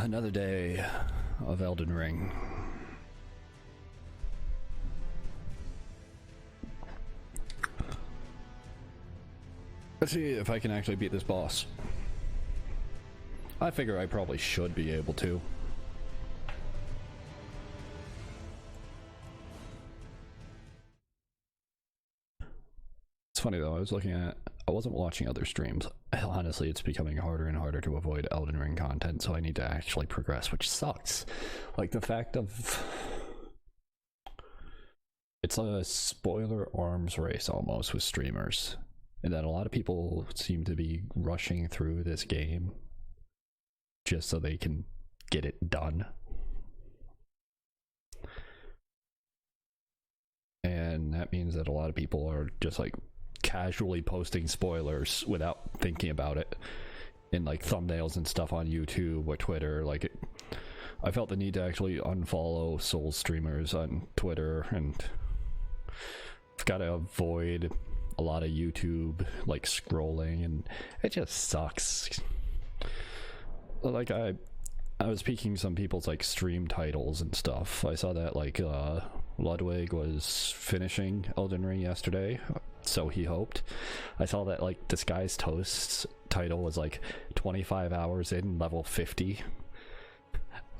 Another day of Elden Ring. Let's see if I can actually beat this boss. I figure I probably should be able to. It's funny though, I wasn't watching other streams. Honestly, it's becoming harder and harder to avoid Elden Ring content, so I need to actually progress, which sucks. Like the fact of... It's a spoiler arms race almost with streamers. And that a lot of people seem to be rushing through this game just so they can get it done. And that means that a lot of people are just like casually posting spoilers without thinking about it in like thumbnails and stuff on YouTube or Twitter. I felt the need to actually unfollow Souls streamers on Twitter, and I've got to avoid a lot of YouTube like scrolling, and it just sucks. Like I was peeking some people's like stream titles and stuff. I saw that like Ludwig was finishing Elden Ring yesterday, so he hoped. I saw that like Disguised Toast's title was like 25 hours in, level 50,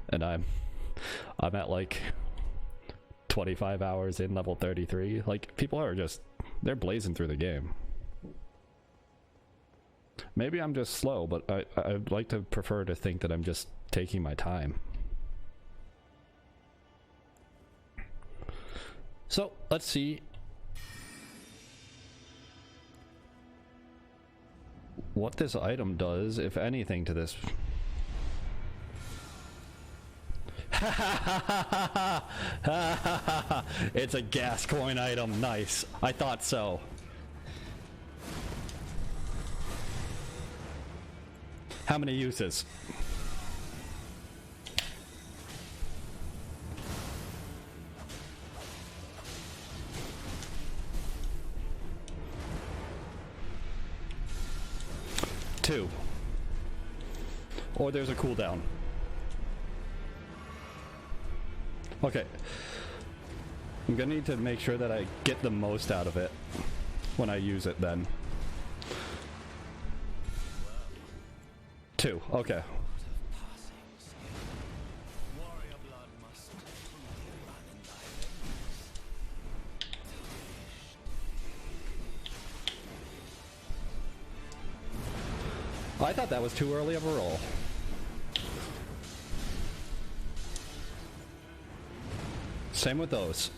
and I'm at like 25 hours in, level 33. Like people are just, they're blazing through the game. Maybe I'm just slow, but I'd like to prefer to think that I'm just taking my time. So let's see what this item does, if anything, to this. It's a gas coin item. Nice. I thought so. How many uses? Two. Or there's a cooldown. Okay. I'm gonna need to make sure that I get the most out of it when I use it then. Two, okay. I thought that was too early of a roll. Same with those.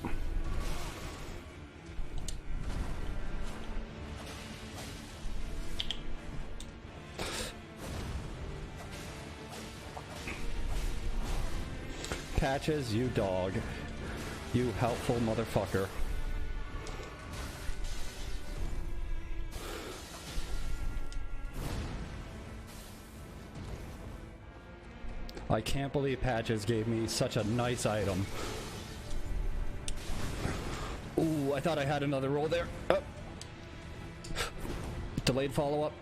Patches, you dog. You helpful motherfucker. I can't believe Patches gave me such a nice item. Ooh, I thought I had another roll there. Oh. Delayed follow-up.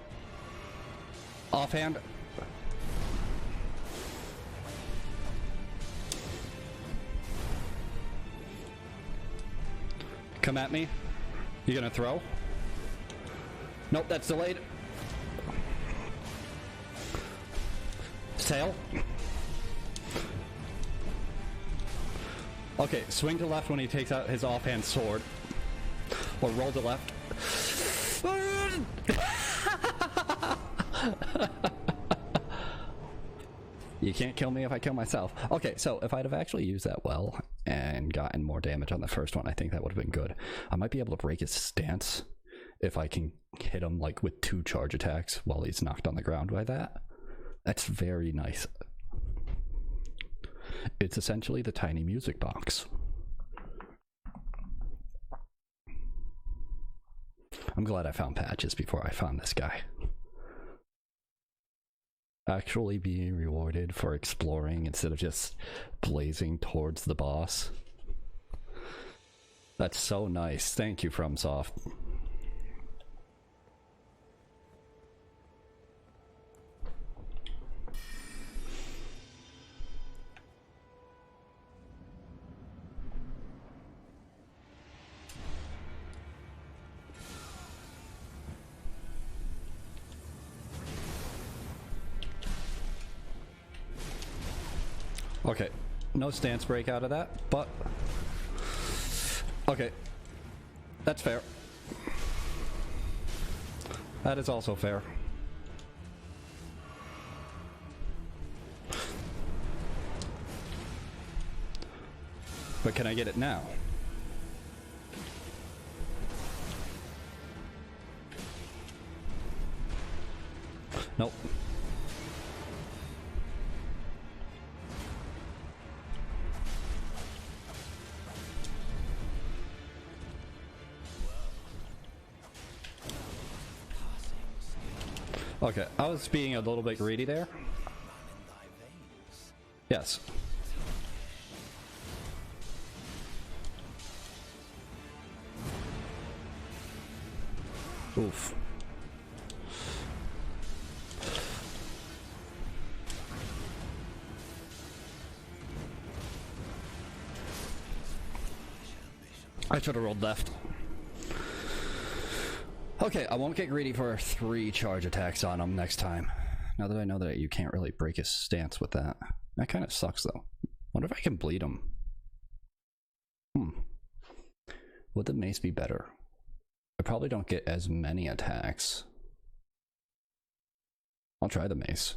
Offhand. Come at me. You gonna throw? Nope, that's delayed. Sail. Okay, swing to left when he takes out his offhand sword. Or roll to left. You can't kill me if I kill myself. Okay, so if I'd have actually used that well and gotten more damage on the first one, I think that would have been good. I might be able to break his stance if I can hit him like with 2 charge attacks while he's knocked on the ground by that. That's very nice. It's essentially the tiny music box. I'm glad I found Patches before I found this guy. Actually being rewarded for exploring instead of just blazing towards the boss. That's so nice. Thank you, FromSoft. Okay, no stance break out of that, but okay, that's fair. That is also fair. But can I get it now? Nope. Okay, I was being a little bit greedy there. Yes. Oof. I should have rolled left. Okay, I won't get greedy for 3 charge attacks on him next time. Now that I know that you can't really break his stance with that. That kind of sucks though. Wonder if I can bleed him. Would the mace be better? I probably don't get as many attacks. I'll try the mace.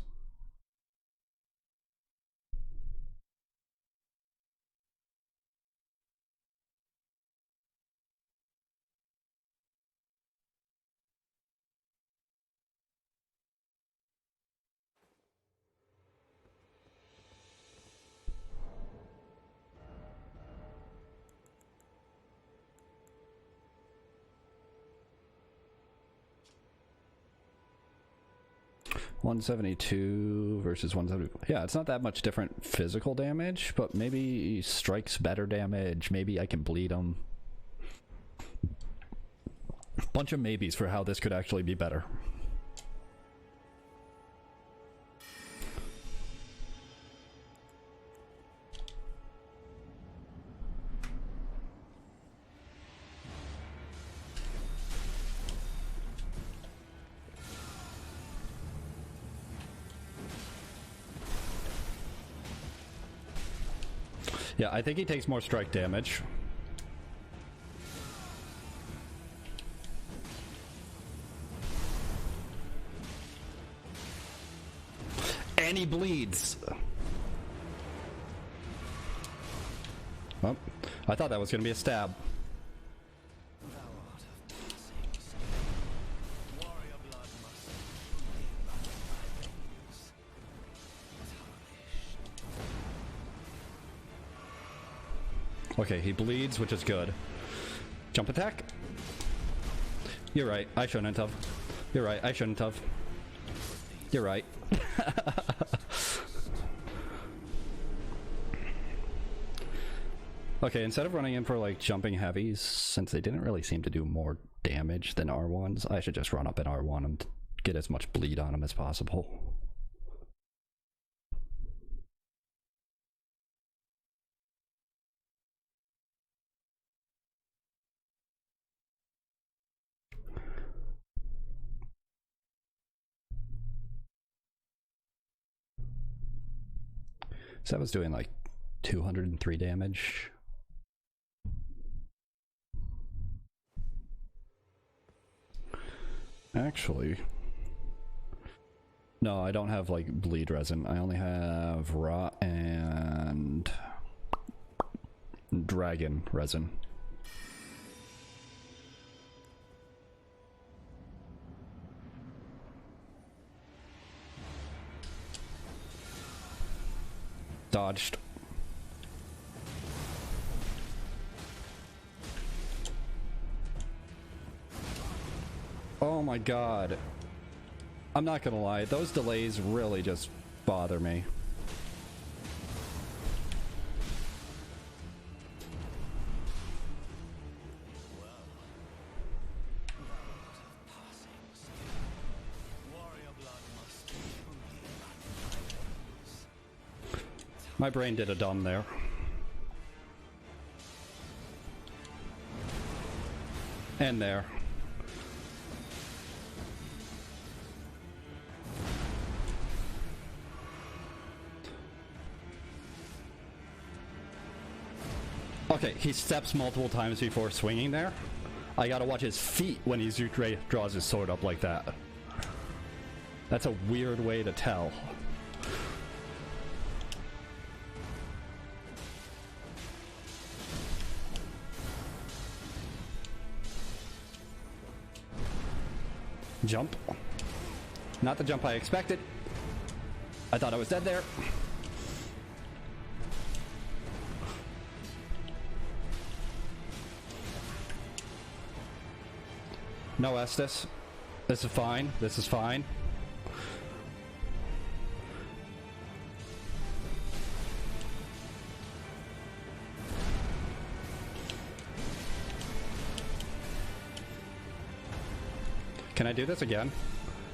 $172 versus $170. Yeah, it's not that much different physical damage, but maybe strikes better damage. Maybe I can bleed him. Bunch of maybes for how this could actually be better. Yeah, I think he takes more strike damage. And he bleeds. Oh, I thought that was going to be a stab. Okay, he bleeds, which is good. Jump attack? You're right, I shouldn't have. You're right, I shouldn't have. You're right. Okay, instead of running in for like jumping heavies, since they didn't really seem to do more damage than R1s, I should just run up in R1 and get as much bleed on them as possible. So that was doing like 203 damage. Actually, no, I don't have like bleed resin. I only have rot and dragon resin. Dodged. Oh my god. I'm not gonna lie, those delays really just bother me. My brain did a dumb there. And there. Okay, he steps multiple times before swinging there. I gotta watch his feet when he draws his sword up like that. That's a weird way to tell. Jump. Not the jump I expected. I thought I was dead there. No Estes. This is fine. This is fine. Can I do this again?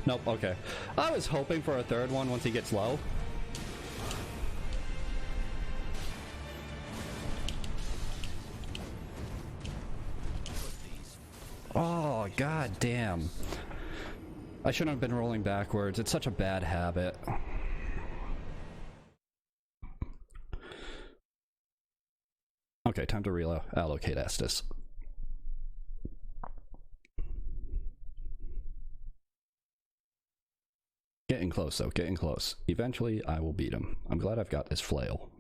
Nope, okay. I was hoping for a third one once he gets low. Oh, god damn. I shouldn't have been rolling backwards. It's such a bad habit. Okay, time to reallocate Estes. Getting close, though. Getting close. Eventually, I will beat him. I'm glad I've got this flail.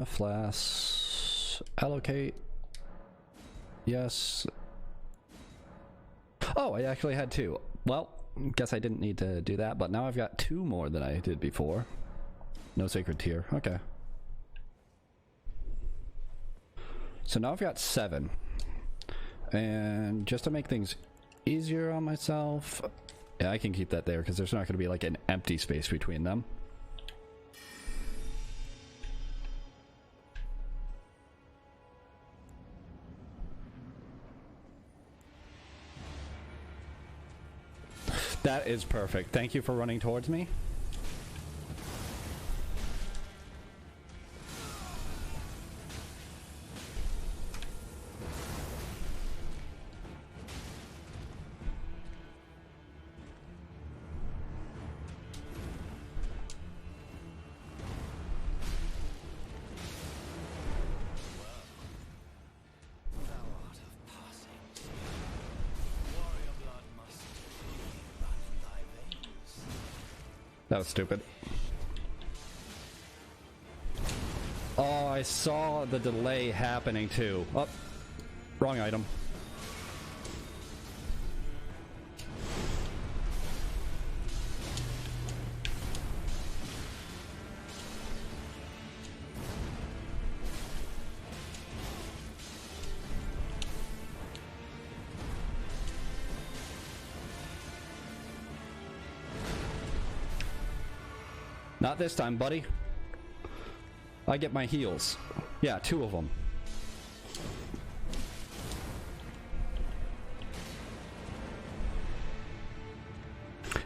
Flask. Allocate. Yes. Oh, I actually had two. Well, guess I didn't need to do that, but now I've got two more than I did before. No sacred tier. Okay. So now I've got 7. And just to make things easier on myself, yeah, I can keep that there because there's not going to be like an empty space between them. That is perfect. Thank you for running towards me. That was stupid. Oh, I saw the delay happening too. Oh, wrong item. Not this time, buddy. I get my heals. Yeah, 2 of them.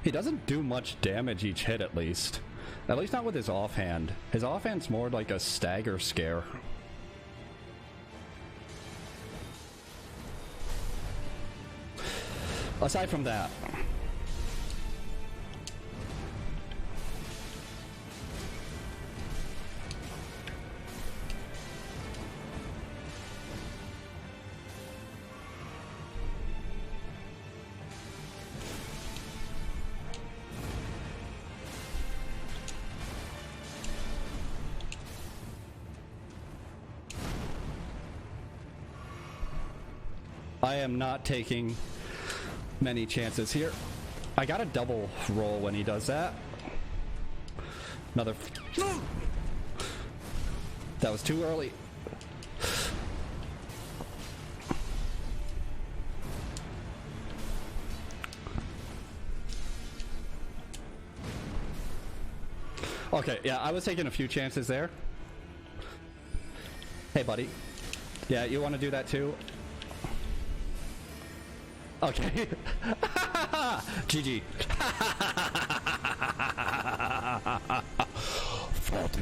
He doesn't do much damage each hit, at least. At least not with his offhand. His offhand's more like a stagger scare. Aside from that, I am not taking many chances here. I got a double roll when he does that. Another. That was too early. Okay, yeah, I was taking a few chances there. Hey, buddy. Yeah, you want to do that too? Okay. GG.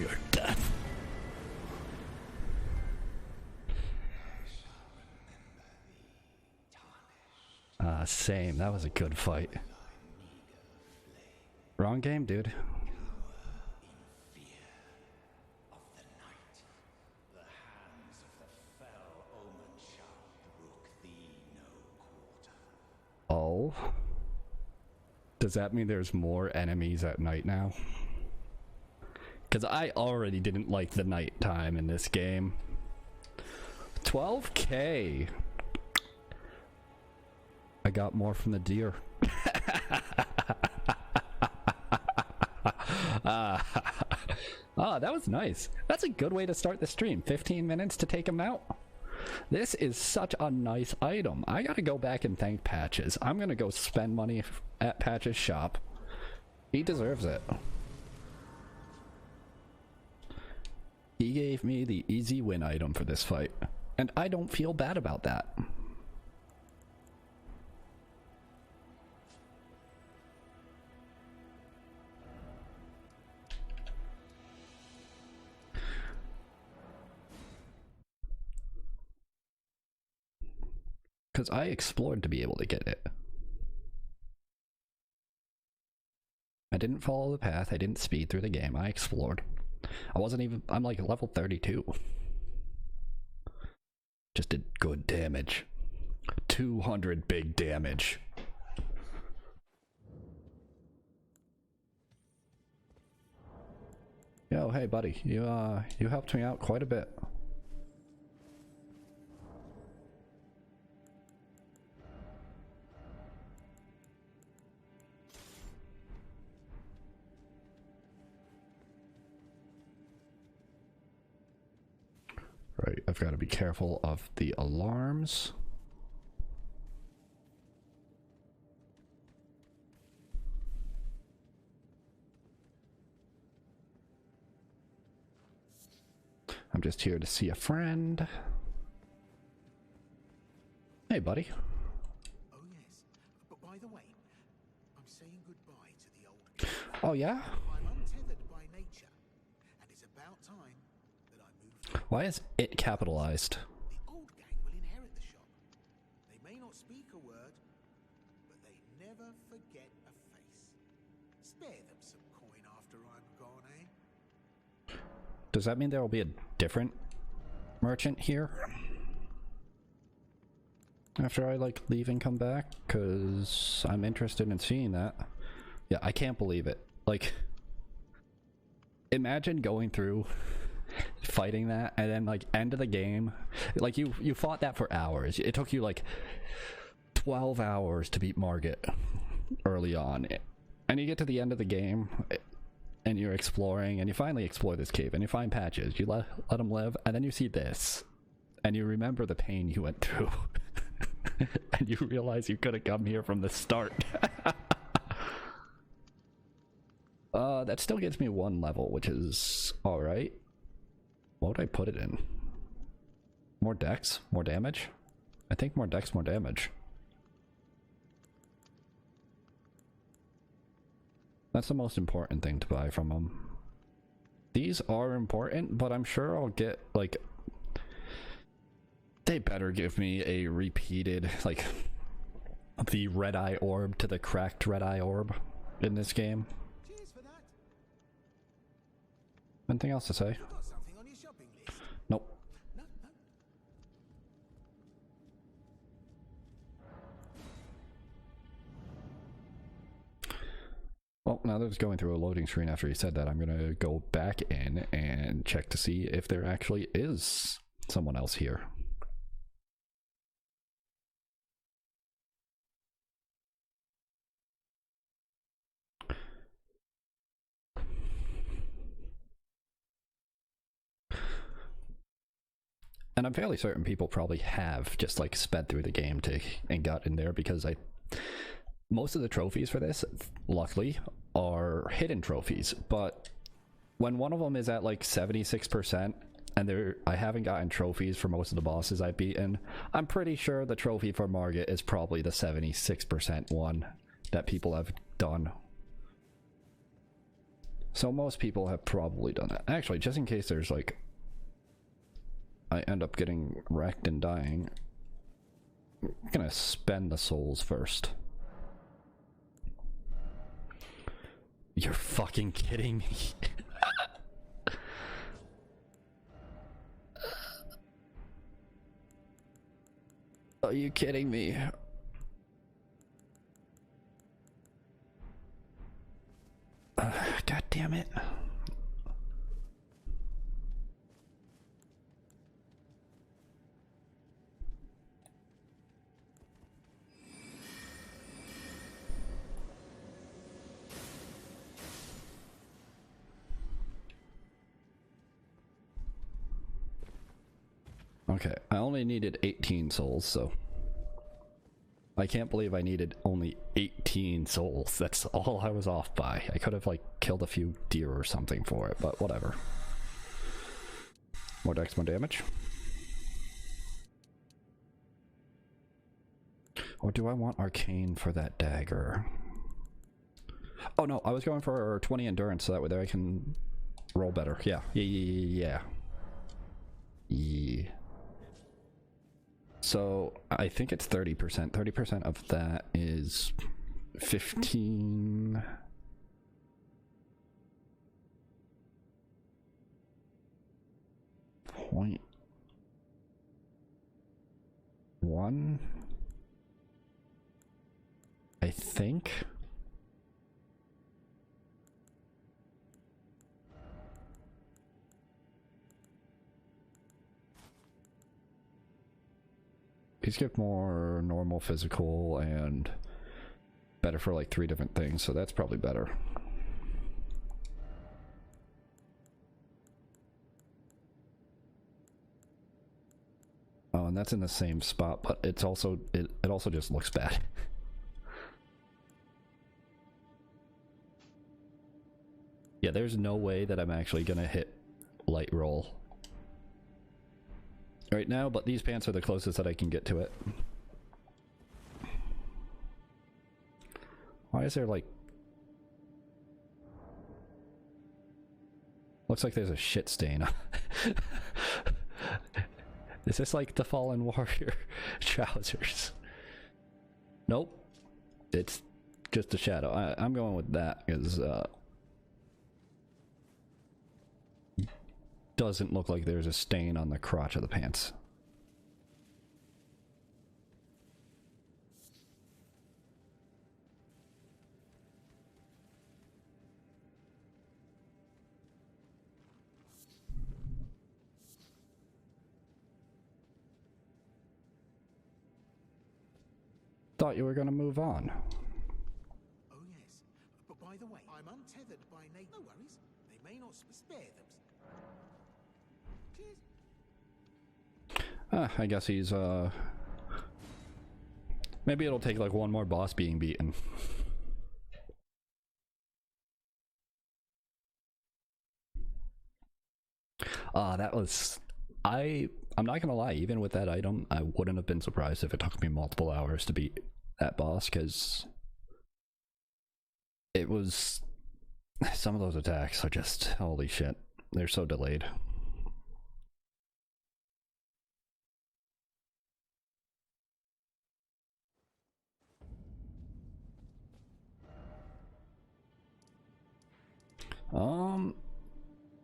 your death. Same. That was a good fight. Wrong game, dude. Oh? Does that mean there's more enemies at night now? Because I already didn't like the nighttime in this game. 12K! I got more from the deer. That was nice. That's a good way to start the stream. 15 minutes to take him out. This is such a nice item. I gotta go back and thank Patches. I'm gonna go spend money at Patches' shop. He deserves it. He gave me the easy win item for this fight. And I don't feel bad about that. Because I explored to be able to get it. I didn't follow the path, I didn't speed through the game, I explored. I'm like level 32. Just did good damage. 200 big damage. Yo, hey buddy, you helped me out quite a bit. Right, I've got to be careful of the alarms. I'm just here to see a friend. Hey, buddy. Oh yes, but by the way, I'm saying goodbye to the old gang. Oh yeah? I'm untethered by nature, and it's about time that I move. Why is it capitalized? The old gang will inherit the shop. They may not speak a word, but they never forget a face. Spare them some coin after I'm gone, eh? Does that mean there will be a different merchant here? After I, like, leave and come back? Because I'm interested in seeing that. Yeah, I can't believe it. Like, imagine going through fighting that and then, like, end of the game. Like, you fought that for hours. It took you, like, 12 hours to beat Margit early on. And you get to the end of the game and you're exploring and you finally explore this cave and you find Patches. You let him live and then you see this. And you remember the pain you went through. And you realize you could have come here from the start. That still gets me 1 level, which is alright. What would I put it in? More dex? More damage? I think more dex, more damage. That's the most important thing to buy from them. These are important, but I'm sure I'll get, like... They better give me a repeated, like, the red eye orb to the cracked red eye orb in this game. Cheers for that. Anything else to say? You got something on your shopping list? Nope. No. Well, now that it's going through a loading screen after he said that, I'm gonna go back in and check to see if there actually is someone else here. And I'm fairly certain people probably have just like sped through the game and got in there because most of the trophies for this, luckily, are hidden trophies. But when one of them is at like 76% and I haven't gotten trophies for most of the bosses I've beaten, I'm pretty sure the trophy for Margit is probably the 76% one that people have done. So most people have probably done that. Actually, just in case there's like... I end up getting wrecked and dying, I'm gonna spend the souls first. You're fucking kidding me. Are you kidding me? God damn it. Okay, I only needed 18 souls, so... I can't believe I needed only 18 souls. That's all I was off by. I could have, like, killed a few deer or something for it, but whatever. More dex, more damage. Or do I want arcane for that dagger? Oh no, I was going for 20 endurance so that way there I can roll better. Yeah. Yeah. So I think it's 30%. 30% of that is 15. Point 1, I think. These give more normal, physical, and better for like 3 different things, so that's probably better. Oh, and that's in the same spot, but it's also it also just looks bad. Yeah, there's no way that I'm actually gonna hit light roll right now, but these pants are the closest that I can get to it. Why is there like... Looks like there's a shit stain. Is this like the Fallen Warrior trousers? Nope. It's just a shadow. I'm going with that because doesn't look like there's a stain on the crotch of the pants. Thought you were gonna move on. Oh yes, but by the way, I'm untethered by nature. No worries, they may not spare them. Cheers. I guess he's maybe it'll take like one more boss being beaten. That was... I'm not gonna lie, even with that item, I wouldn't have been surprised if it took me multiple hours to beat that boss, because it was... Some of those attacks are just... Holy shit. They're so delayed.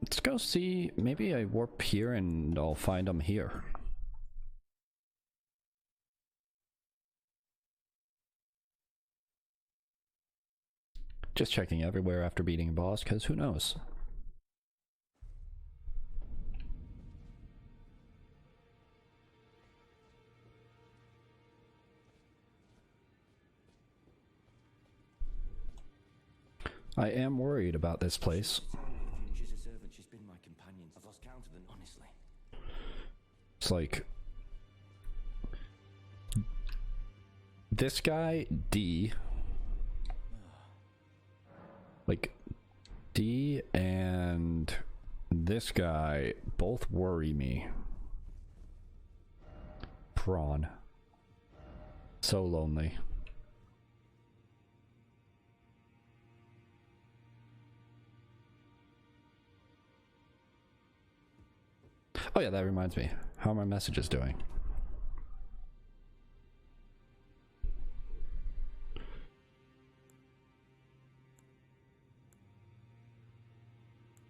Let's go see... Maybe I warp here and I'll find them here. Just checking everywhere after beating a boss, because who knows? I am worried about this place. She's a servant, she's been my companion. I've lost count of them, honestly. It's like... This guy, D... Like, D and this guy both worry me. Prawn. So lonely. Oh yeah, that reminds me. How are my messages doing?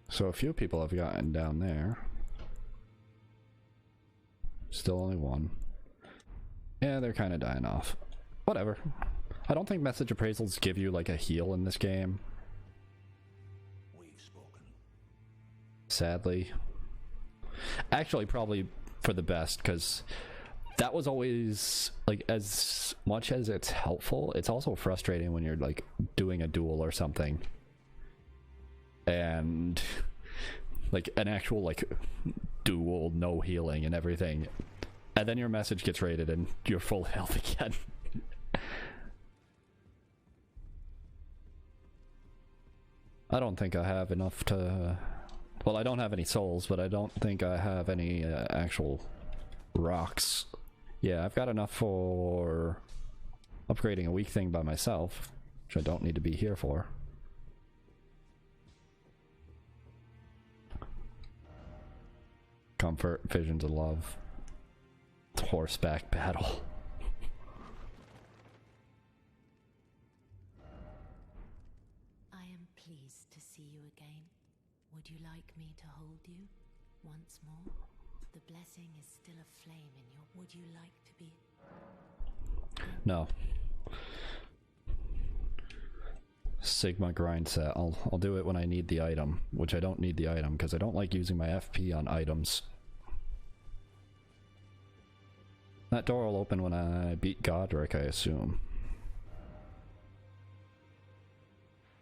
So a few people have gotten down there. Still only one. Yeah, they're kind of dying off. Whatever. I don't think message appraisals give you like a heal in this game. We've spoken. Sadly. Actually, probably for the best, because that was always, like, as much as it's helpful, it's also frustrating when you're, like, doing a duel or something. And, like, an actual, like, duel, no healing and everything. And then your message gets raided and you're full health again. I don't think I have enough to... Well, I don't have any souls, but I don't think I have any actual rocks. Yeah, I've got enough for upgrading a weak thing by myself, which I don't need to be here for. Comfort, visions of love. Horseback battle. I am pleased to see you again. Would you like me to hold you once more? The blessing is still aflame in your... Would you like to be... No. Sigma grind set. I'll do it when I need the item, which I don't need the item because I don't like using my FP on items. That door will open when I beat Godric, I assume.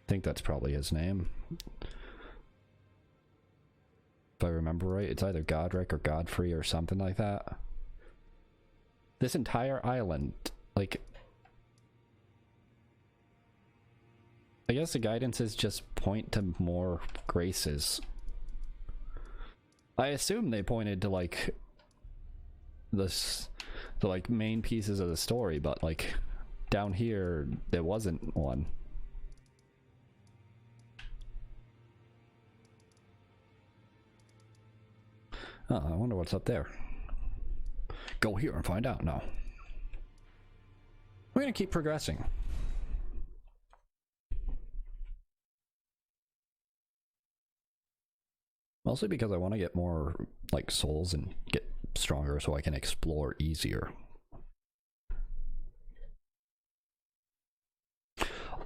I think that's probably his name. If I remember right, it's either Godric or Godfrey or something like that. This entire island, like... I guess the guidances just point to more graces. I assume they pointed to, like... the like main pieces of the story, but like down here there wasn't one. Oh, I wonder what's up there. Go here and find out. No, we're gonna keep progressing. Mostly because I want to get more like souls and get stronger so I can explore easier.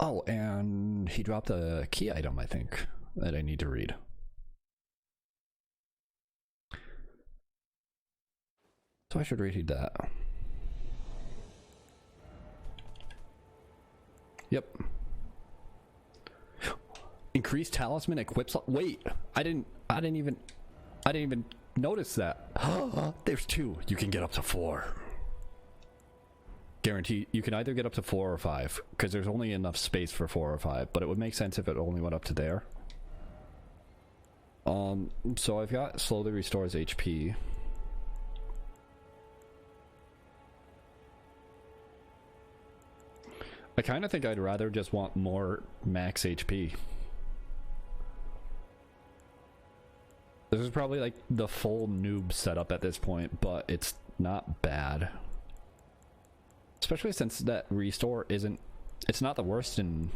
Oh, and he dropped a key item, I think, that I need to read. So I should read that. Yep. Increased talisman equips. Wait, I didn't even notice that. There's 2. You can get up to 4. Guarantee you can either get up to 4 or 5 because there's only enough space for 4 or 5, but it would make sense if it only went up to there. So I've got slowly restores HP. I kind of think I'd rather just want more max HP. This is probably like the full noob setup at this point, but it's not bad. Especially since that restore isn't... It's not the worst in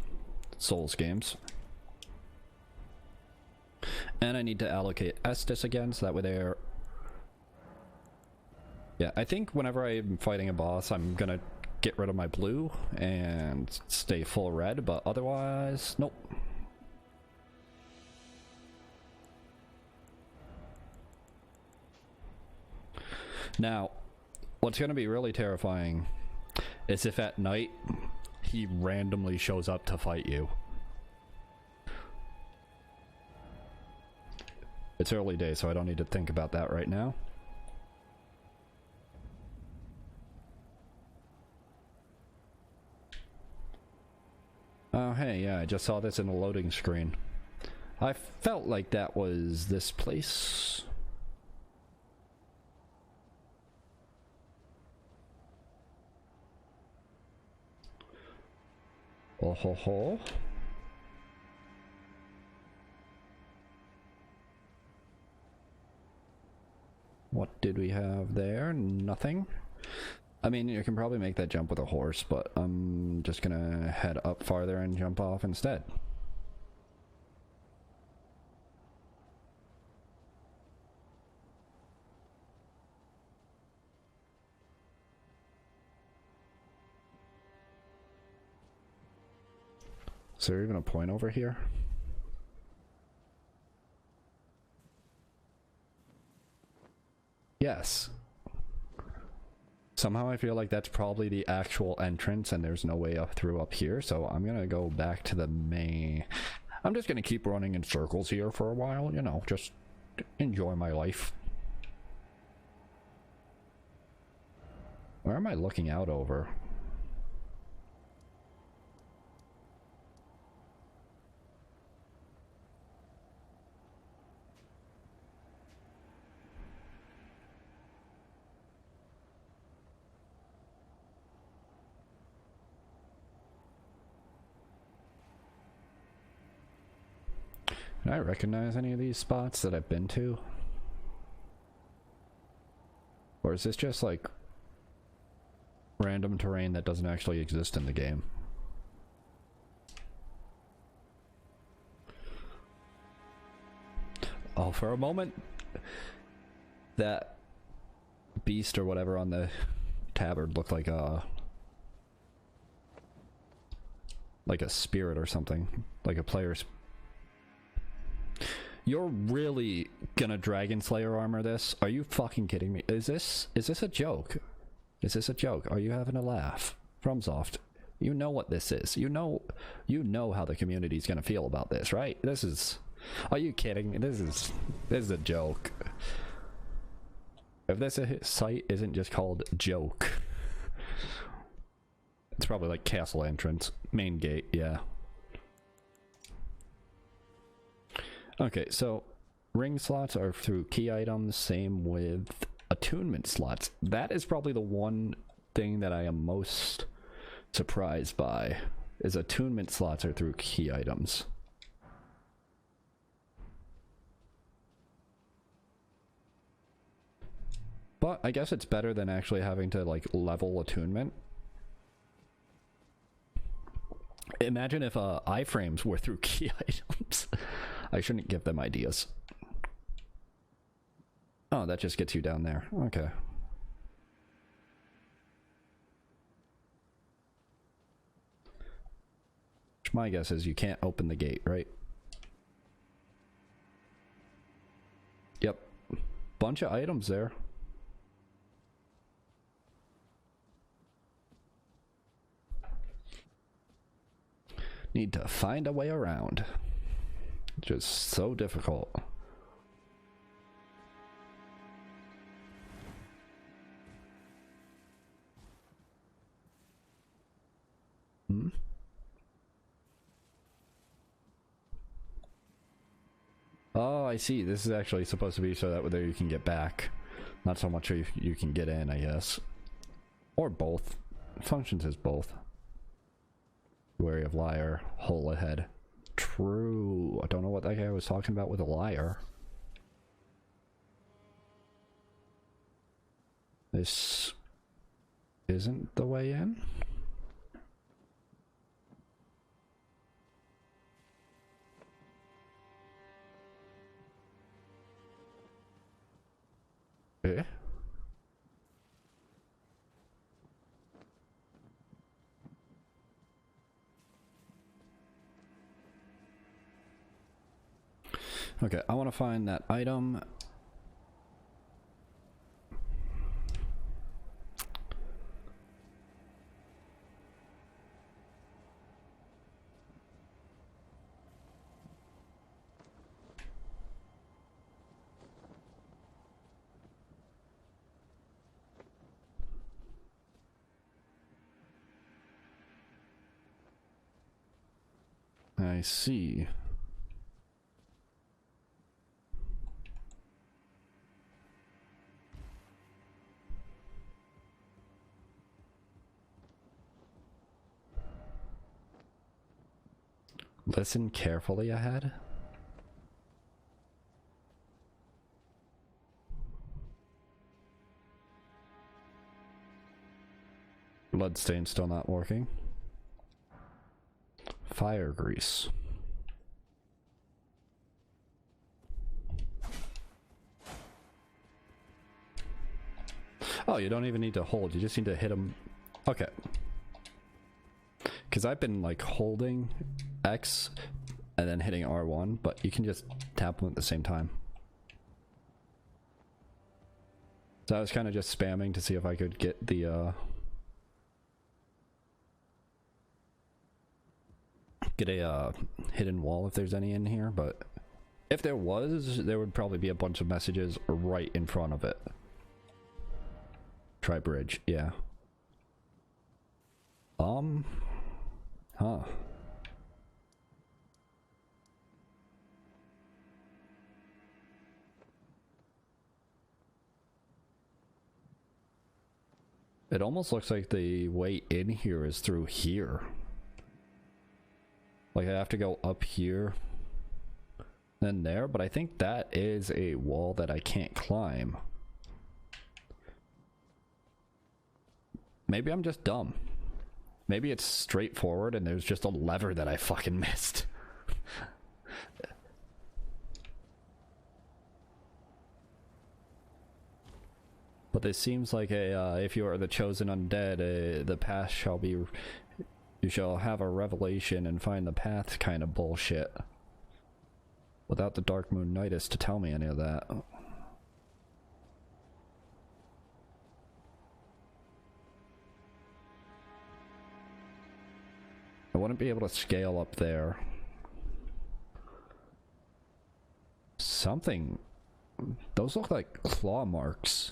Souls games. And I need to allocate Estus again, so that way they're... Yeah, I think whenever I'm fighting a boss, I'm gonna get rid of my blue and stay full red, but otherwise, nope. Now, what's going to be really terrifying is if at night he randomly shows up to fight you. It's early days, so I don't need to think about that right now. Oh, hey, yeah, I just saw this in the loading screen. I felt like that was this place. Oh ho ho. did we have there? Nothing. I mean, you can probably make that jump with a horse, but I'm just gonna head up farther and jump off instead. Is there even a point over here? Yes. Somehow I feel like that's probably the actual entrance and there's no way up through up here, so I'm gonna go back to the main... I'm just gonna keep running in circles here for a while, you know, just enjoy my life. Where am I looking out over? Can I recognize any of these spots that I've been to? Or is this just like random terrain that doesn't actually exist in the game? Oh, for a moment, that beast or whatever on the tabard looked like a spirit or something, like a player's. You're really gonna Dragon Slayer armor this? Are you fucking kidding me? Is this a joke? Is this a joke? Are you having a laugh? FromSoft, you know what this is. You know how the community's gonna feel about this, right? This is... Are you kidding me? This is a joke. If this site isn't just called Joke, it's probably like castle entrance, main gate, yeah. Okay, so ring slots are through key items, same with attunement slots. That is probably the one thing that I am most surprised by, is attunement slots are through key items. But I guess it's better than actually having to like level attunement. Imagine if iframes were through key items. I shouldn't give them ideas. Oh, that just gets you down there. Okay. My guess is you can't open the gate, right? Yep. Bunch of items there. Need to find a way around. Just so difficult. Hmm? Oh, I see. This is actually supposed to be so that whether you can get back. Not so much you can get in, I guess. Or both. It functions as both. Wary of liar. Hole ahead. True. I don't know what that guy was talking about with a liar. This isn't the way in? Eh? Okay, I want to find that item. I see. Listen carefully ahead. Bloodstain still not working. Fire grease. Oh, you don't even need to hold, you just need to hit them. Okay. Because I've been like holding X and then hitting R1, but you can just tap them at the same time. So I was kind of just spamming to see if I could get the get a hidden wall if there's any in here, but if there was, there would probably be a bunch of messages right in front of it. Try bridge, yeah. Huh. It almost looks like the way in here is through here. Like I have to go up here, then there, but I think that is a wall that I can't climb. Maybe I'm just dumb. Maybe it's straightforward and there's just a lever that I fucking missed. But this seems like a, if you are the chosen undead, the path shall be, you shall have a revelation and find the path kind of bullshit. Without the Dark Moon Nidus to tell me any of that. I wouldn't be able to scale up there. Something... Those look like claw marks.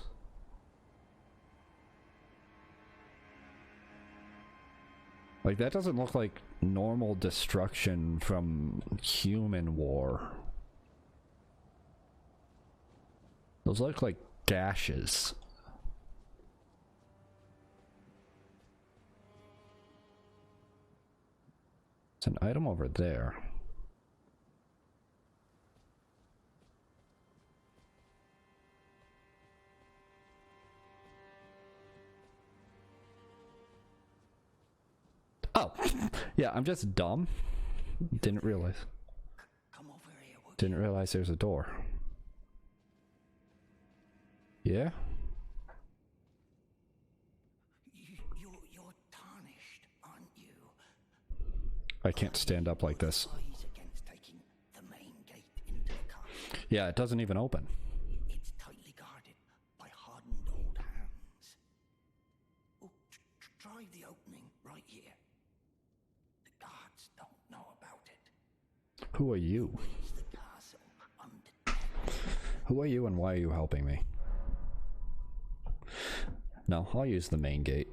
Like, that doesn't look like normal destruction from human war. Those look like gashes. It's an item over there. Oh, yeah, I'm just dumb. Didn't realize. Come over here. Didn't realize there's a door. Yeah? You're tarnished, aren't you? I can't stand up like this. Against taking the main gate into the castle. Yeah, it doesn't even open. It's tightly guarded by hardened old hands. Oh, try the opening right here. The guards don't know about it. Who are you? Raise the castle undetected. Who are you and why are you helping me? No, I'll use the main gate.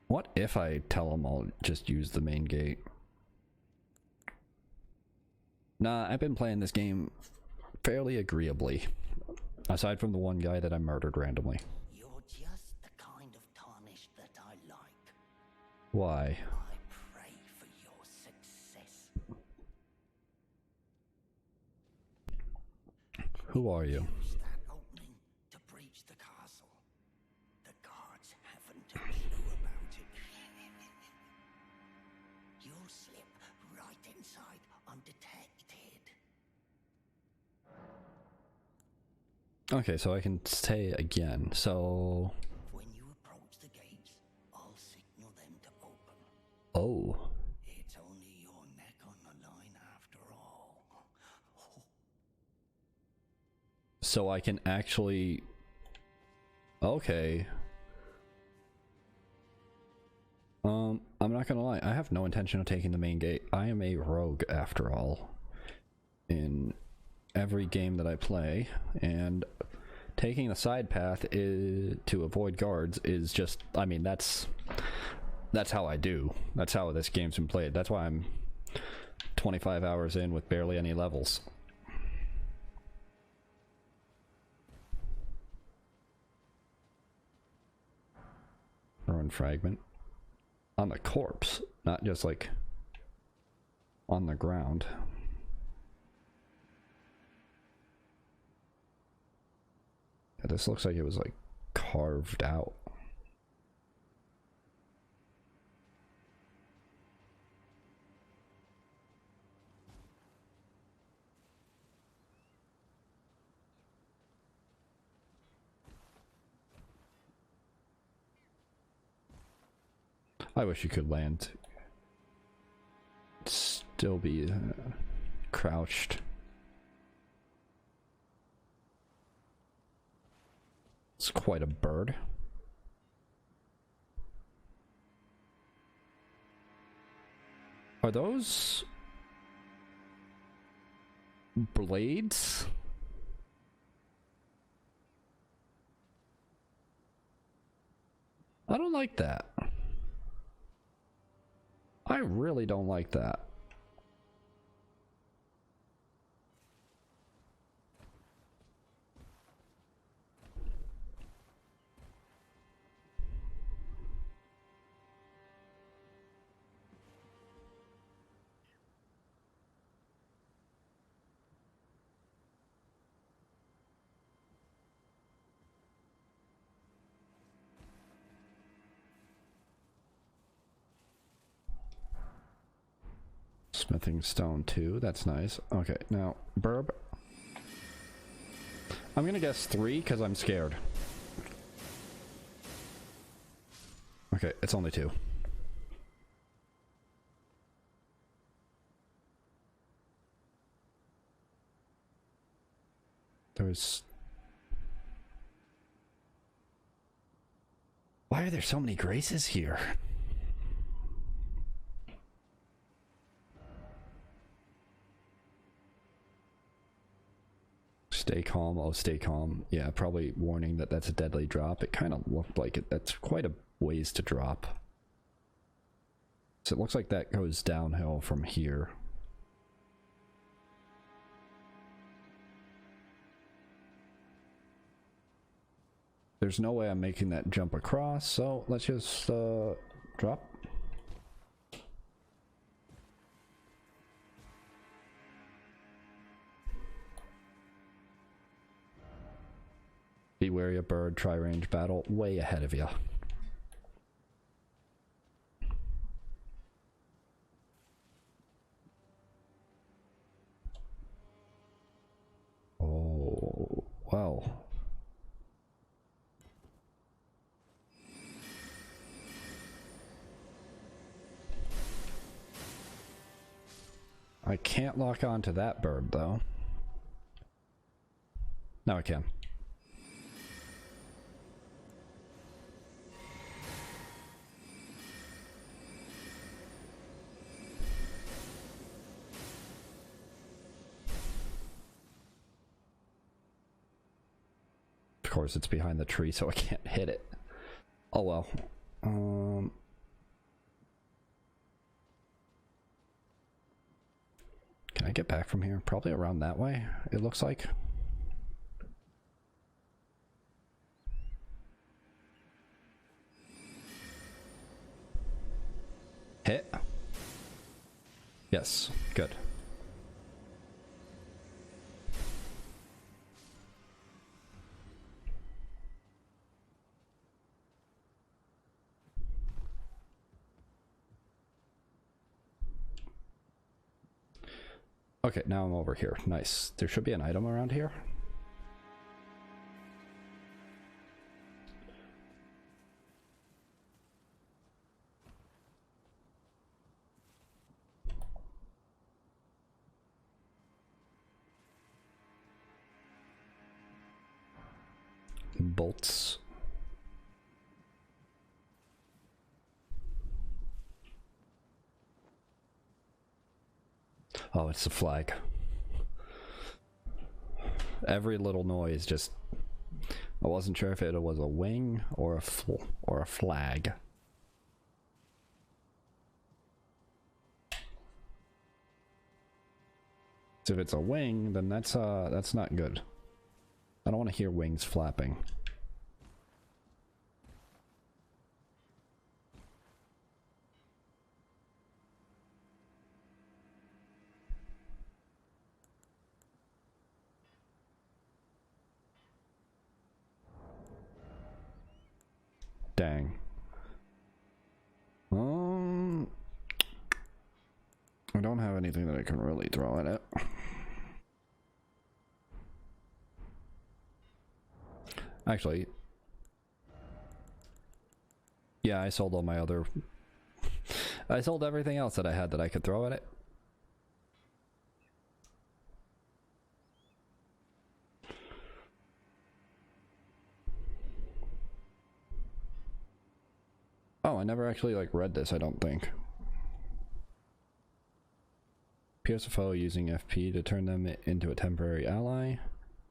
What if I tell them I'll just use the main gate? Nah, I've been playing this game fairly agreeably. Aside from the one guy that I murdered randomly. You're just the kind of tarnished that I like. Why? I pray for your success. Who are you? Use that opening to breach the castle. The guards haven't a clue about it. You'll slip right inside undetected. Okay, so I can say again, so... When you approach the gates, I'll signal them to open. Oh. It's only your neck on the line after all. So I can actually... Okay. I'm not gonna lie, I have no intention of taking the main gate. I am a rogue after all. In every game that I play, and taking the side path to avoid guards is just, I mean, that's how I do. That's how this game's been played. That's why I'm 25 hours in with barely any levels. Ruin fragment. On the corpse, not just like on the ground. Yeah, this looks like it was like carved out. I wish you could land. Still be crouched. It's quite a bird. Are those blades? I don't like that. I really don't like that. Smithing stone 2, that's nice. Okay, now, Burb. I'm gonna guess 3 because I'm scared. Okay, it's only 2. There's... Why are there so many graces here? Stay calm. Oh, stay calm. Yeah, probably warning that that's a deadly drop. It kind of looked like it. That's quite a ways to drop. So it looks like that goes downhill from here. There's no way I'm making that jump across, so let's just drop. Be wary of bird, try range battle, way ahead of you. Oh, wow. I can't lock onto that bird, though. Now I can. Of course, it's behind the tree, so I can't hit it. Oh well. Can I get back from here? Probably around that way, it looks like. Hit. Yes, good. Okay, now I'm over here. Nice. There should be an item around here. Bolts. Oh, it's a flag. Every little noise just... I wasn't sure if it was a wing or a flag. So if it's a wing, then that's not good. I don't want to hear wings flapping. Dang. I don't have anything that I can really throw at it. Actually, yeah, I sold all my other... I sold everything else that I had that I could throw at it. Oh, I never actually, like, read this, I don't think. PSFO using FP to turn them into a temporary ally.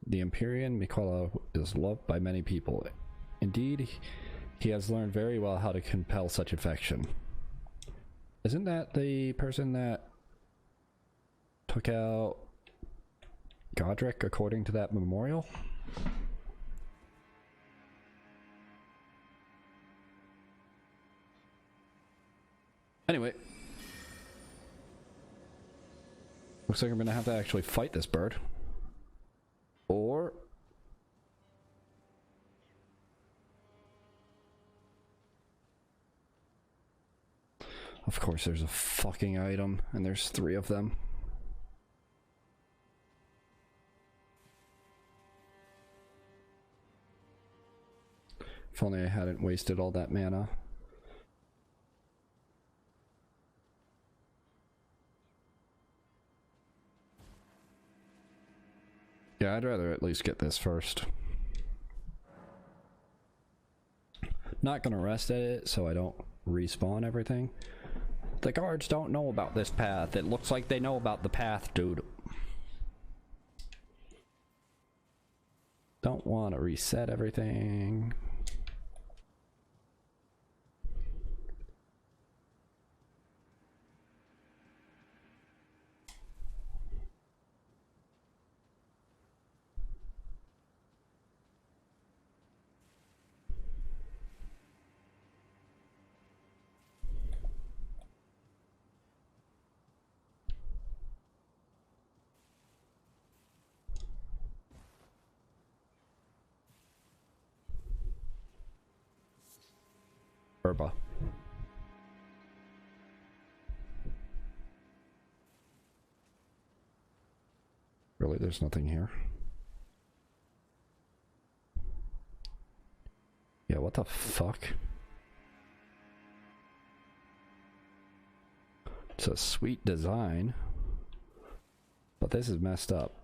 The Empyrean Mikola is loved by many people. Indeed, he has learned very well how to compel such affection. Isn't that the person that took out Godric according to that memorial? Anyway. Looks like I'm gonna have to actually fight this bird. Or... Of course there's a fucking item, and there's 3 of them. If only I hadn't wasted all that mana. Yeah, I'd rather at least get this first. Not gonna rest at it so I don't respawn everything. The guards don't know about this path. It looks like they know about the path, dude. Don't want to reset everything. Herba. Really, there's nothing here. Yeah, what the fuck? It's a sweet design, but this is messed up.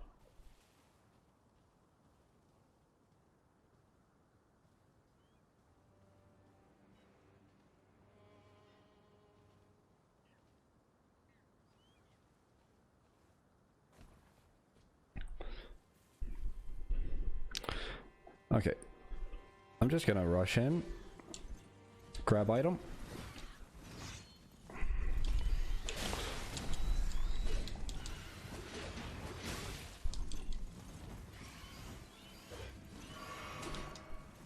Okay, I'm just gonna rush in, grab item.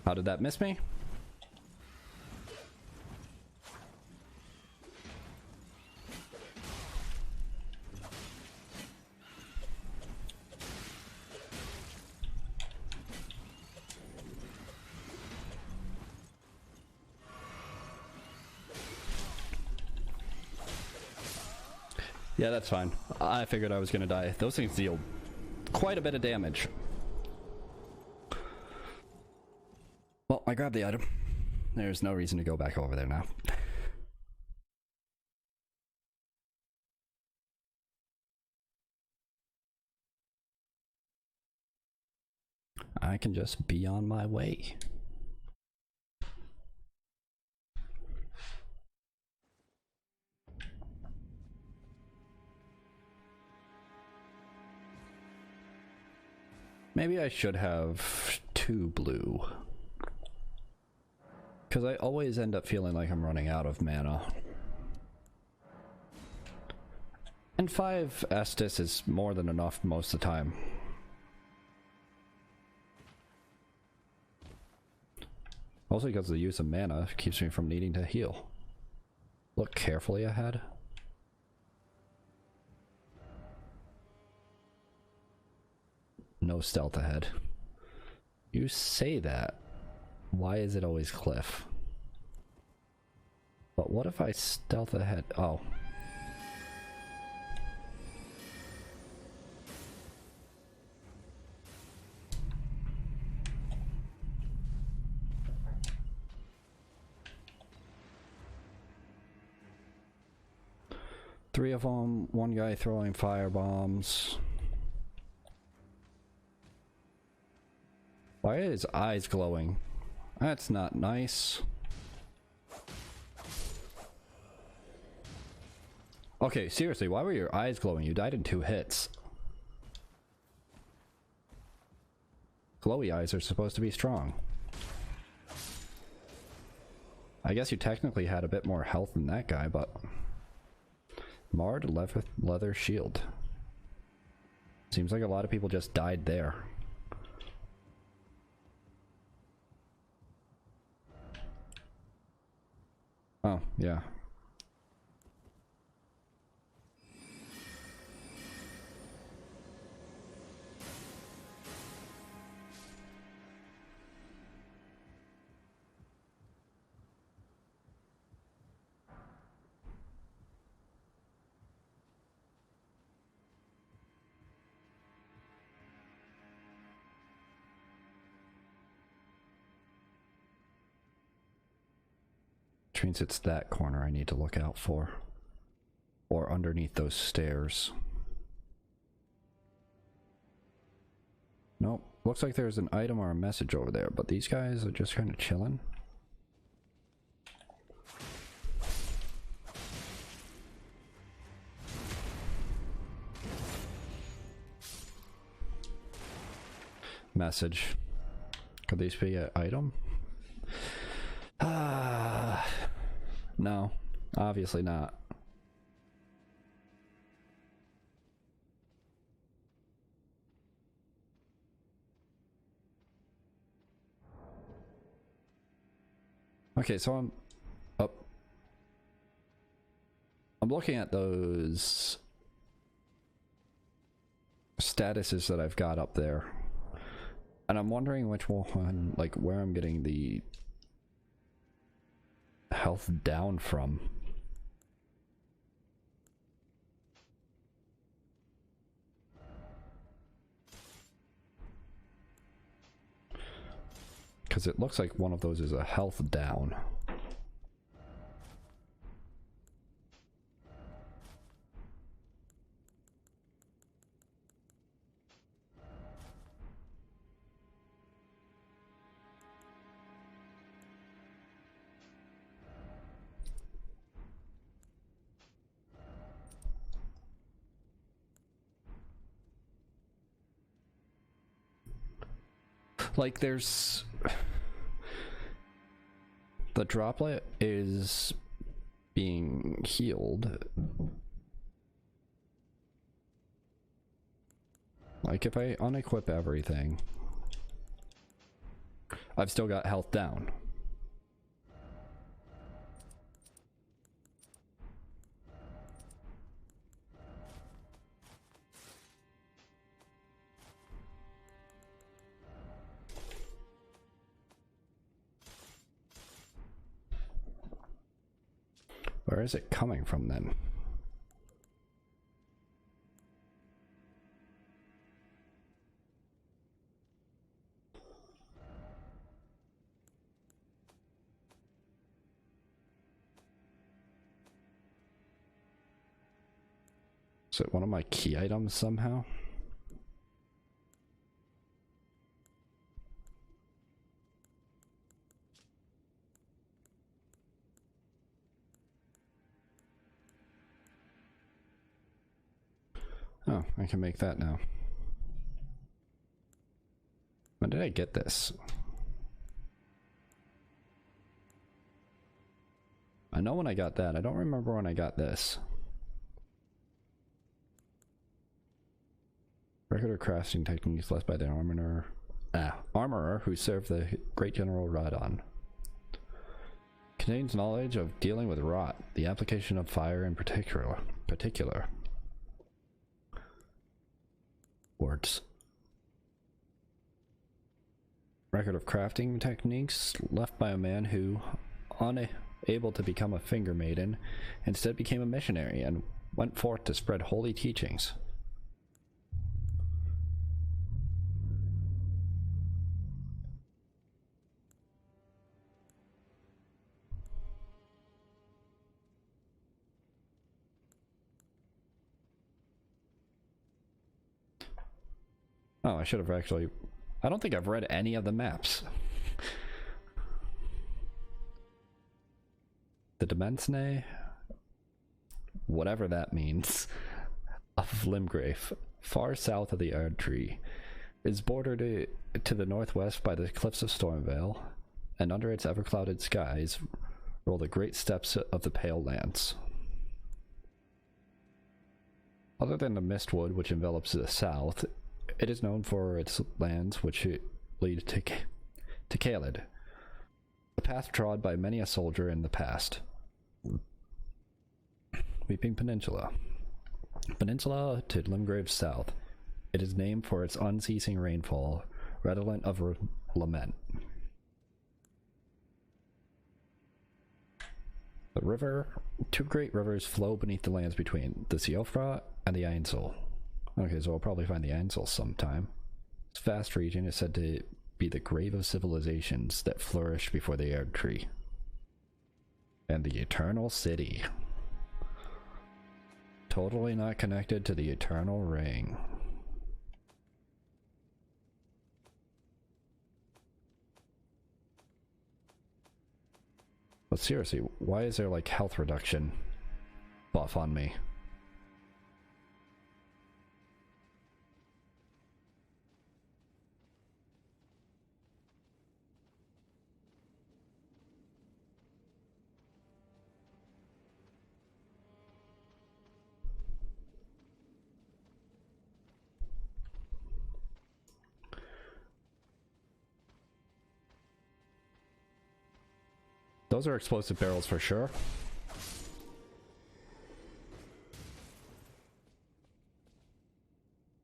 How did that miss me? Yeah, that's fine. I figured I was gonna die. Those things deal quite a bit of damage. Well, I grabbed the item. There's no reason to go back over there now. I can just be on my way. Maybe I should have 2 blue. Because I always end up feeling like I'm running out of mana. And 5 Estus is more than enough most of the time. Also because the use of mana keeps me from needing to heal. Look carefully ahead. No stealth ahead. You say that. Why is it always cliff? But what if I stealth ahead? Oh. Three of them, one guy throwing fire bombs. Why are his eyes glowing? That's not nice. Okay, seriously, why were your eyes glowing? You died in 2 hits. Glowy eyes are supposed to be strong. I guess you technically had a bit more health than that guy, but... Marred leather shield. Seems like a lot of people just died there. Oh, yeah. Which means it's that corner I need to look out for. Or underneath those stairs. Nope. Looks like there's an item or a message over there, but these guys are just kind of chilling. Message. Could these be an item? No, obviously not. Okay, so I'm up. I'm looking at those statuses that I've got up there, and I'm wondering which one, like where I'm getting the health down from. Because it looks like one of those is a health down. Like there's... The droplet is being healed. Like if I unequip everything, I've still got health down. Where is it coming from then? Is it one of my key items somehow? Oh, I can make that now. When did I get this? I know when I got that. I don't remember when I got this. Record of crafting techniques left by the armorer who served the great General Radon. Contains knowledge of dealing with rot, the application of fire in particular. Words. Record of crafting techniques left by a man who, on able to become a finger maiden, instead became a missionary and went forth to spread holy teachings. Oh, I should have actually... I don't think I've read any of the maps. The Dimensne, whatever that means, of Limgrave, far south of the Erdtree, is bordered to the northwest by the cliffs of Stormvale, and under its ever-clouded skies roll the great steppes of the Pale Lands. Other than the Mistwood, which envelops the south, it is known for its lands which lead to Caelid, a path trod by many a soldier in the past. Weeping Peninsula. Peninsula to Limgrave's south. It is named for its unceasing rainfall, redolent of lament. The river, two great rivers flow beneath the lands between the Siofra and the Ainsel. Okay, so I'll probably find the Ainsel sometime. This vast region is said to be the grave of civilizations that flourished before the Erdtree. And the Eternal City. Totally not connected to the Eternal Ring. But seriously, why is there like health reduction buff on me? Those are explosive barrels for sure.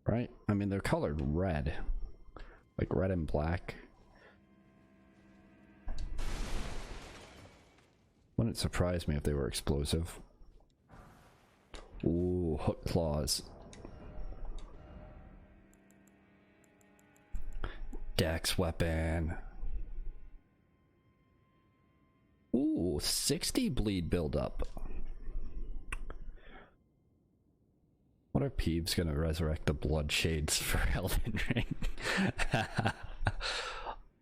Right? I mean, they're colored red. Like red and black. Wouldn't surprise me if they were explosive. Ooh, hook claws. Dex weapon. Ooh, 60 bleed buildup. What are Peeves gonna resurrect the blood shades for Elden Ring?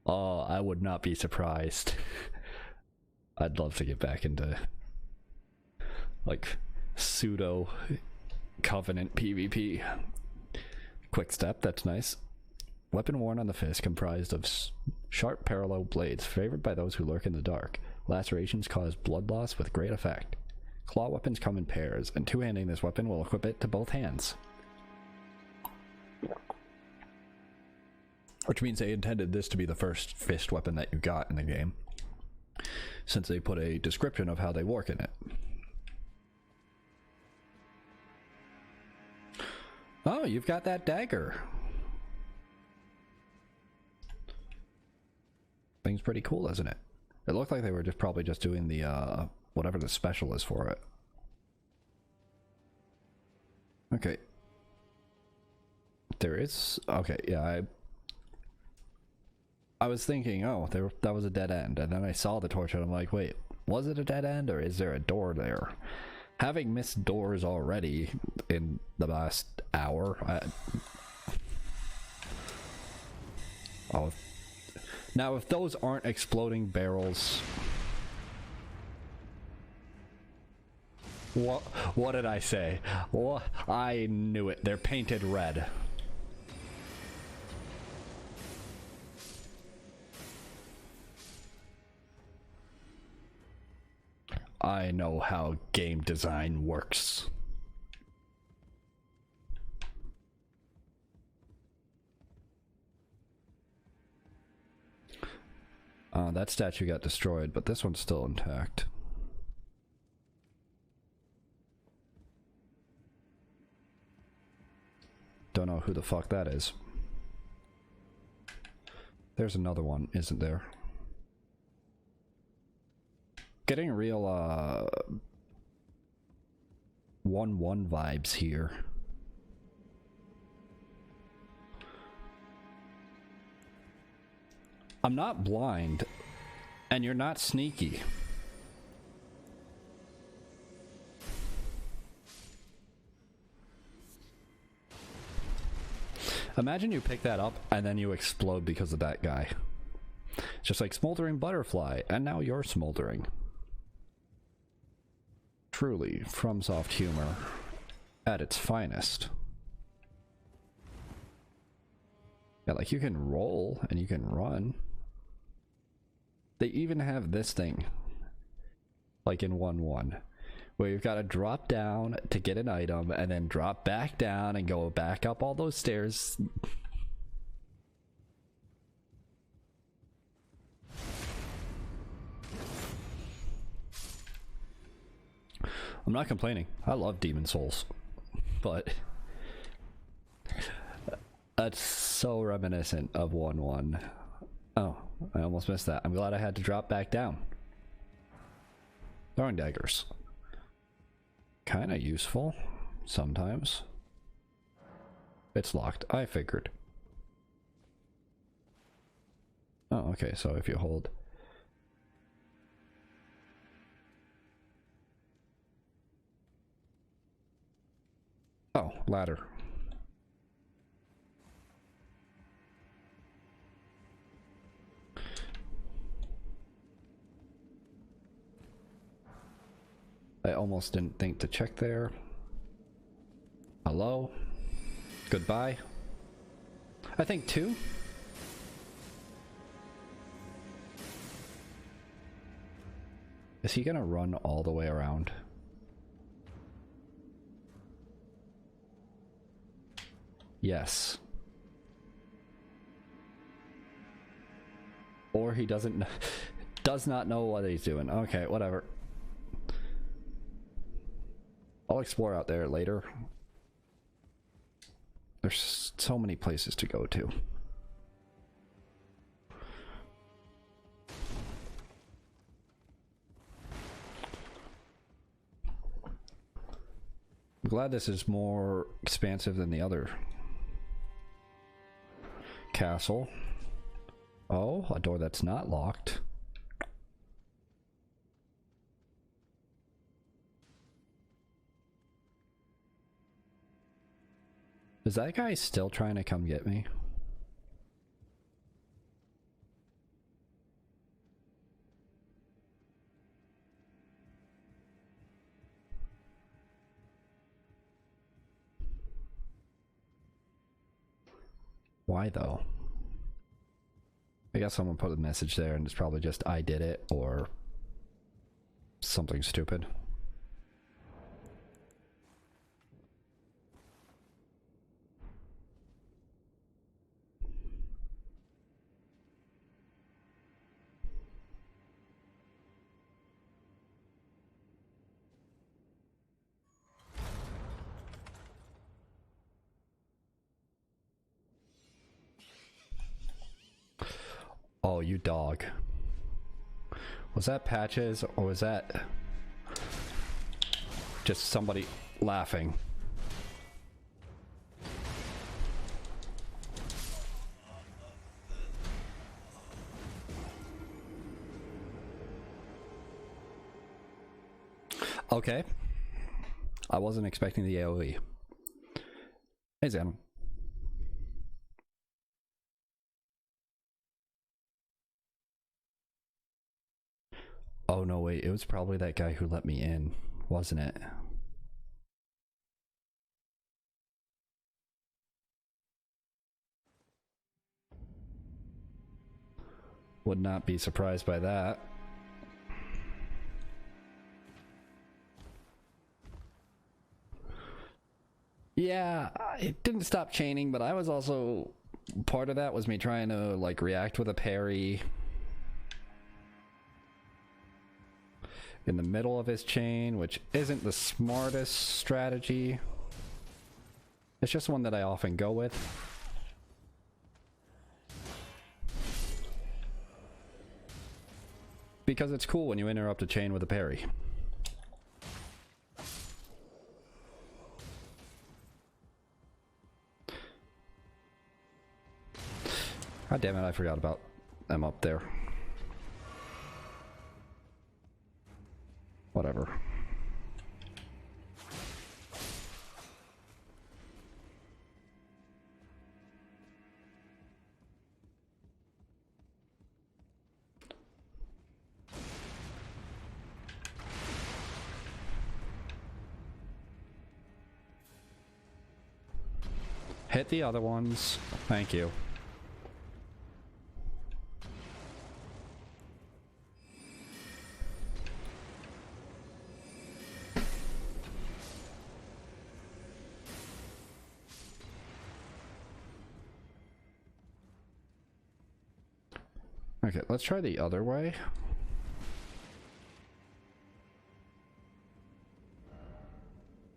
Oh, I would not be surprised. I'd love to get back into like pseudo covenant PvP. Quick step, that's nice. Weapon worn on the fist comprised of sharp parallel blades favored by those who lurk in the dark. Lacerations cause blood loss with great effect. Claw weapons come in pairs, and two-handing this weapon will equip it to both hands. Which means they intended this to be the first fist weapon that you got in the game, since they put a description of how they work in it. Oh, you've got that dagger. Thing's pretty cool, isn't it? It looked like they were probably just doing the, whatever the special is for it. Okay. There is... Okay, yeah, I was thinking, oh, that was a dead end, and then I saw the torch and I'm like, wait, was it a dead end, or is there a door there? Having missed doors already in the last hour, oh... Now, if those aren't exploding barrels... What did I say? What? I knew it. They're painted red. I know how game design works. That statue got destroyed, but this one's still intact. Don't know who the fuck that is. There's another one, isn't there? Getting real 1-1 vibes here. I'm not blind, and you're not sneaky. Imagine you pick that up and then you explode because of that guy. It's just like smoldering butterfly, and now you're smoldering. Truly, FromSoft humor at its finest. Yeah, like you can roll and you can run. They even have this thing, like in 1-1, where you've got to drop down to get an item and then drop back down and go back up all those stairs. I'm not complaining. I love Demon Souls, but that's so reminiscent of 1-1. Oh, I almost missed that. I'm glad I had to drop back down. Throwing daggers. Kind of useful sometimes. It's locked. I figured. Oh, okay. So if you hold... Oh, ladder. I almost didn't think to check there. Hello? Goodbye? I think 2? Is he gonna run all the way around? Yes. Or he does not know what he's doing. Okay, whatever. I'll explore out there later. There's so many places to go to. I'm glad this is more expansive than the other castle. Oh, a door that's not locked. Is that guy still trying to come get me? Why though? I guess someone put a message there and it's probably just I did it or something stupid. Oh, you dog. Was that Patches or was that just somebody laughing? Okay. I wasn't expecting the AoE. Hey, Zan. Oh no, wait, it was probably that guy who let me in, wasn't it? Would not be surprised by that. Yeah, it didn't stop chaining, but I was also... Part of that was me trying to, like, react with a parry in the middle of his chain, which isn't the smartest strategy. It's just one that I often go with. Because it's cool when you interrupt a chain with a parry. God damn it, I forgot about them up there. Whatever. Hit the other ones. Thank you. Okay, let's try the other way.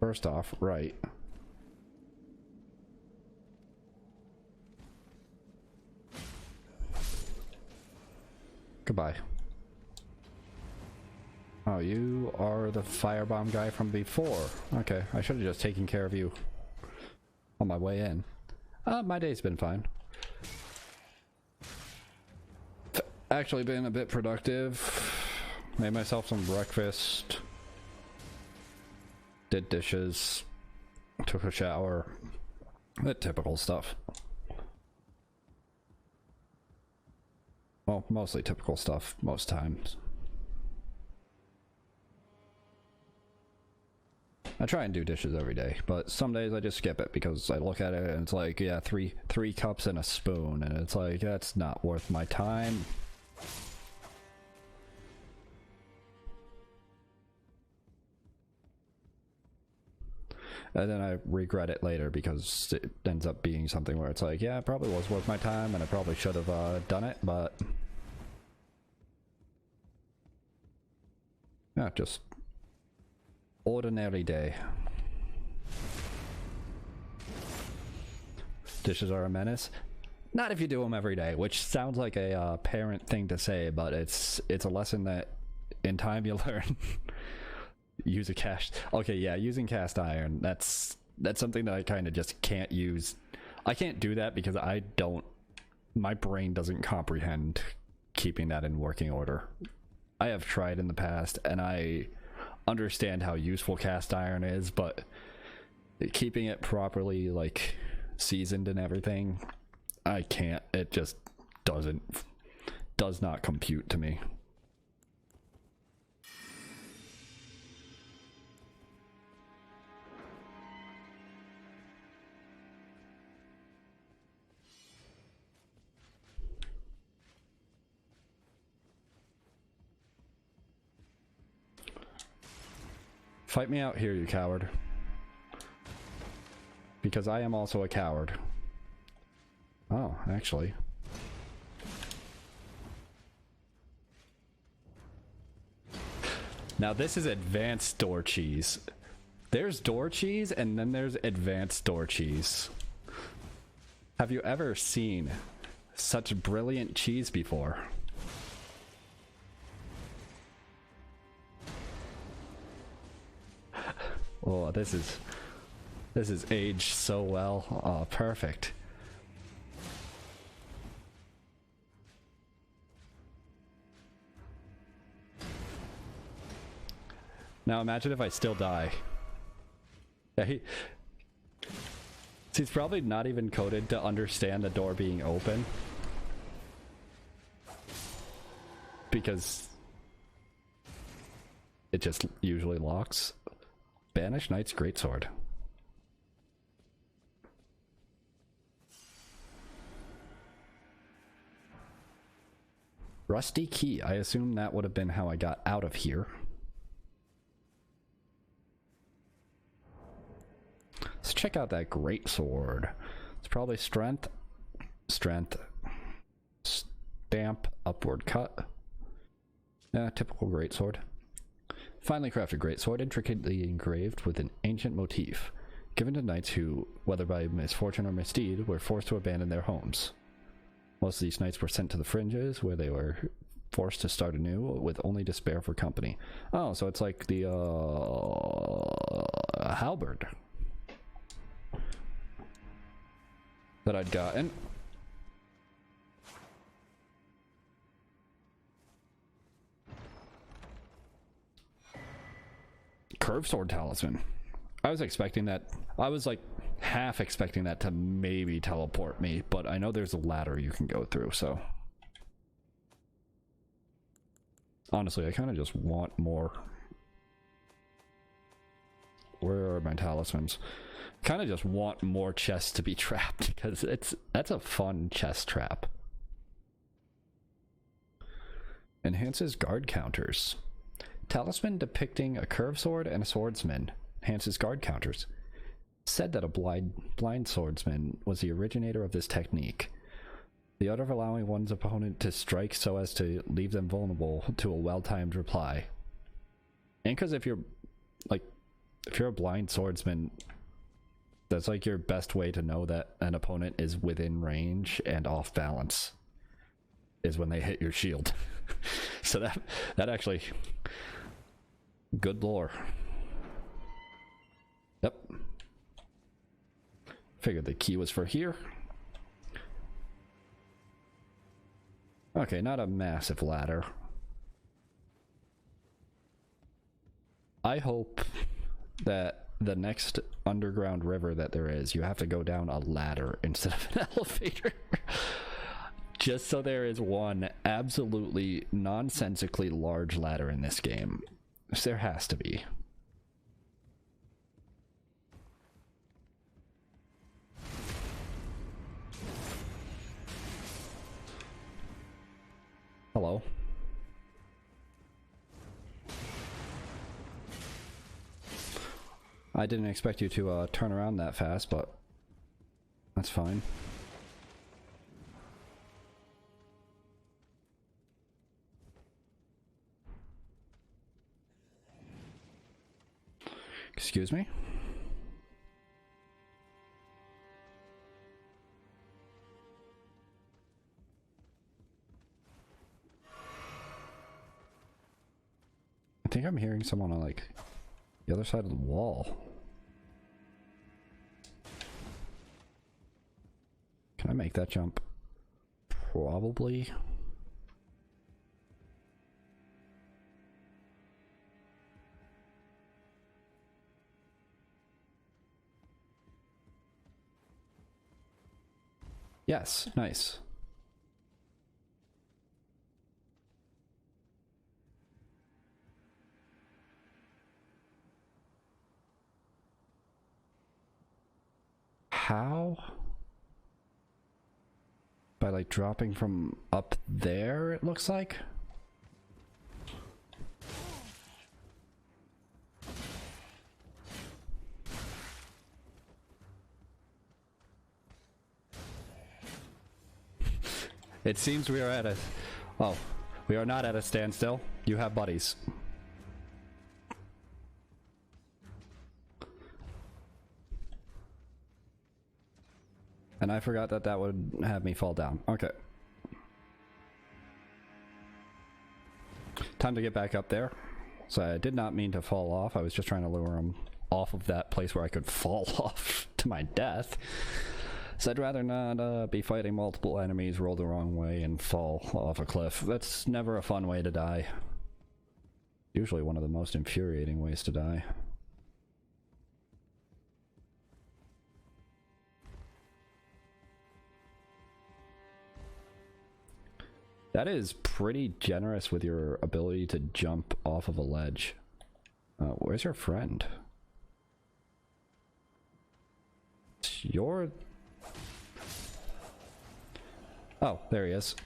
First off, right. Goodbye. Oh, you are the firebomb guy from before. Okay, I should have just taken care of you on my way in. My day's been fine. Actually been a bit productive. Made myself some breakfast. Did dishes. Took a shower. The typical stuff. Well, mostly typical stuff, most times. I try and do dishes every day, but some days I just skip it because I look at it and it's like, yeah, three cups and a spoon, and it's like, that's not worth my time. And then I regret it later because it ends up being something where it's like, yeah, it probably was worth my time and I probably should have done it, but yeah, just ordinary day. Dishes are a menace. Not if you do them every day, which sounds like a parent thing to say, but it's a lesson that in time you learn. Use a cast. Okay, yeah, using cast iron. That's something that I kind of just can't use. I can't do that because I don't. My brain doesn't comprehend keeping that in working order. I have tried in the past, and I understand how useful cast iron is, but keeping it properly, like seasoned and everything, I can't. It just does not compute to me. Fight me out here, you coward. Because I am also a coward. Oh, actually. Now this is advanced door cheese. There's door cheese and then there's advanced door cheese. Have you ever seen such brilliant cheese before? Oh, this is aged so well. Oh, perfect. Now imagine if I still die. Yeah, he's probably not even coded to understand the door being open. Because it just usually locks. Banish Knight's Greatsword. Rusty key. I assume that would have been how I got out of here. Let's check out that Greatsword. It's probably strength. Strength. Stamp. Upward cut. Yeah, typical Greatsword. Finely crafted greatsword, intricately engraved with an ancient motif, given to knights who, whether by misfortune or misdeed, were forced to abandon their homes. Most of these knights were sent to the fringes, where they were forced to start anew with only despair for company. Oh, so it's like the halberd that I'd gotten. Curved sword talisman. I was expecting that. I was like half expecting that to maybe teleport me, but I know there's a ladder you can go through, so honestly I kind of just want more. Where are my talismans? Kind of just want more chests to be trapped, because that's a fun chest trap. Enhances guard counters. Talisman depicting a curved sword and a swordsman. Enhances guard counters. Said that a blind swordsman was the originator of this technique. The art of allowing one's opponent to strike so as to leave them vulnerable to a well-timed reply. And because if you're a blind swordsman, that's like your best way to know that an opponent is within range and off balance, is when they hit your shield. So that actually, good lore. Yep. Figured the key was for here. Okay, not a massive ladder. I hope that the next underground river that there is, you have to go down a ladder instead of an elevator. Just so there is one absolutely nonsensically large ladder in this game. There has to be. Hello. I didn't expect you to turn around that fast, but that's fine. Excuse me? I think I'm hearing someone on like the other side of the wall. Can I make that jump? Probably. Yes, nice. How? By like dropping from up there, it looks like? It seems we are at a... Oh, we are not at a standstill. You have buddies. And I forgot that that would have me fall down. Okay. Time to get back up there. So I did not mean to fall off. I was just trying to lure him off of that place where I could fall off to my death. So I'd rather not be fighting multiple enemies, roll the wrong way, and fall off a cliff. That's never a fun way to die. Usually one of the most infuriating ways to die. That is pretty generous with your ability to jump off of a ledge. Where's your friend? You're... Oh, there he is.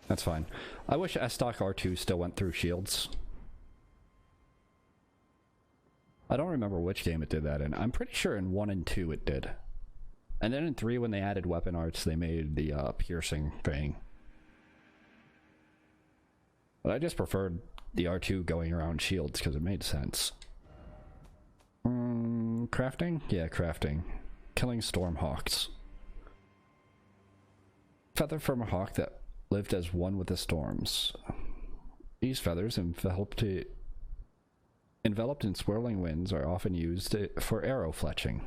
That's fine. I wish S-Stock R2 still went through shields. I don't remember which game it did that in. I'm pretty sure in 1 and 2 it did. And then in 3, when they added weapon arts, they made the piercing thing. But I just preferred the R2 going around shields because it made sense. Crafting? Yeah, crafting. Killing stormhawks. Feather from a hawk that lived as one with the storms. These feathers, enveloped in swirling winds, are often used for arrow fletching.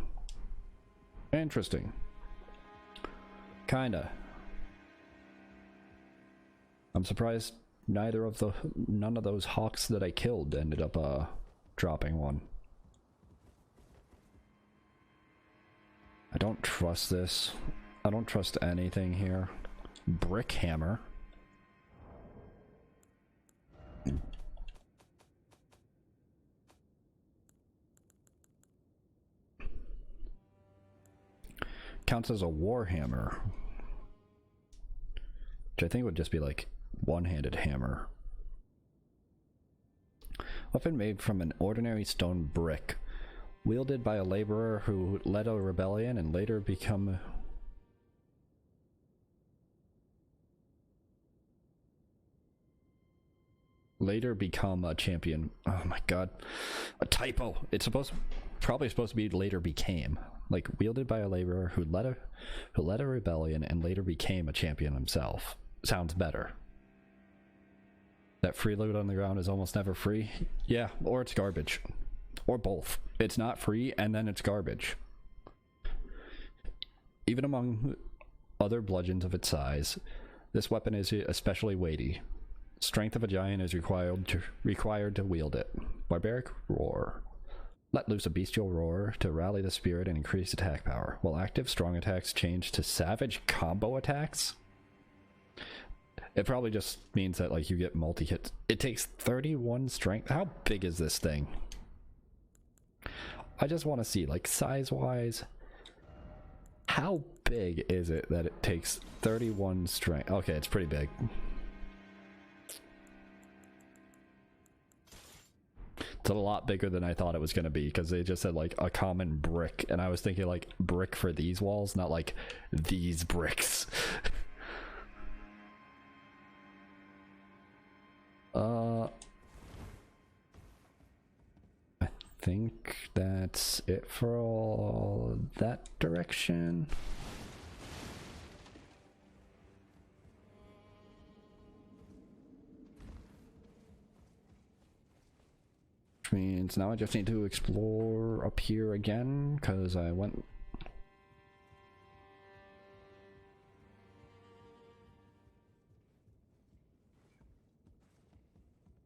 Interesting. Kinda. I'm surprised none of those hawks that I killed ended up dropping one. I don't trust this. I don't trust anything here. Brick hammer. Counts as a war hammer, which I think would just be like one-handed hammer. Weapon made from an ordinary stone brick, wielded by a laborer who led a rebellion and later become a champion. Oh my god, a typo. It's probably supposed to be later became. Like, wielded by a laborer who led a rebellion and later became a champion himself. Sounds better. That free loot on the ground is almost never free. Yeah, or it's garbage. Or both. It's not free and then it's garbage. Even among other bludgeons of its size, this weapon is especially weighty. Strength of a giant is required to wield it. Barbaric Roar. Let loose a bestial roar to rally the spirit and increase attack power. While active, strong attacks change to savage combo attacks. It probably just means that, like, you get multi-hits. It takes 31 strength. How big is this thing? I just want to see, like, size-wise, how big is it that it takes 31 strength? Okay, it's pretty big. It's a lot bigger than I thought it was going to be, because they just said, like, a common brick, and I was thinking, like, brick for these walls, not, like, these bricks. I think that's it for all that direction. Which means now I just need to explore up here again, because I went...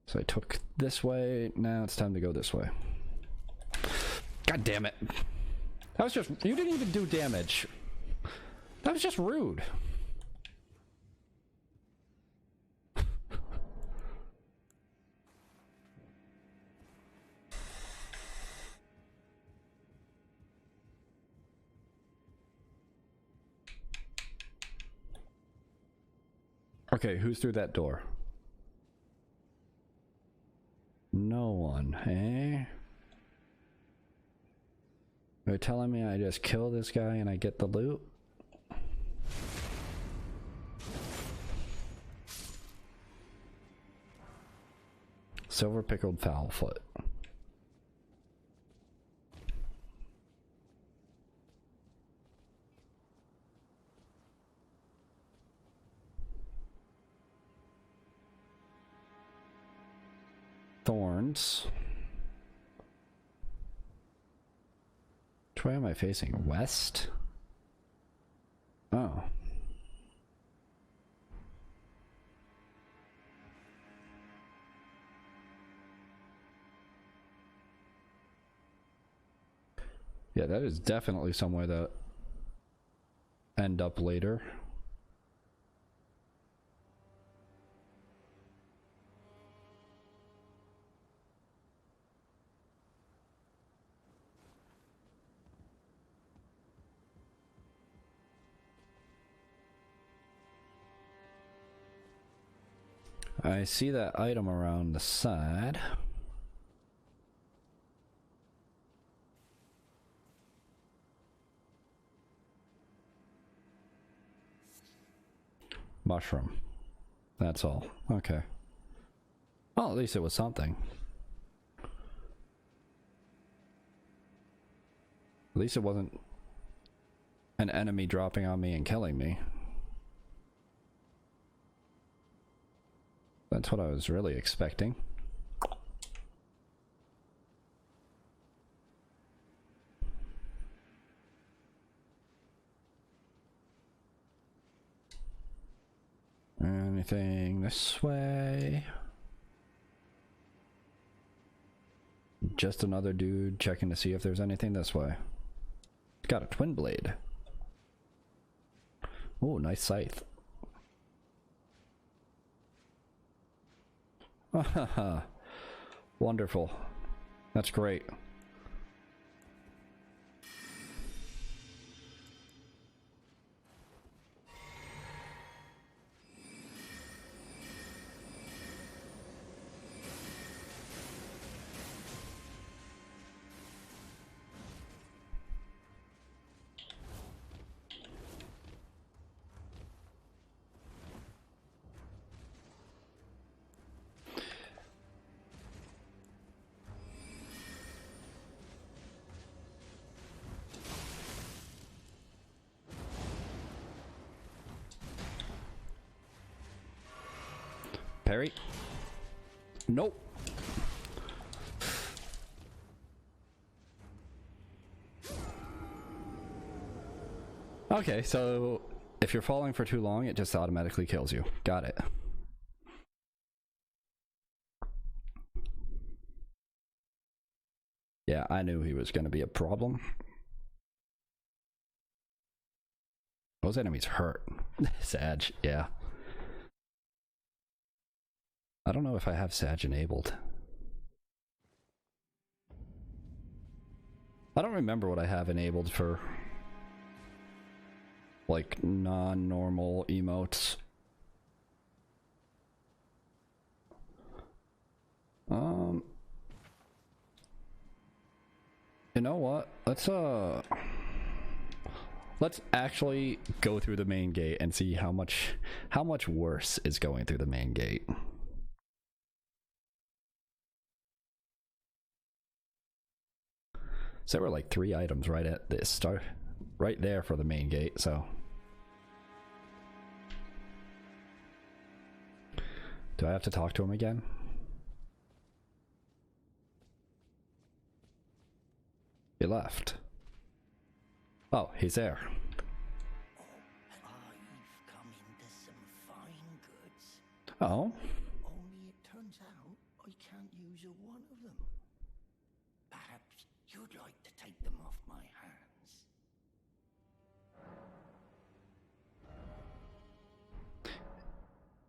So I took this way, now it's time to go this way. God damn it. That was just... You didn't even do damage. That was just rude. Okay, who's through that door? No one, eh? They're telling me I just kill this guy and I get the loot? Silver pickled fowl foot. Thorns. Which way am I facing? West? Oh. Yeah, that is definitely somewhere that end up later. I see that item around the side. Mushroom. That's all. Okay. Well, at least it was something. At least it wasn't an enemy dropping on me and killing me. That's what I was really expecting. Anything this way? Just another dude checking to see if there's anything this way. It's got a twin blade. Oh, nice scythe. Wonderful. That's great. Parry. Nope. Okay, so if you're falling for too long, it just automatically kills you. Got it. Yeah, I knew he was going to be a problem. Those enemies hurt. Sag, yeah. I don't know if I have Sag enabled. I don't remember what I have enabled for, like, non-normal emotes. You know what? Let's actually go through the main gate and see how much worse is going through the main gate. So there were like 3 items right at this start, right there for the main gate, so. Do I have to talk to him again? He left. Oh, he's there. I've come into some fine goods. Oh. Only it turns out I can't use a one of them. Perhaps you'd like to take them off my hands.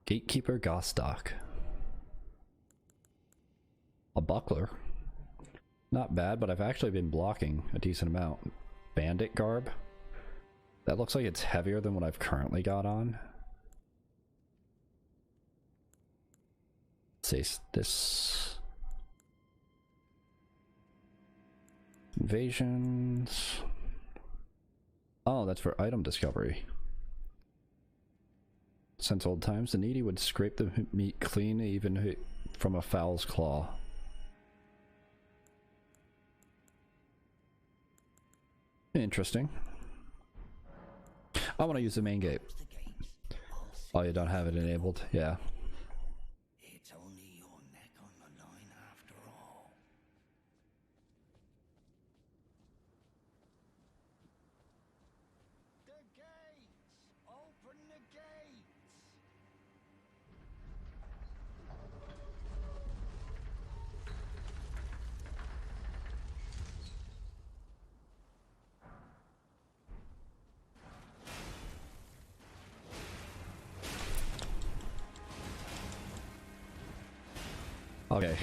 Gatekeeper Gostock. A buckler. Not bad, but I've actually been blocking a decent amount. Bandit garb. That looks like it's heavier than what I've currently got on. Let's say this. Invasions. Oh, that's for item discovery. Since old times, the needy would scrape the meat clean even from a fowl's claw. Interesting. I want to use the main gate. Oh, you don't have it enabled? Yeah. It's only your neck on the line after all. The gates! Open the gates! Okay.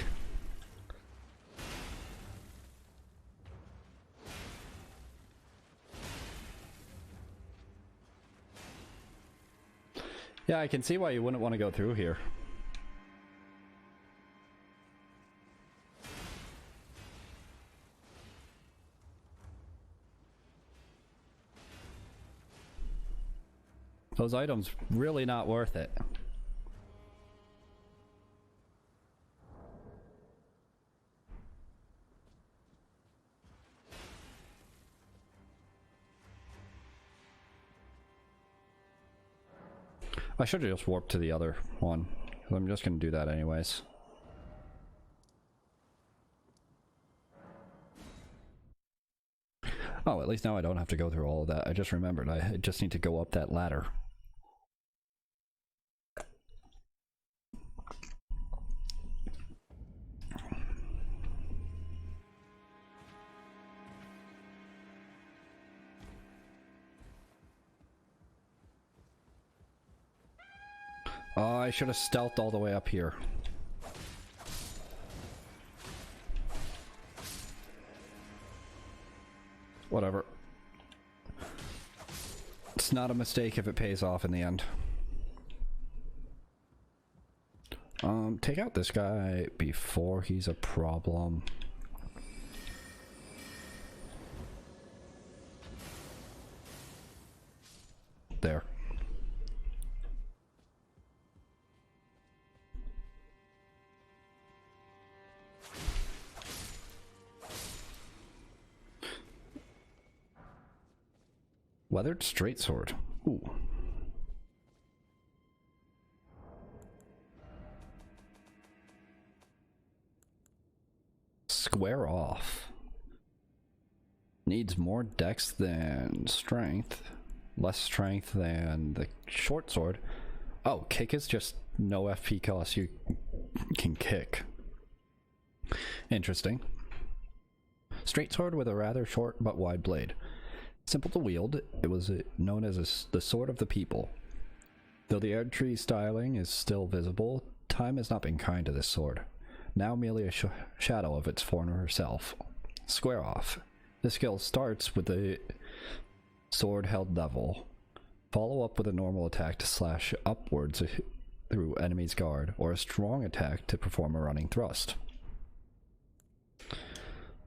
Yeah, I can see why you wouldn't want to go through here. Those items really not worth it. I should have just warped to the other one. I'm just gonna do that anyways. Oh, at least now I don't have to go through all of that. I just remembered. I just need to go up that ladder. Oh, I should have stealthed all the way up here. Whatever. It's not a mistake if it pays off in the end. Take out this guy before he's a problem. There. Weathered straight sword. Ooh. Square off. Needs more dex than strength. Less strength than the short sword. Oh, kick is just no FP cost. You can kick. Interesting. Straight sword with a rather short but wide blade. Simple to wield, it was known as the sword of the people. Though the Erdtree styling is still visible, time has not been kind to this sword. Now merely a shadow of its former self. Square off. The skill starts with the sword held level. Follow up with a normal attack to slash upwards through enemy's guard, or a strong attack to perform a running thrust.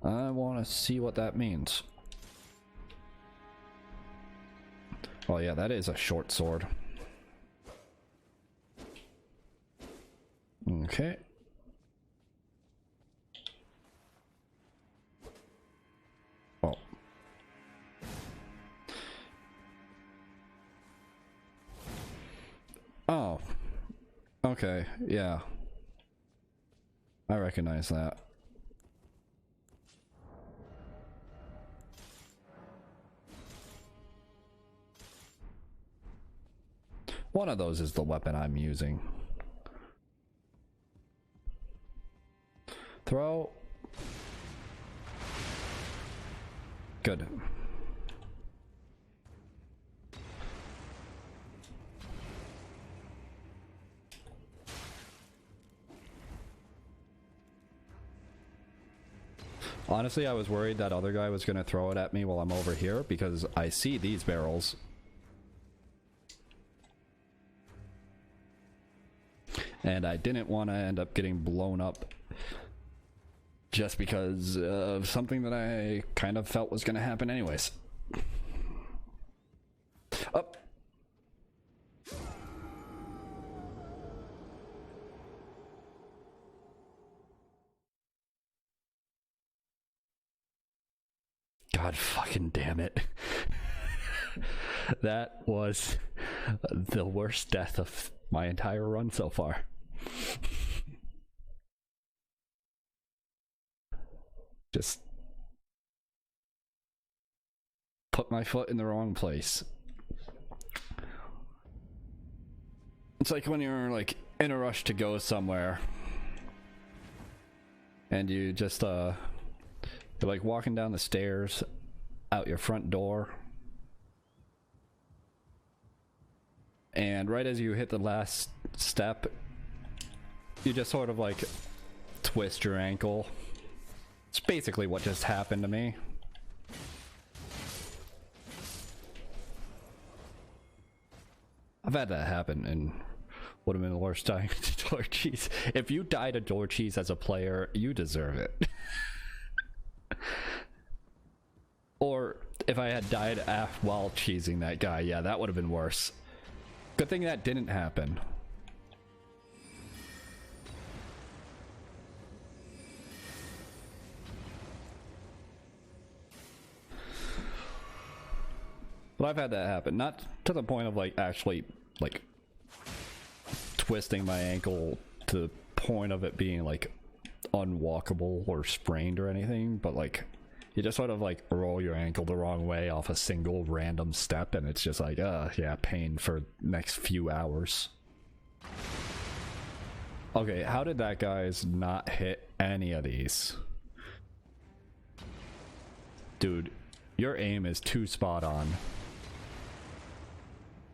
I want to see what that means. Oh yeah, that is a short sword. Okay. Oh. Oh. Okay, yeah. I recognize that. One of those is the weapon I'm using. Throw. Good. Honestly, I was worried that other guy was going to throw it at me while I'm over here because I see these barrels. And I didn't want to end up getting blown up just because of something that I kind of felt was going to happen anyways. Up. God fucking damn it. That was the worst death of my entire run so far. Just put my foot in the wrong place. It's like when you're like in a rush to go somewhere and you just you're like walking down the stairs out your front door, and right as you hit the last step you just sort of like twist your ankle. It's basically what just happened to me. I've had that happen and would have been the worst dying to door cheese. If you died to door cheese as a player, you deserve it. Or if I had died while cheesing that guy, yeah, that would have been worse. Good thing that didn't happen. But I've had that happen. Not to the point of like actually like twisting my ankle to the point of it being like unwalkable or sprained or anything, but like you just sort of like roll your ankle the wrong way off a single random step and it's just like yeah, pain for next few hours. Okay, how did that guy's not hit any of these? Dude, your aim is too spot on.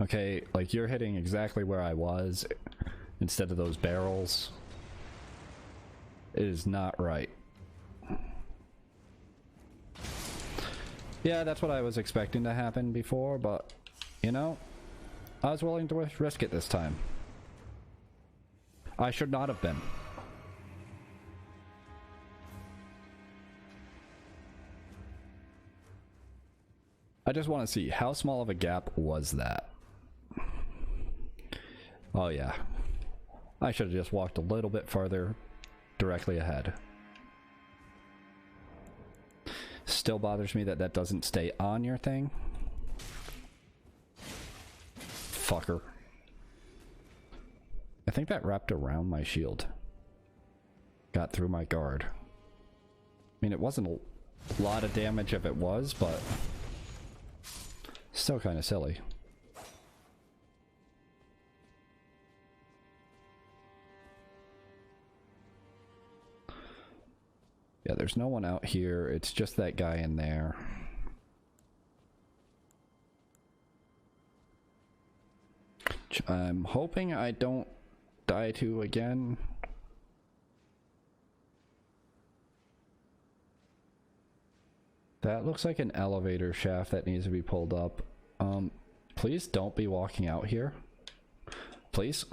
Okay, like you're hitting exactly where I was instead of those barrels. It is not right. Yeah, that's what I was expecting to happen before, but you know, I was willing to risk it this time. I should not have been. I just want to see how small of a gap was that. Oh yeah, I should have just walked a little bit farther directly ahead. Still bothers me that that doesn't stay on your thing. Fucker. I think that wrapped around my shield. Got through my guard. I mean, it wasn't a lot of damage if it was, but still kind of silly. Yeah, there's no one out here. It's just that guy in there. I'm hoping I don't die to again. That looks like an elevator shaft that needs to be pulled up. Please don't be walking out here. Please.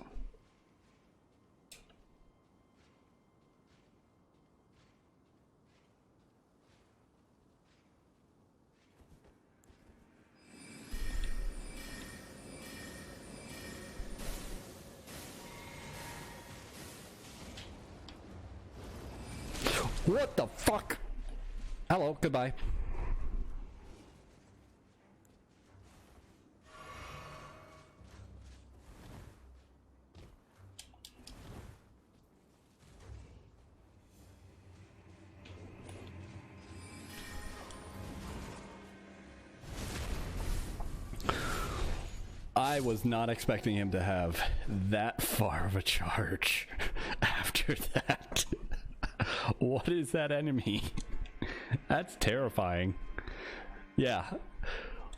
What the fuck? Hello, goodbye. I was not expecting him to have that far of a charge after that. What is that enemy? That's terrifying. Yeah.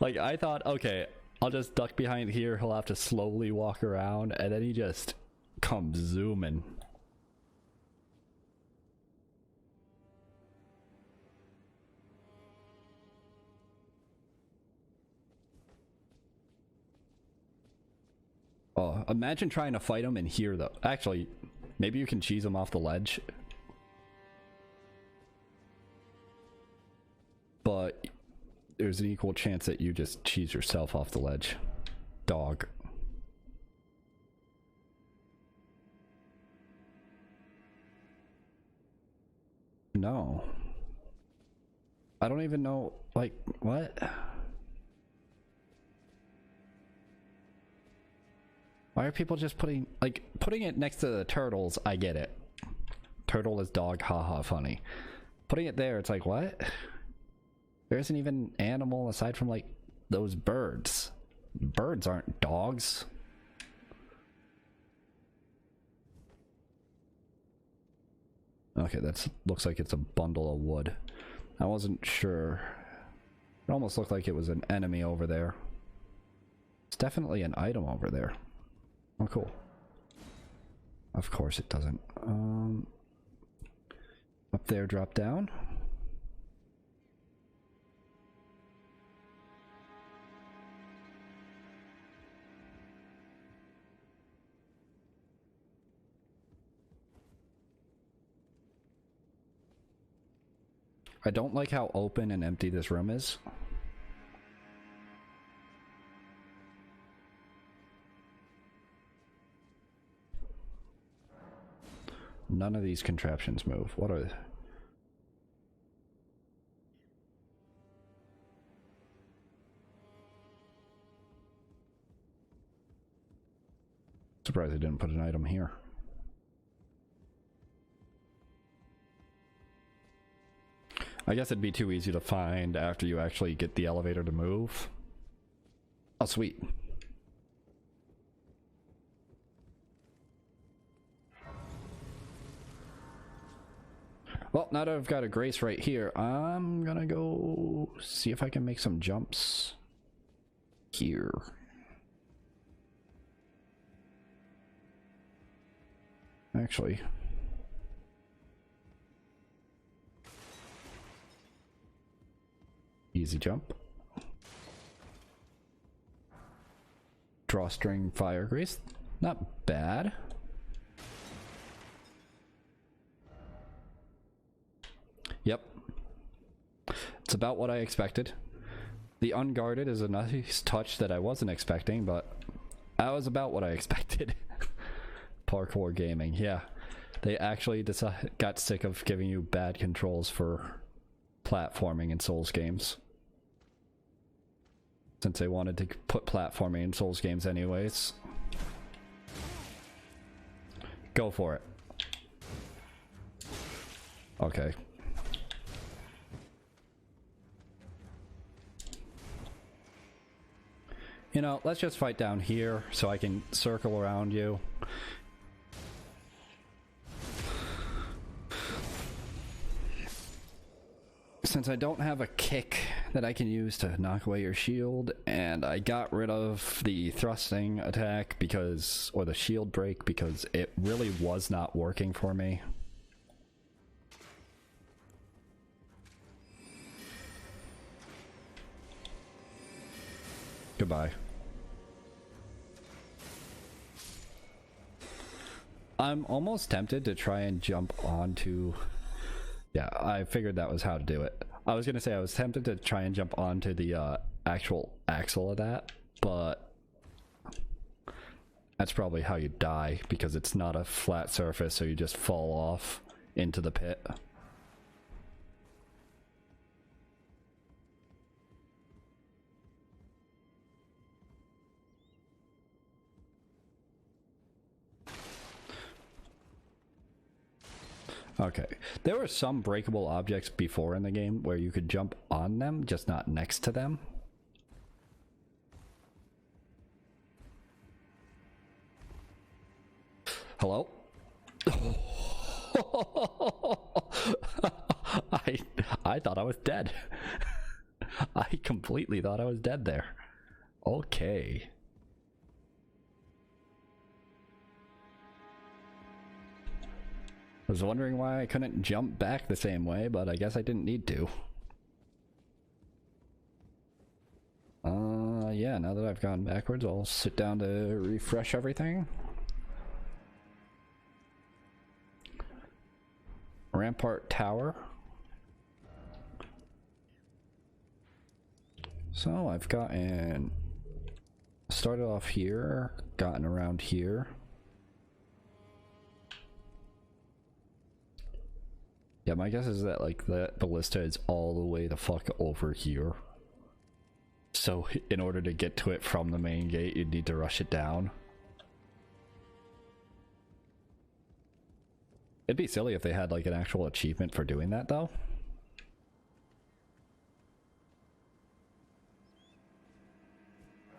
Like, I thought, okay, I'll just duck behind here, he'll have to slowly walk around, and then he just comes zooming. Oh, imagine trying to fight him in here, though. Actually, maybe you can cheese him off the ledge. But there's an equal chance that you just cheese yourself off the ledge. Dog. No. I don't even know, like, what? Why are people just putting it next to the turtles? I get it. Turtle is dog, haha, funny. Putting it there, it's like, what? There isn't even an animal aside from, like, those birds. Birds aren't dogs. Okay, that looks like it's a bundle of wood. I wasn't sure. It almost looked like it was an enemy over there. It's definitely an item over there. Oh, cool. Of course it doesn't. Up there, drop down. I don't like how open and empty this room is. None of these contraptions move. What are they? Surprised I didn't put an item here. I guess it'd be too easy to find after you actually get the elevator to move. Oh, sweet. Well, now that I've got a grace right here, I'm gonna go see if I can make some jumps here. Actually, easy jump. Drawstring fire grease. Not bad. Yep. It's about what I expected. The unguarded is a nice touch that I wasn't expecting, but that was about what I expected. Parkour gaming, yeah. They actually got sick of giving you bad controls for platforming in Souls games. Since they wanted to put platforming in Souls games anyways. Go for it. Okay. You know, let's just fight down here so I can circle around you. Since I don't have a kick that I can use to knock away your shield, and I got rid of the thrusting attack because, or the shield break, because it really was not working for me. Goodbye. I'm almost tempted to try and jump onto... Yeah, I figured that was how to do it. I was gonna say I was tempted to try and jump onto the actual axle of that, but that's probably how you die, because it's not a flat surface, so you just fall off into the pit. Okay, there were some breakable objects before in the game where you could jump on them, just not next to them. Hello? I thought I was dead. I completely thought I was dead there. Okay. I was wondering why I couldn't jump back the same way, but I guess I didn't need to. Yeah, now that I've gone backwards, I'll sit down to refresh everything. Rampart Tower. So I've gotten... started off here, gotten around here. Yeah, my guess is that, like, that ballista is all the way the fuck over here. So, in order to get to it from the main gate, you'd need to rush it down. It'd be silly if they had, like, an actual achievement for doing that, though.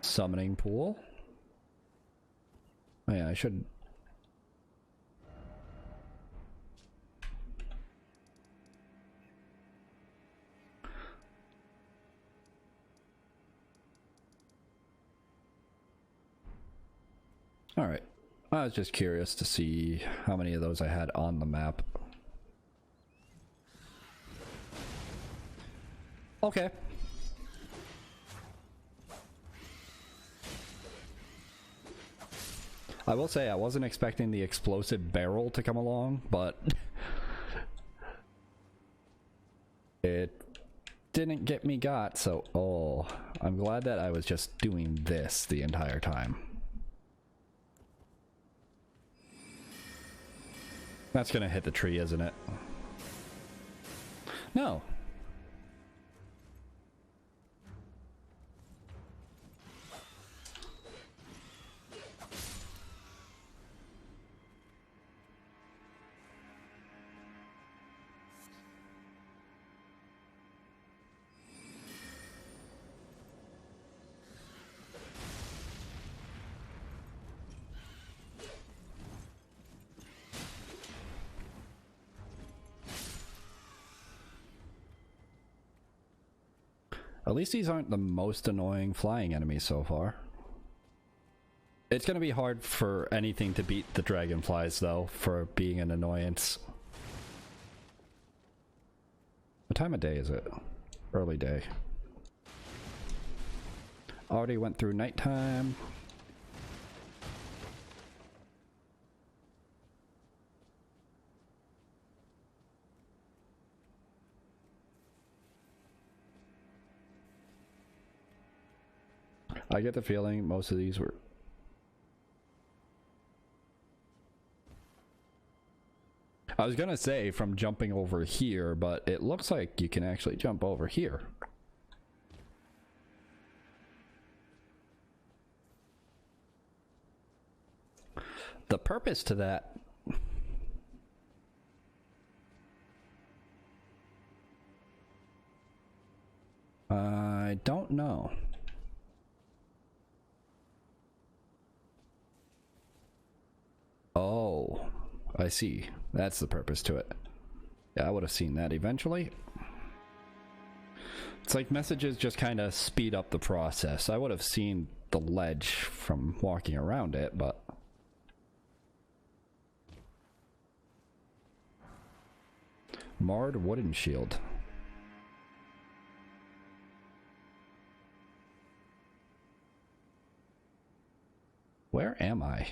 Summoning pool. Oh yeah, I should... Alright, I was just curious to see how many of those I had on the map. Okay. I will say I wasn't expecting the explosive barrel to come along, but it didn't get me got, so oh, I'm glad that I was just doing this the entire time. That's gonna hit the tree, isn't it? No. At least these aren't the most annoying flying enemies so far. It's gonna be hard for anything to beat the dragonflies, though, for being an annoyance. What time of day is it? Early day. Already went through nighttime. I get the feeling most of these were... I was gonna say from jumping over here, but it looks like you can actually jump over here. The purpose to that... I don't know. Oh, I see. That's the purpose to it. Yeah, I would have seen that eventually. It's like messages just kind of speed up the process. I would have seen the ledge from walking around it, but... Marred wooden shield. Where am I?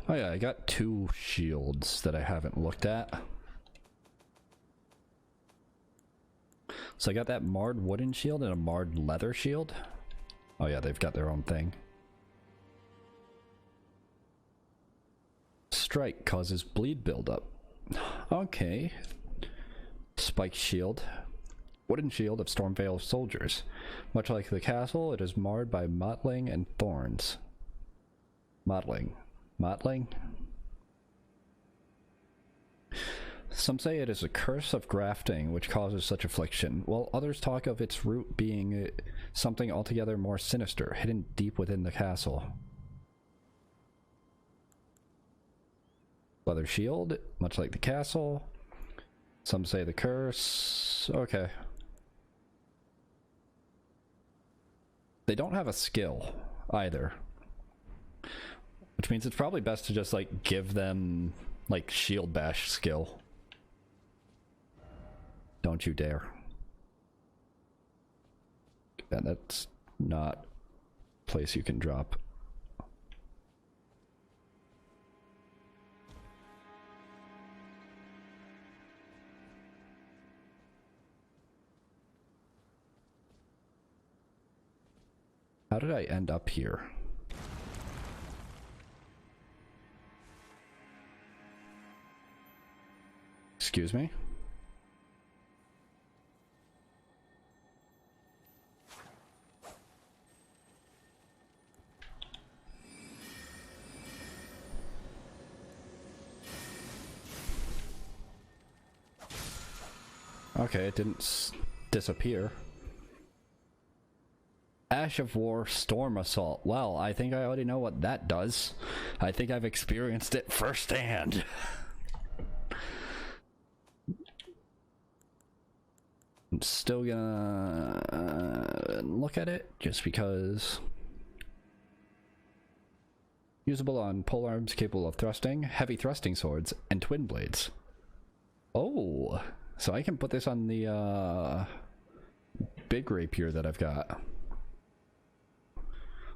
Oh yeah, I got 2 shields that I haven't looked at. So I got that marred wooden shield and a marred leather shield. Oh yeah, they've got their own thing. Strike causes bleed buildup. Okay. Spike shield. Wooden shield of Stormvale soldiers. Much like the castle, it is marred by mottling and thorns. Mottling. Mottling? Some say it is a curse of grafting which causes such affliction, while others talk of its root being something altogether more sinister, hidden deep within the castle. Leather shield, much like the castle. Some say the curse. Okay. They don't have a skill either. Which means it's probably best to just like give them like shield bash skill. Don't you dare. Yeah, that's not a place you can drop. How did I end up here? Excuse me? Okay, it didn't disappear. Ash of War Storm Assault. Well, I think I already know what that does. I think I've experienced it firsthand. I'm still gonna look at it just because. Usable on polearms capable of thrusting, heavy thrusting swords, and twin blades. Oh, so I can put this on the big rapier that I've got.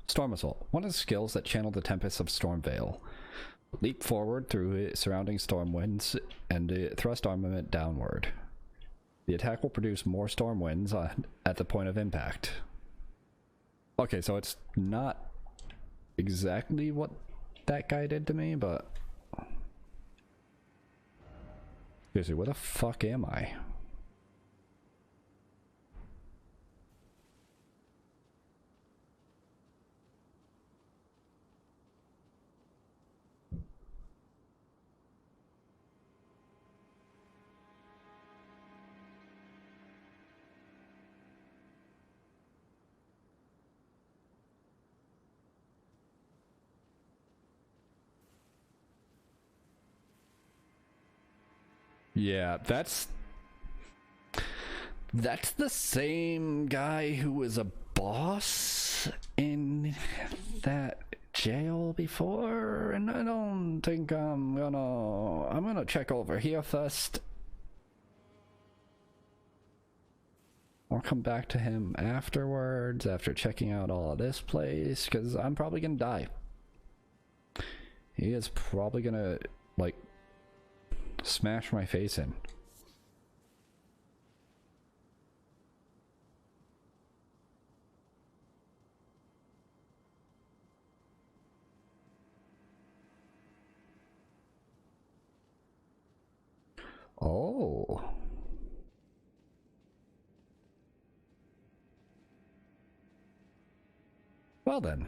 Storm Assault. One of the skills that channel the tempests of Stormvale. Leap forward through surrounding storm winds and thrust armament downward. The attack will produce more storm winds at the point of impact. Okay, so it's not exactly what that guy did to me, but... Seriously, where the fuck am I? Yeah, that's the same guy who was a boss in that jail before, and I don't think I'm gonna check over here first. I'll come back to him afterwards, after checking out all of this place, because I'm probably gonna die. He is probably gonna, like, smash my face in. Oh. Well then.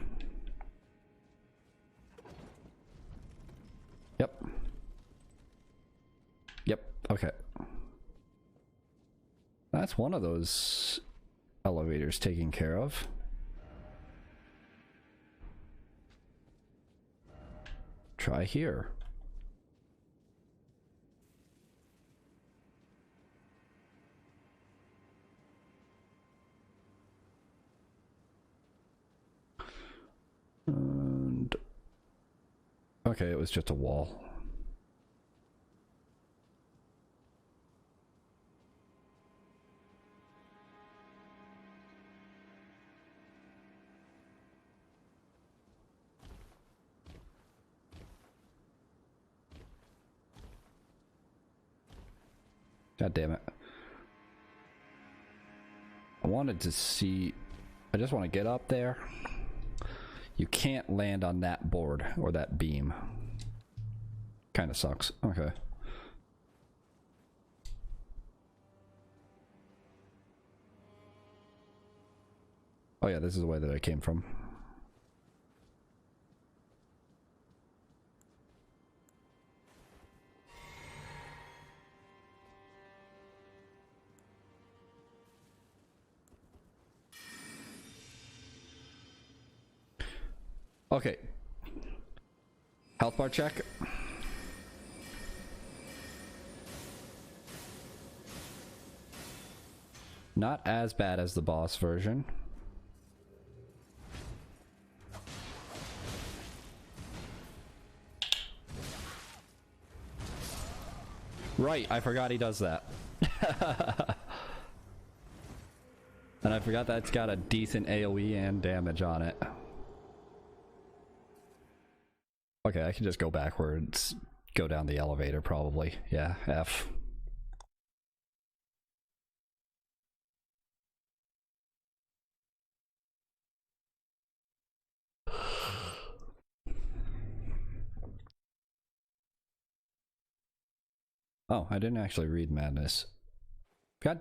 Yep. Yep, okay. That's one of those elevators taken care of. Try here. And okay, it was just a wall. God damn it. I wanted to see... I just want to get up there. You can't land on that board or that beam. Kind of sucks. Okay. Oh yeah, this is the way that I came from. Okay. Health bar check. Not as bad as the boss version. Right, I forgot he does that. And I forgot that's got a decent AoE and damage on it. Okay, I can just go backwards, go down the elevator probably. Yeah, F. Oh, I didn't actually read Madness. God,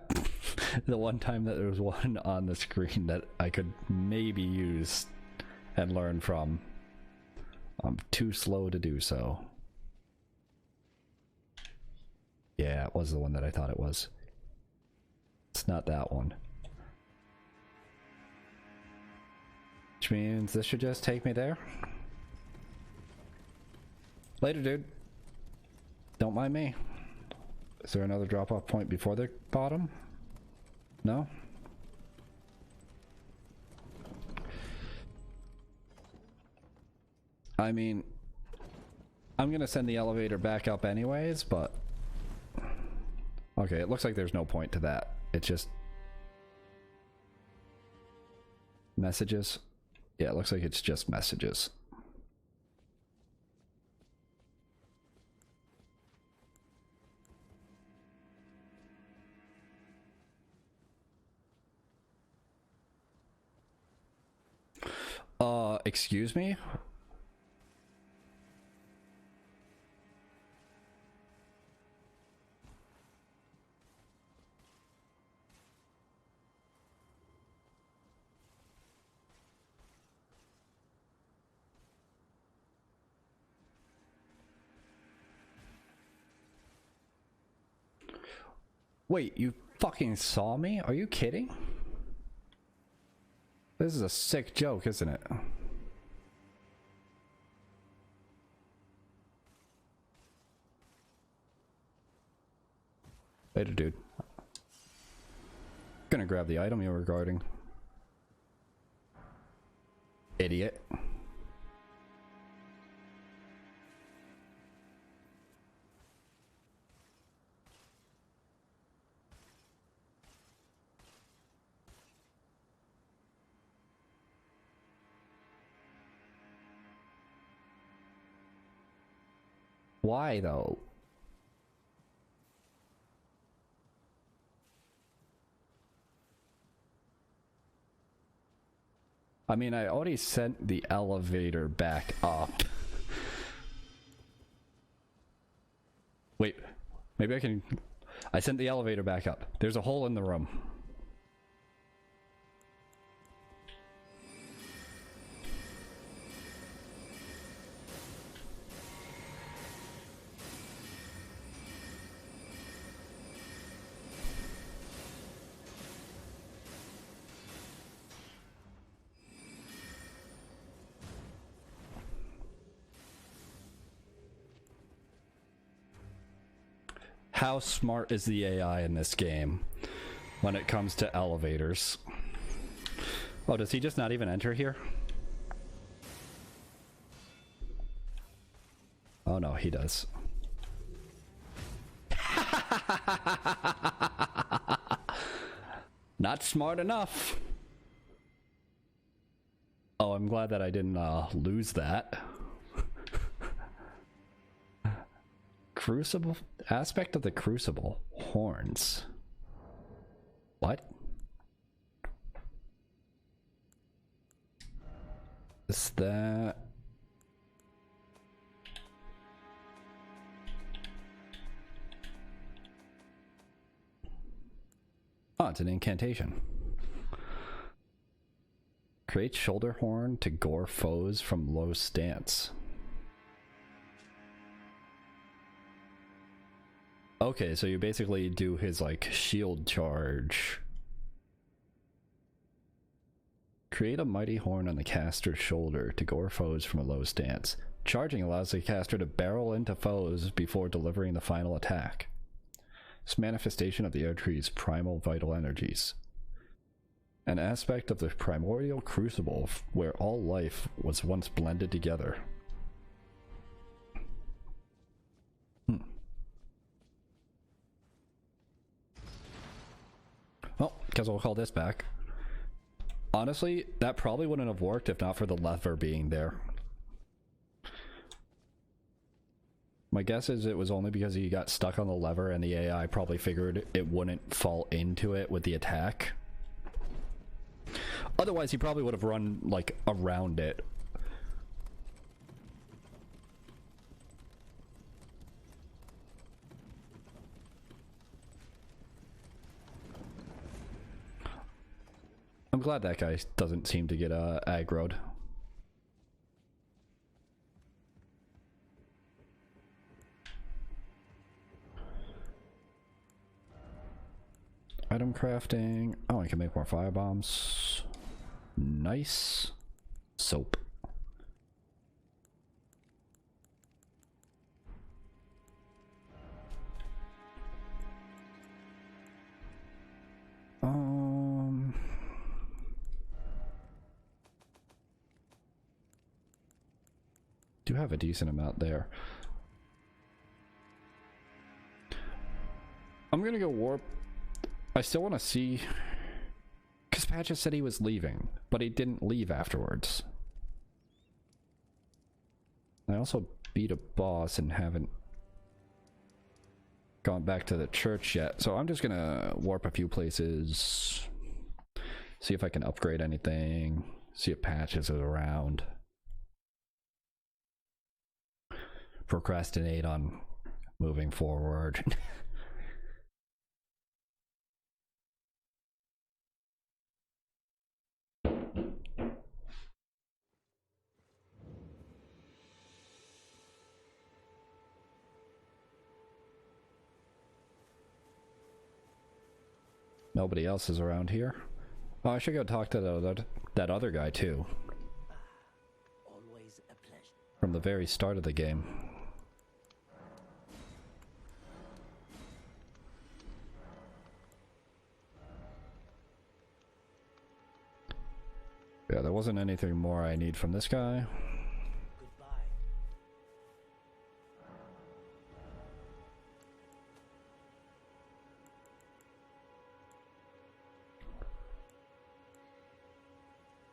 the one time that there was one on the screen that I could maybe use and learn from. I'm too slow to do so. Yeah, it was the one that I thought it was. It's not that one. Which means this should just take me there. Later, dude. Don't mind me. Is there another drop-off point before the bottom? No? I mean, I'm gonna send the elevator back up anyways, but... Okay, it looks like there's no point to that. It's just... Messages? Yeah, it looks like it's just messages. Excuse me? Wait, you fucking saw me? Are you kidding? This is a sick joke, isn't it? Later, dude. Gonna grab the item you were guarding. Idiot. Why though? I mean, I already sent the elevator back up. Wait, maybe I can... I sent the elevator back up. There's a hole in the room. How smart is the AI in this game when it comes to elevators? Oh, does he just not even enter here? Oh no, he does. Not smart enough. Oh, I'm glad that I didn't lose that. Crucible? Aspect of the crucible. Horns. What? Is that... Oh, it's an incantation. Create shoulder horn to gore foes from low stance. Okay, so you basically do his, like, shield charge. Create a mighty horn on the caster's shoulder to gore foes from a low stance. Charging allows the caster to barrel into foes before delivering the final attack. This manifestation of the air tree's primal vital energies. An aspect of the primordial crucible where all life was once blended together. Well, guess we'll call this back. Honestly, that probably wouldn't have worked if not for the lever being there. My guess is it was only because he got stuck on the lever and the AI probably figured it wouldn't fall into it with the attack. Otherwise, he probably would have run, like, around it. I'm glad that guy doesn't seem to get aggroed. Item crafting. Oh, I can make more firebombs. Nice. Soap. Do have a decent amount there. I'm gonna go warp. I still want to see, because Patches said he was leaving, but he didn't leave afterwards. I also beat a boss and haven't gone back to the church yet, so I'm just gonna warp a few places, see if I can upgrade anything, see if Patches is around. Procrastinate on moving forward. Nobody else is around here. Oh, I should go talk to that other guy too. Always a pleasure. From the very start of the game. Yeah, there wasn't anything more I need from this guy. Goodbye.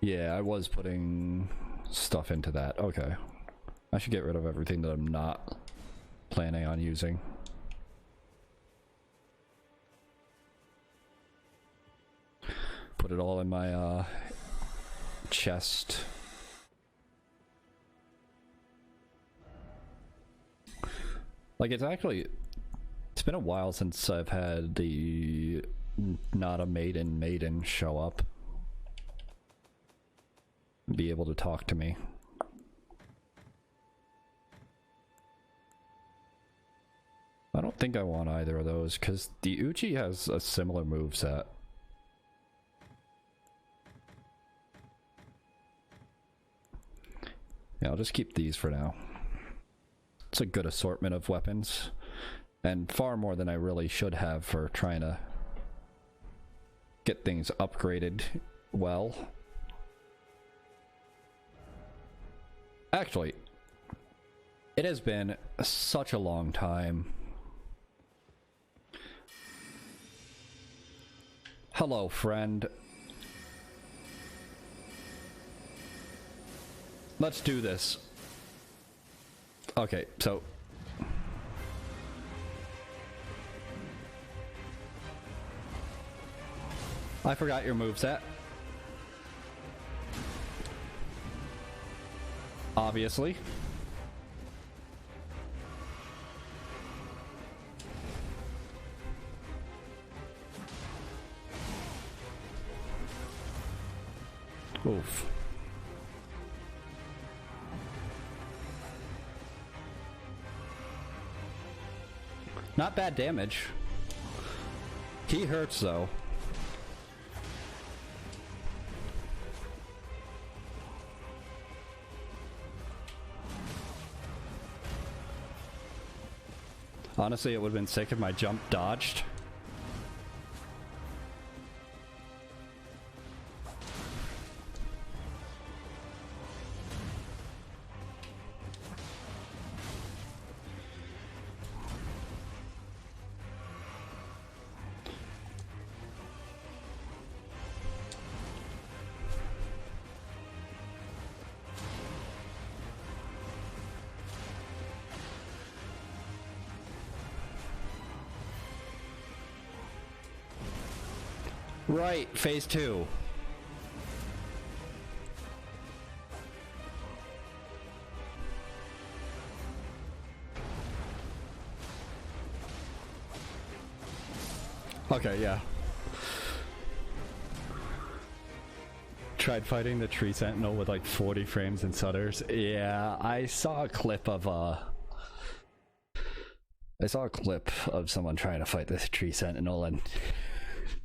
Yeah, I was putting stuff into that. Okay. I should get rid of everything that I'm not planning on using. Put it all in my chest. Like, it's been a while since I've had the not a maiden show up. Be able to talk to me. I don't think I want either of those, because the Uchi has a similar moveset. Yeah, I'll just keep these for now. It's a good assortment of weapons, and far more than I really should have for trying to get things upgraded well. Actually, it has been such a long time. Hello, friend. Let's do this. Okay, so... I forgot your moveset. Obviously. Oof. Not bad damage. He hurts though. Honestly, it would have been sick if my jump dodged. Right, phase 2. Okay, yeah. Tried fighting the tree sentinel with like 40 frames and stutters. Yeah, I saw a clip of someone trying to fight this tree sentinel, and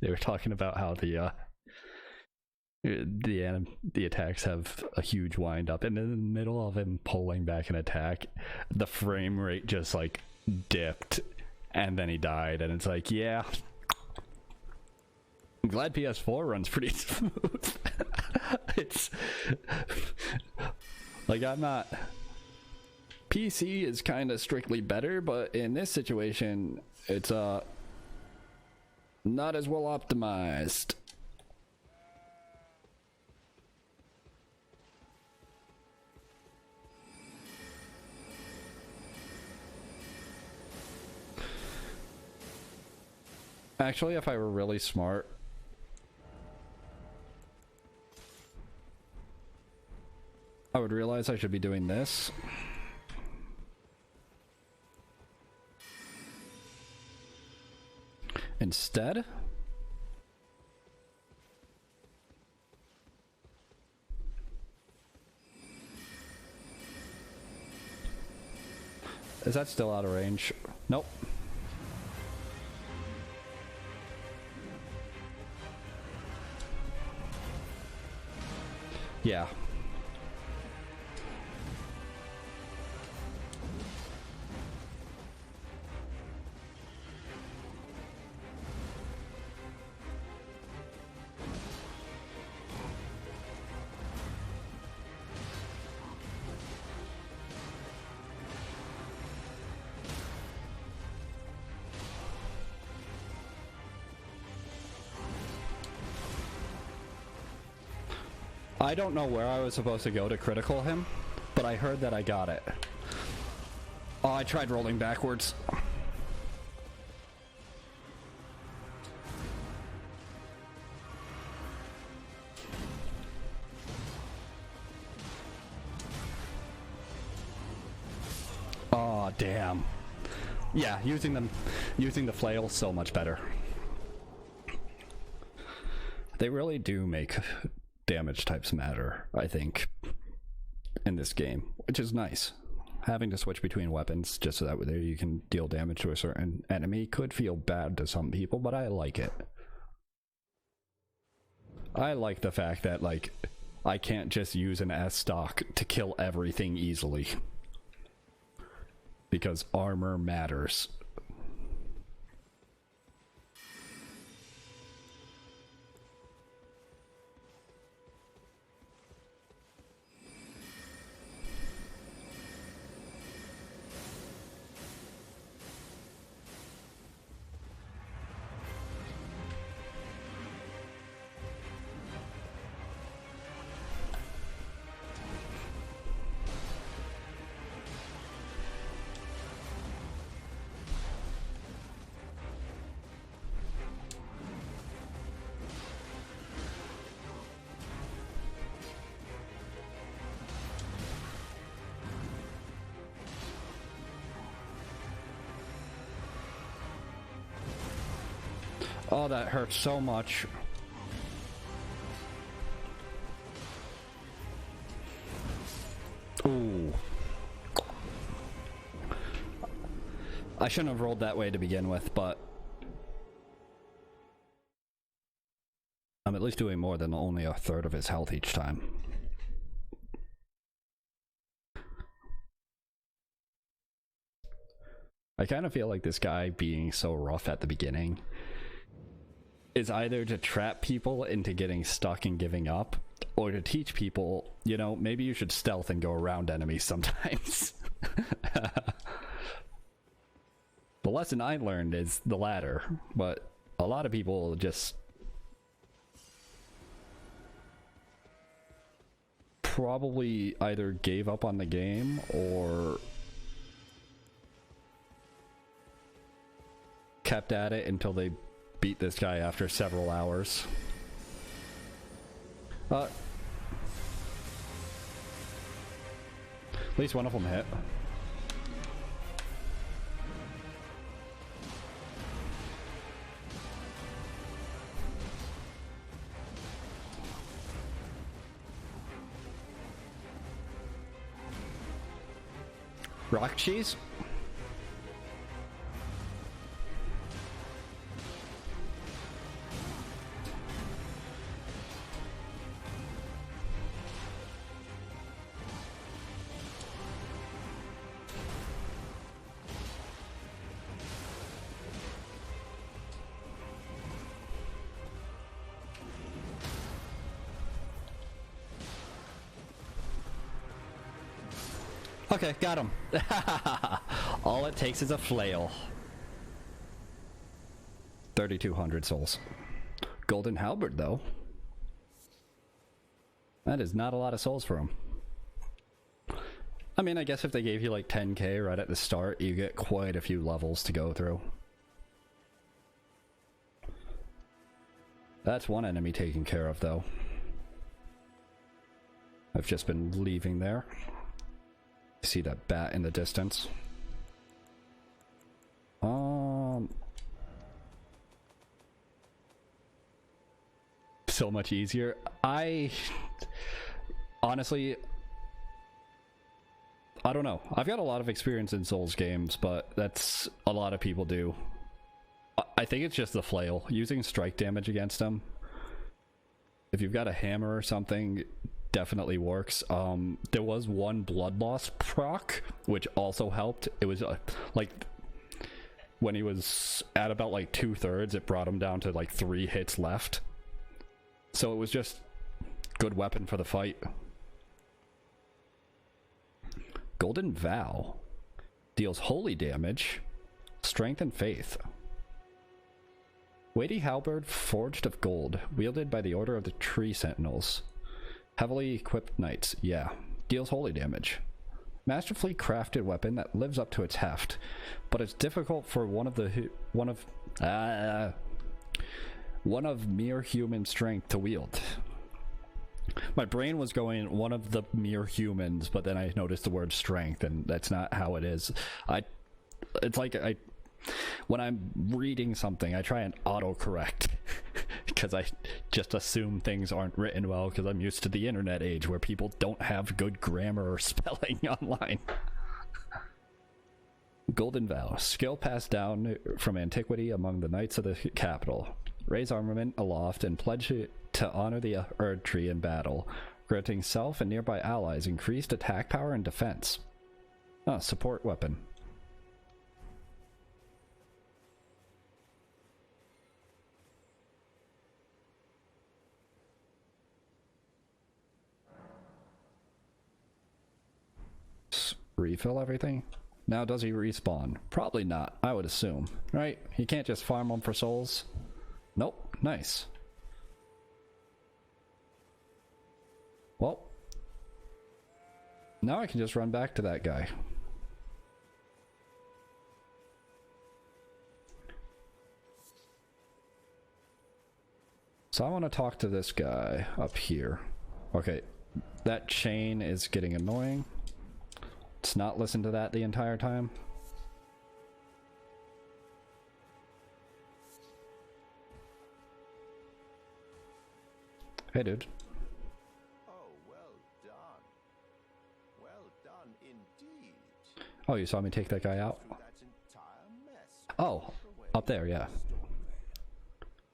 they were talking about how the attacks have a huge wind up, and in the middle of him pulling back an attack, the frame rate just like dipped, and then he died, and it's like, yeah. I'm glad PS4 runs pretty smooth. It's like, I'm not... PC is kind of strictly better, but in this situation, it's not as well optimized. Actually, if I were really smart, I would realize I should be doing this. Instead, is that still out of range? Nope. Yeah. I don't know where I was supposed to go to critical him, but I heard that I got it. Oh, I tried rolling backwards. Oh, damn. Yeah, using the flail so much better. They really do make damage types matter, I think, in this game, which is nice. Having to switch between weapons just so that way you can deal damage to a certain enemy could feel bad to some people, but I like it. I like the fact that, like, I can't just use an S stock to kill everything easily. Because armor matters. Oh, that hurts so much. Ooh. I shouldn't have rolled that way to begin with, but I'm at least doing more than only a third of his health each time. I kind of feel like this guy being so rough at the beginning is either to trap people into getting stuck and giving up, or to teach people, you know, maybe you should stealth and go around enemies sometimes. The lesson I learned is the latter, but a lot of people just probably either gave up on the game or kept at it until they beat this guy after several hours. At least one of them hit. Rock cheese? Okay, got him. All it takes is a flail. 3,200 souls. Golden halberd, though. That is not a lot of souls for him. I mean, I guess if they gave you like 10k right at the start, you get quite a few levels to go through. That's one enemy taken care of, though. I've just been leaving there. See that bat in the distance. So much easier. Honestly, I don't know. I've got a lot of experience in Souls games, but that's a lot of people do. I think it's just the flail. Using strike damage against them. If you've got a hammer or something, definitely works. There was one blood loss proc, which also helped. It was like when he was at about like 2/3, it brought him down to like 3 hits left. So it was just good weapon for the fight. Golden Vow deals holy damage, strength and faith. Weighty halberd forged of gold, wielded by the Order of the Tree Sentinels. Heavily equipped knights. Yeah. Deals holy damage. Masterfully crafted weapon that lives up to its heft, but it's difficult for one of mere human strength to wield. My brain was going one of the mere humans, but then I noticed the word strength, and that's not how it is. It's like when I'm reading something, I try and autocorrect because I just assume things aren't written well because I'm used to the internet age where people don't have good grammar or spelling online. Golden Vow. Skill passed down from antiquity among the knights of the capital. Raise armament aloft and pledge to honor the Erd Tree in battle, granting self and nearby allies increased attack power and defense. Support weapon. Refill everything? Now does he respawn? Probably not, I would assume. Right? He can't just farm them for souls? Nope. Nice. Well, now I can just run back to that guy. So I want to talk to this guy up here. Okay, that chain is getting annoying. Let's not listen to that the entire time. Hey, dude. Oh, well done. Well done indeed. Oh, you saw me take that guy out? That entire mess. Oh, up there, yeah.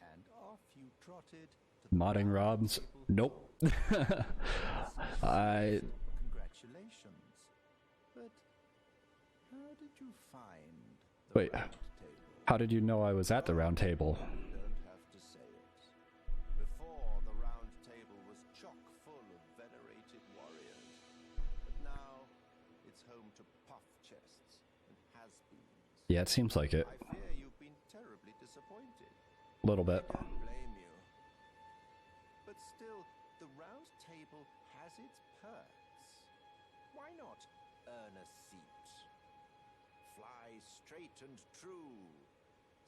And off you trotted to the Modding Robs? Nope. congratulations. But how did you find the Wait, round table? how did you know I was at the round table? You don't have to say it. Before, the round table was chock full of venerated warriors. But now, it's home to puff chests and has-beens. Yeah, it seems like it. I fear you've been terribly disappointed. A little bit. I don't blame you. But still, the round table has its perks. Why not earn a seat? Fly straight and true,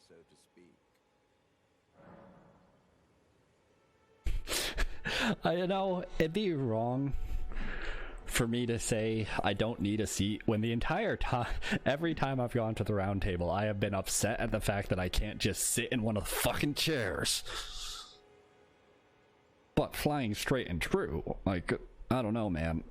so to speak. You know, it'd be wrong for me to say I don't need a seat when the entire time, every time I've gone to the round table, I have been upset at the fact that I can't just sit in one of the fucking chairs. But flying straight and true, like, I don't know, man.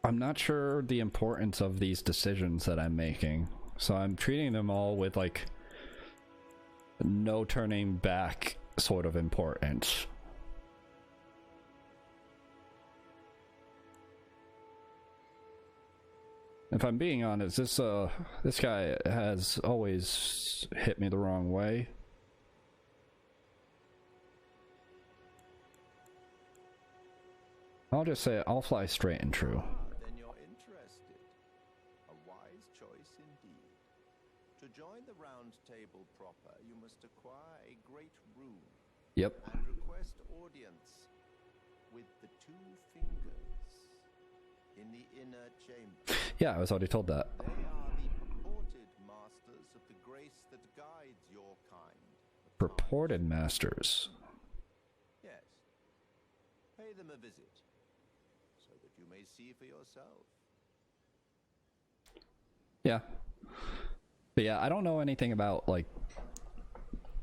I'm not sure the importance of these decisions that I'm making, so I'm treating them all with like no turning back sort of importance. If I'm being honest, this guy has always hit me the wrong way. I'll just say I'll fly straight and true. Then you're interested. A wise choice indeed. To join the round table proper, you must acquire a great room. Yep. And request audience with the 2 fingers in the inner chamber. Yeah, I was already told that. They are the purported masters of the grace that guides your kind. Purported masters. Yes. Pay them a visit, so that you may see for yourself. Yeah. But yeah, I don't know anything about like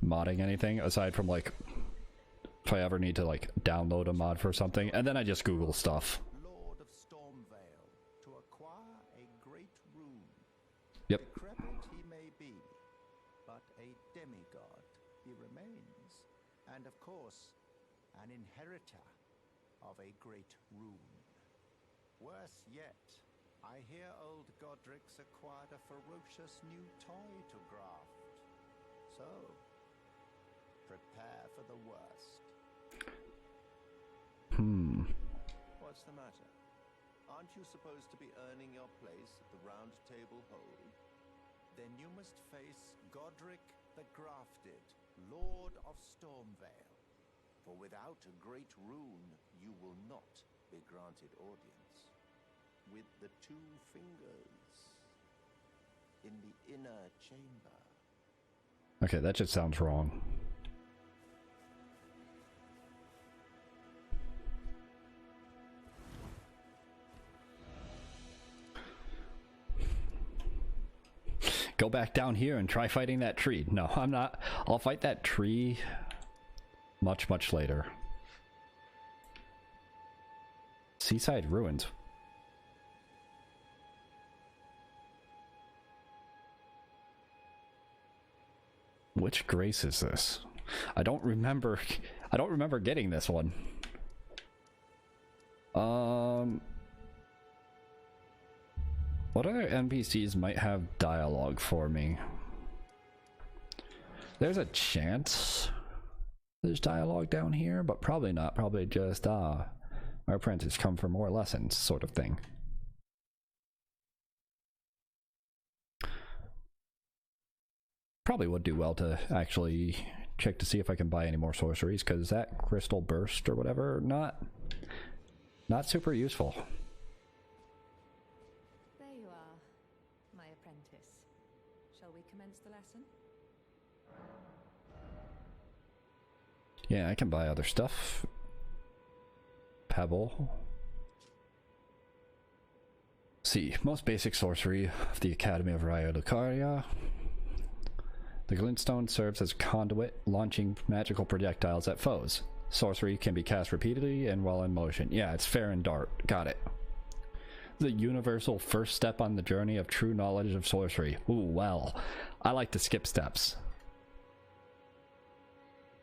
modding anything aside from like if I ever need to like download a mod for something, and then I just Google stuff. Lord of Stormvale, to acquire a great room. Yep. Decrepit he may be, but a demigod he remains, and of course, an inheritor of a great room. Worse yet, I hear old Godric's acquired a ferocious new toy to graft. So, prepare for the worst. Hmm. What's the matter? Aren't you supposed to be earning your place at the round table hold? Then you must face Godric the Grafted, Lord of Stormvale. For without a great rune, you will not be granted audience. With the 2 fingers in the inner chamber. Okay, that just sounds wrong. Go back down here and try fighting that tree. No, I'm not. I'll fight that tree much, much later. Seaside Ruins. Which grace is this? I don't remember getting this one. What other NPCs might have dialogue for me? There's a chance there's dialogue down here, but probably not. Probably just, our apprentice come for more lessons sort of thing. Probably would do well to actually check to see if I can buy any more sorceries, because that crystal burst or whatever, not super useful. There you are, my apprentice. Shall we commence the lesson? Yeah, I can buy other stuff. Pebble. See, most basic sorcery of the Academy of Raya Lucaria. The glintstone serves as a conduit, launching magical projectiles at foes. Sorcery can be cast repeatedly and while in motion. Yeah, it's fair and dart. Got it. The universal first step on the journey of true knowledge of sorcery. Ooh, well, I like to skip steps.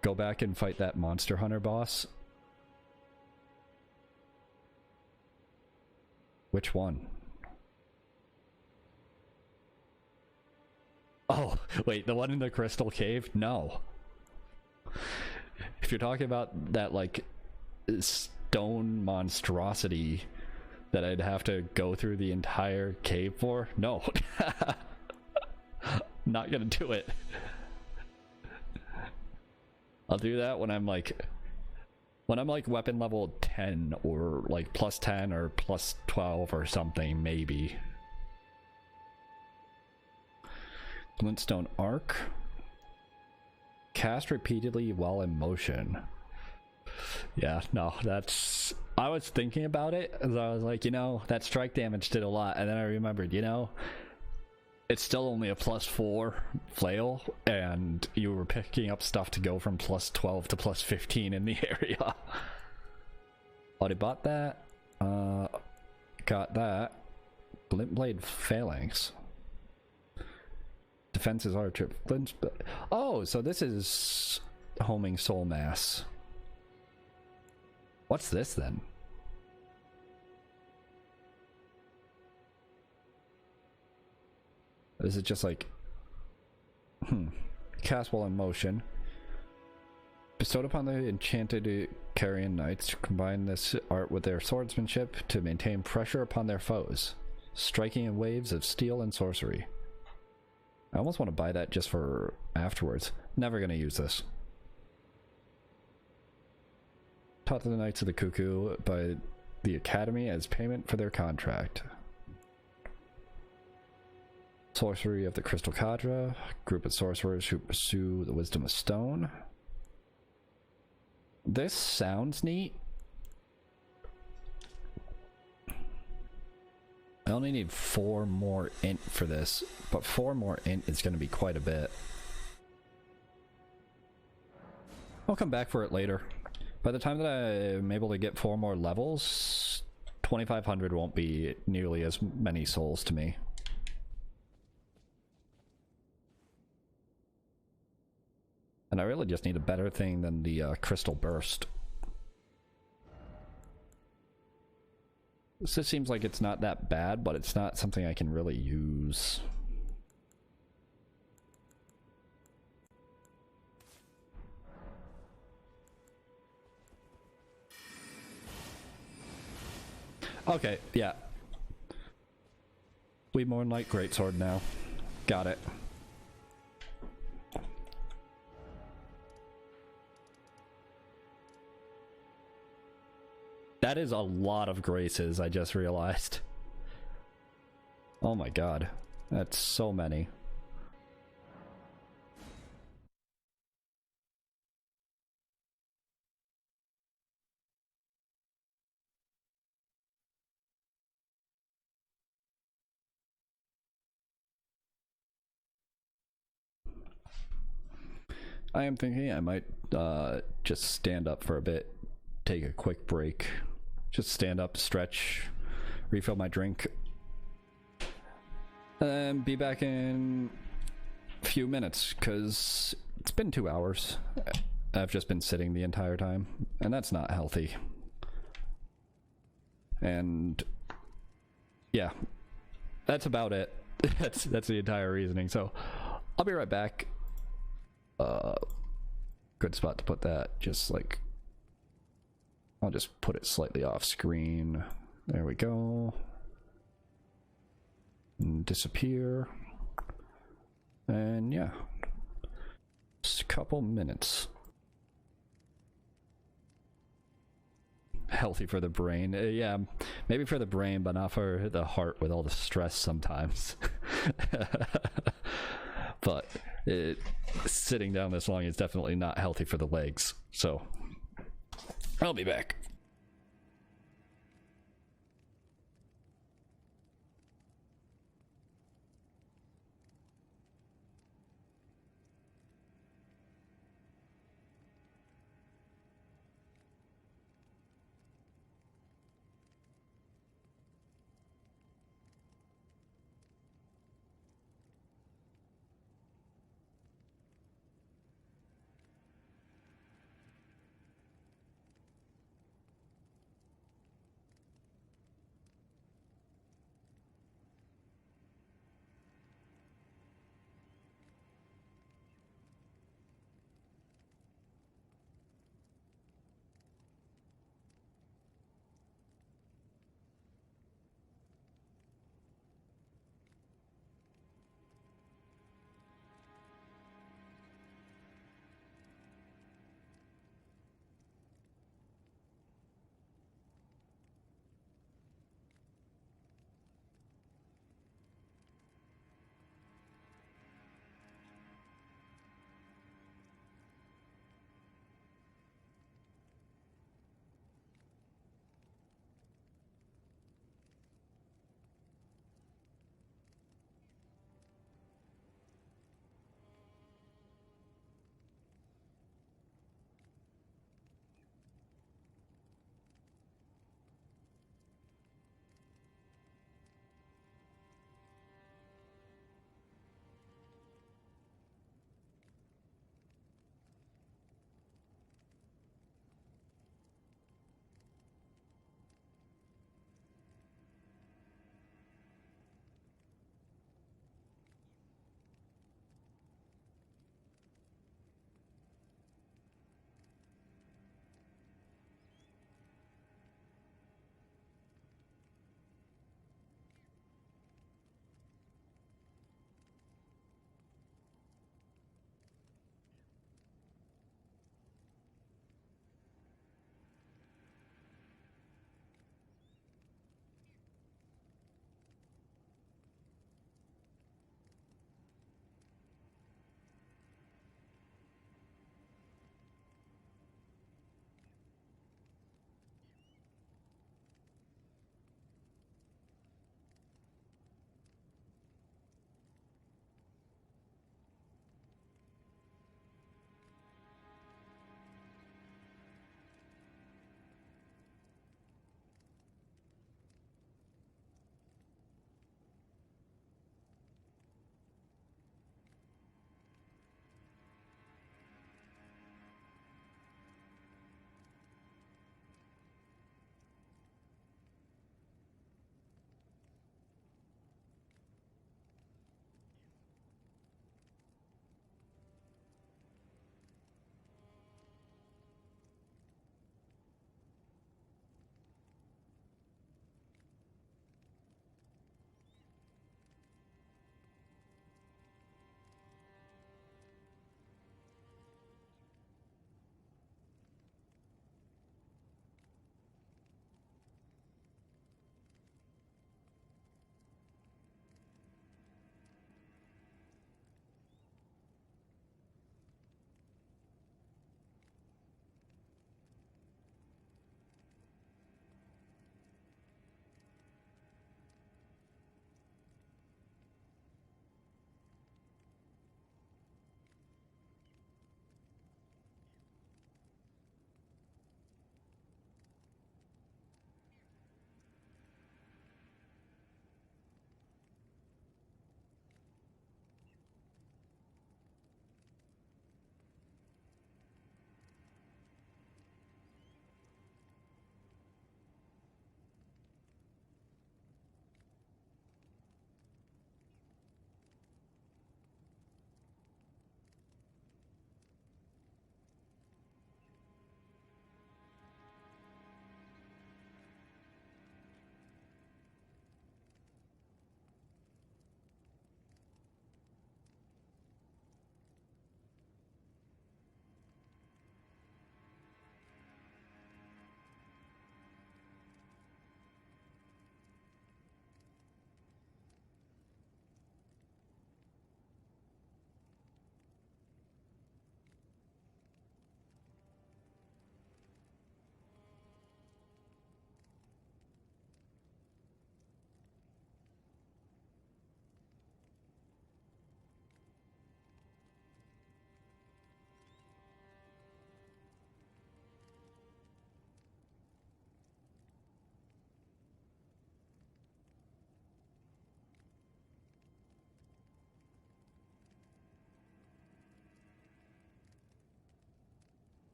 Go back and fight that monster hunter boss. Which one? Oh, wait, the one in the crystal cave? No. If you're talking about that, like, stone monstrosity that I'd have to go through the entire cave for, no. Not gonna do it. I'll do that when I'm like weapon level 10 or like plus 10 or plus 12 or something, maybe. Glintstone Arc. Cast repeatedly while in motion. Yeah, no, that's... I was thinking about it, as I was like, you know, that strike damage did a lot, and then I remembered, you know, it's still only a +4 flail, and you were picking up stuff to go from +12 to +15 in the area. Already bought that. Got that. Glintblade Phalanx. Defenses Archer. Oh, so this is Homing Soul Mass. What's this then? Is it just like... Cast while in motion. Bestowed upon the enchanted Carian Knights to combine this art with their swordsmanship to maintain pressure upon their foes, striking in waves of steel and sorcery. I almost want to buy that just for afterwards. Never gonna use this. Taught to the Knights of the Cuckoo by the Academy as payment for their contract. Sorcery of the Crystal Cadre, group of sorcerers who pursue the Wisdom of Stone. This sounds neat. I only need 4 more int for this, but 4 more int is going to be quite a bit. I'll come back for it later. By the time that I'm able to get 4 more levels, 2500 won't be nearly as many souls to me. And I really just need a better thing than the Crystal Burst. This just seems like it's not that bad, but it's not something I can really use. Okay, yeah. We more like greatsword now. Got it. That is a lot of graces, I just realized. Oh my god. That's so many. I am thinking I might just stand up for a bit, take a quick break, just stand up, stretch, refill my drink, and be back in a few minutes, because it's been 2 hours. I've just been sitting the entire time, and that's not healthy. And yeah, that's about it. That's the entire reasoning. So I'll be right back. Good spot to put that. Just like, I'll just put it slightly off screen. There we go. And disappear. And yeah, just a couple minutes. Healthy for the brain. Yeah, maybe for the brain, but not for the heart with all the stress sometimes. But sitting down this long is definitely not healthy for the legs. So I'll be back.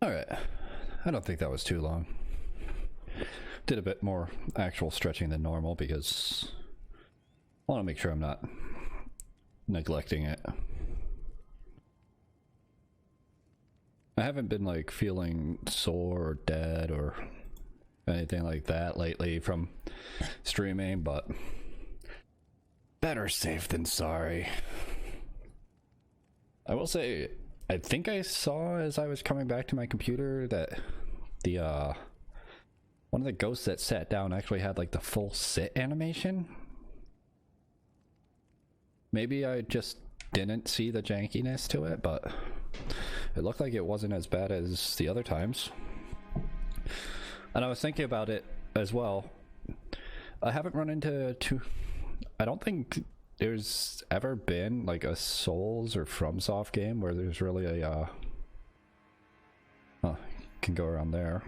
Alright. I don't think that was too long. Did a bit more actual stretching than normal because I want to make sure I'm not neglecting it. I haven't been like feeling sore or dead or anything like that lately from streaming, but better safe than sorry. I will say, I think I saw as I was coming back to my computer that the one of the ghosts that sat down actually had like the full sit animation. Maybe I just didn't see the jankiness to it, but it looked like it wasn't as bad as the other times. And I was thinking about it as well. I haven't run into I don't think there's ever been like a Souls or FromSoft game where there's really a can go around there.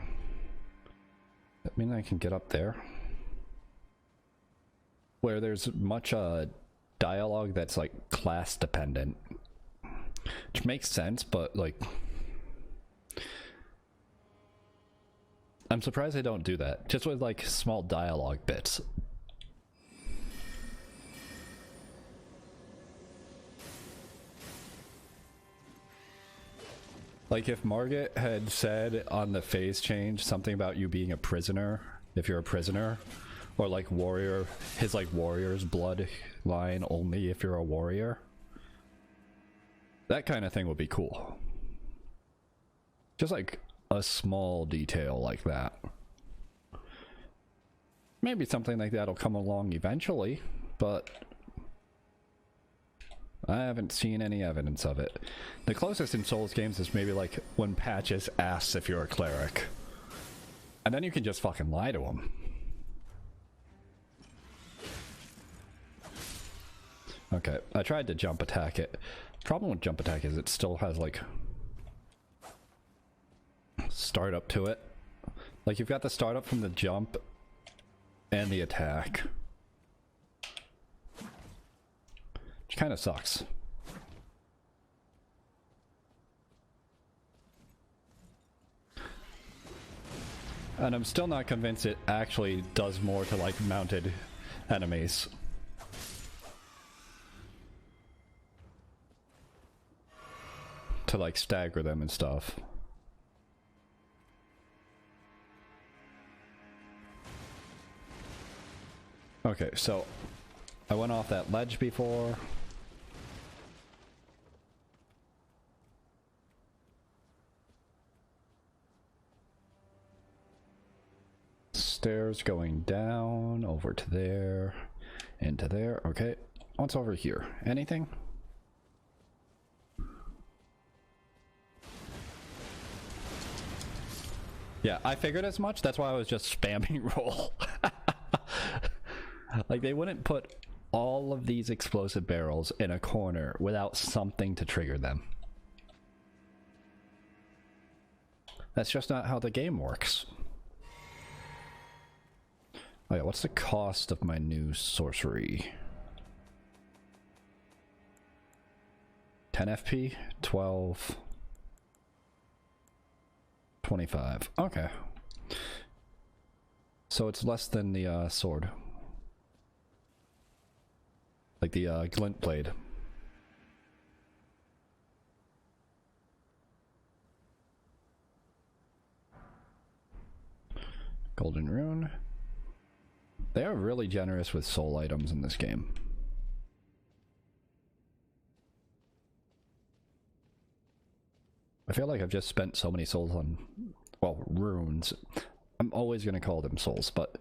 I mean, I can get up there. Where there's much dialogue that's like class dependent. Which makes sense, but like I'm surprised they don't do that. Just with like small dialogue bits. Like if Margit had said on the phase change something about you being a prisoner, if you're a prisoner, or like warrior, his like warrior's bloodline only if you're a warrior. That kind of thing would be cool. Just like a small detail like that. Maybe something like that'll come along eventually, but I haven't seen any evidence of it. The closest in Souls games is maybe like when Patches asks if you're a cleric. And then you can just fucking lie to him. Okay, I tried to jump attack it. Problem with jump attack is it still has like startup to it. Like you've got the startup from the jump and the attack. Which kind of sucks. And I'm still not convinced it actually does more to like mounted enemies. To like stagger them and stuff. Okay, so I went off that ledge before. Stairs going down, over to there, into there. Okay, what's over here? Anything? Yeah, I figured as much. That's why I was just spamming roll. Like, they wouldn't put all of these explosive barrels in a corner without something to trigger them. That's just not how the game works. Oh yeah, what's the cost of my new sorcery? 10 FP? 12... 25. Okay. So it's less than the sword. Like the glint blade. Golden rune. They are really generous with soul items in this game. I feel like I've just spent so many souls on, well, runes. I'm always going to call them souls, but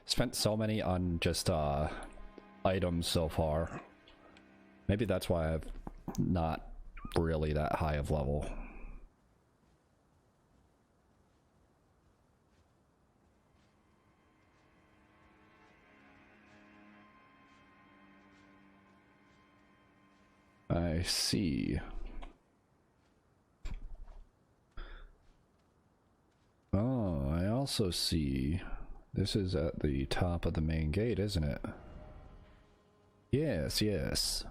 spent so many on just items so far. Maybe that's why I've not really that high of level. I see. Oh, I also see. This is at the top of the main gate, isn't it? Yes, yes.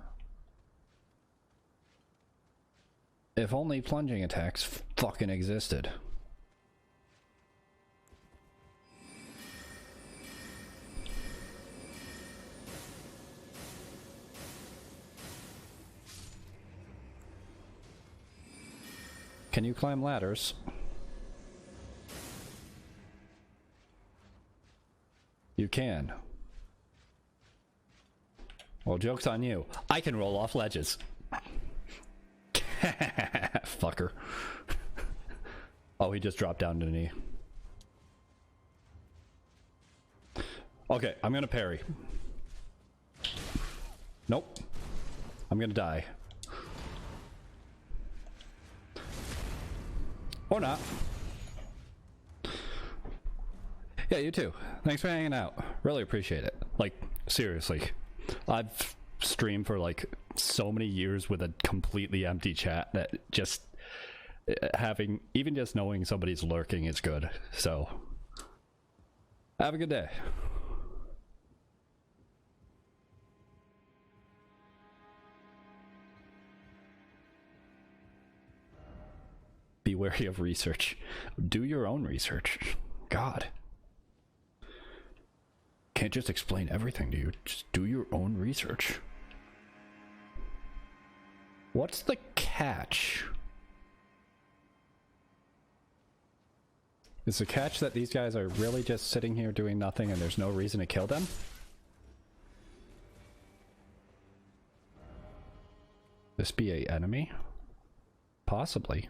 If only plunging attacks fucking existed. Can you climb ladders? You can. Well, joke's on you. I can roll off ledges. Fucker. Oh, he just dropped down to the knee. Okay, I'm gonna parry. Nope. I'm gonna die. Or not. Yeah, you too. Thanks for hanging out. Really appreciate it. Like, seriously. I've streamed for like so many years with a completely empty chat that just having, even just knowing somebody's lurking is good. So, have a good day. Be wary of research. Do your own research. God. Can't just explain everything to you. Just do your own research. What's the catch? Is the catch that these guys are really just sitting here doing nothing and there's no reason to kill them? This be a enemy? Possibly.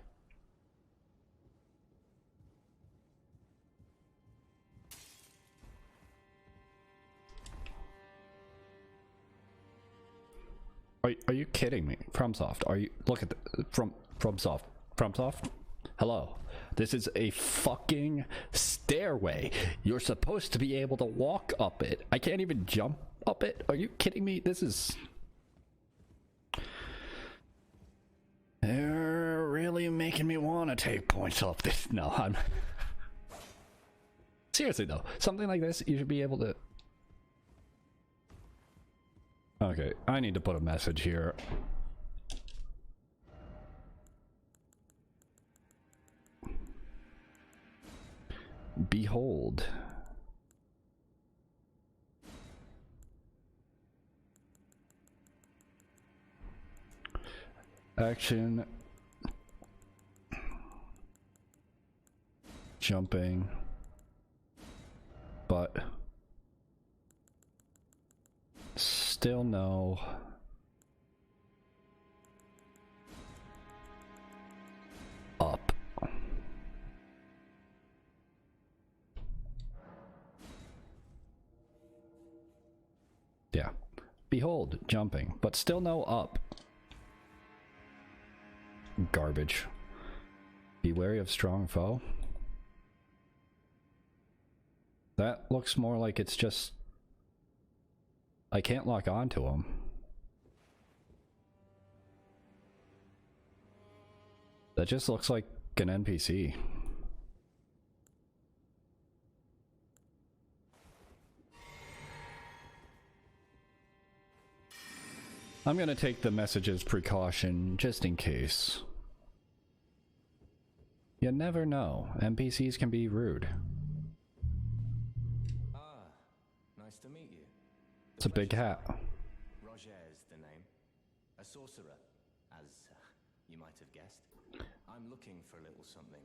Are you kidding me? FromSoft, are you? Look at the FromSoft. FromSoft? Hello. This is a fucking stairway. You're supposed to be able to walk up it. I can't even jump up it. Are you kidding me? This is... They're really making me want to take points off this. No, I'm... Seriously though, something like this, you should be able to... Okay, I need to put a message here. Behold. Action. Jumping. But still no. Up. Yeah. Behold, jumping, but still no up. Garbage. Be wary of strong foe. That looks more like it's just... I can't lock onto him. That just looks like an NPC. I'm gonna take the message as precaution, just in case. You never know. NPCs can be rude. Ah, nice to meet you. It's a big hat. Roger is the name. A sorcerer, as you might have guessed. I'm looking for a little something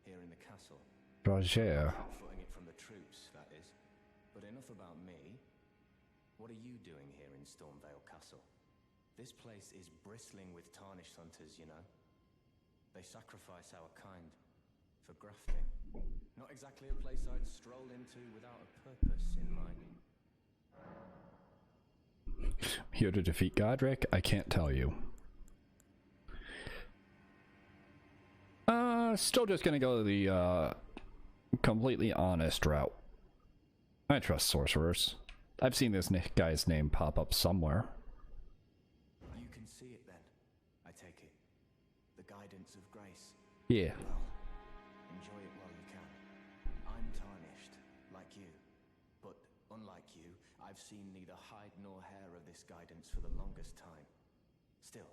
here in the castle. Roger. Footing it from the troops, that is. But enough about me. What are you doing here in Stormvale Castle? This place is bristling with tarnished hunters, you know. They sacrifice our kind for grafting. Not exactly a place I'd stroll into without a purpose in mind. Here to defeat Godric? I can't tell you. Still just gonna go the completely honest route. I trust sorcerers. I've seen this guy's name pop up somewhere. You can see it then, I take it. The guidance of grace. Yeah. Well, enjoy it while you can. I'm tarnished, like you. But unlike you, I've seen neither hide nor hair of this guidance for the longest time. Still,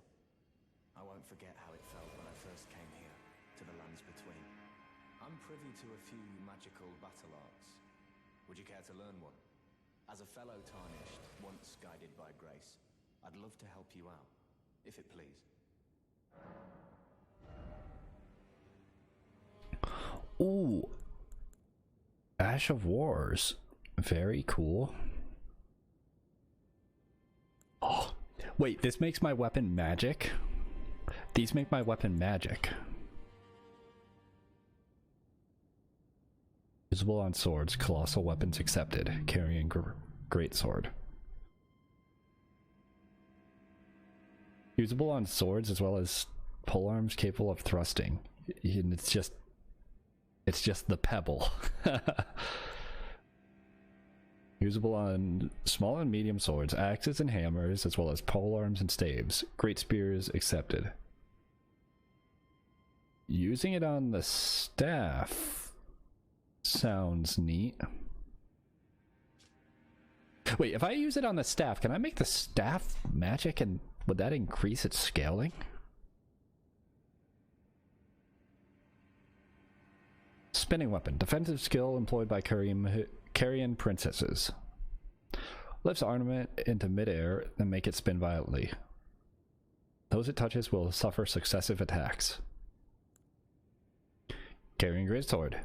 I won't forget how it felt when I first came here, to the lands between. I'm privy to a few magical battle arts. Would you care to learn one? As a fellow tarnished, once guided by grace, I'd love to help you out, if it please. Ash of Wars. Very cool. Oh, wait, this makes my weapon magic? These make my weapon magic. Usable on swords, colossal weapons accepted. Carrying greatsword. Usable on swords as well as polearms capable of thrusting. And it's just the pebble. Usable on small and medium swords, axes and hammers, as well as polearms and staves. Great spears accepted. Using it on the staff sounds neat. Wait, if I use it on the staff, can I make the staff magic, and would that increase its scaling? Spinning weapon. Defensive skill employed by Carrion princesses. Lifts ornament into midair and make it spin violently. Those it touches will suffer successive attacks. Carrying greatsword.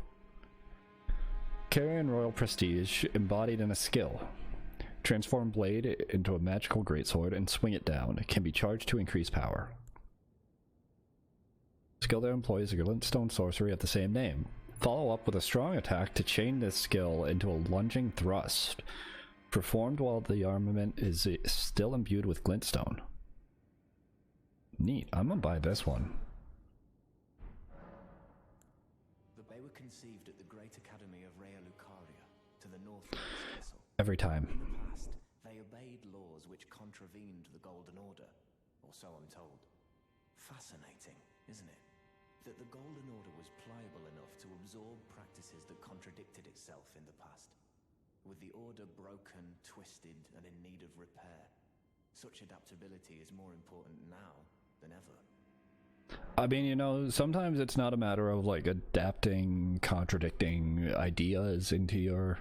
Carrion royal prestige embodied in a skill. Transform blade into a magical greatsword and swing it down. It can be charged to increase power. Skill that employs a glintstone sorcery of the same name. Follow up with a strong attack to chain this skill into a lunging thrust, performed while the armament is still imbued with glintstone. Neat. I'm gonna buy this one. They were conceived at the Great Academy of Rea Lucaria, to the north of this castle. Every time. In the past, they obeyed laws which contravened the Golden Order, or so I'm told. Fascinating, isn't it? That the Golden Order was pliable enough to absorb practices that contradicted itself in the past. With the Order broken, twisted, and in need of repair, such adaptability is more important now than ever. I mean, you know, sometimes it's not a matter of like adapting contradicting ideas into your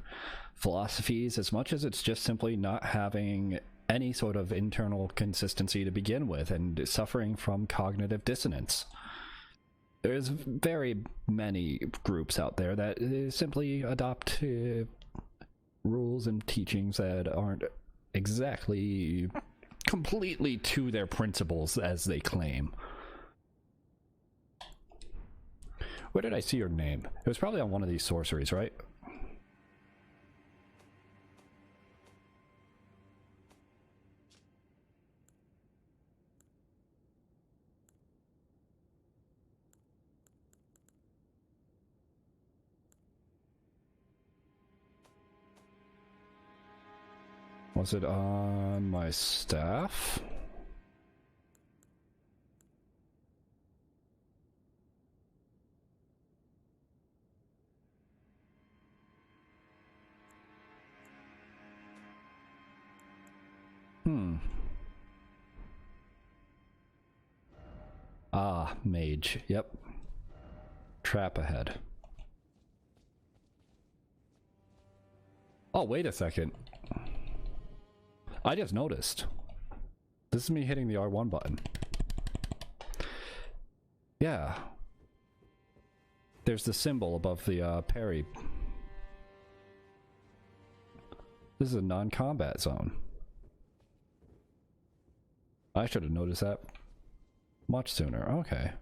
philosophies as much as it's just simply not having any sort of internal consistency to begin with and suffering from cognitive dissonance. There's very many groups out there that simply adopt rules and teachings that aren't exactly completely to their principles as they claim. Where did I see your name? It was probably on one of these sorceries, right? Was it on my staff? Ah, mage. Yep. Trap ahead. Oh, wait a second. I just noticed. This is me hitting the R1 button. Yeah. There's the symbol above the parry. This is a non-combat zone. I should have noticed that much sooner. Okay.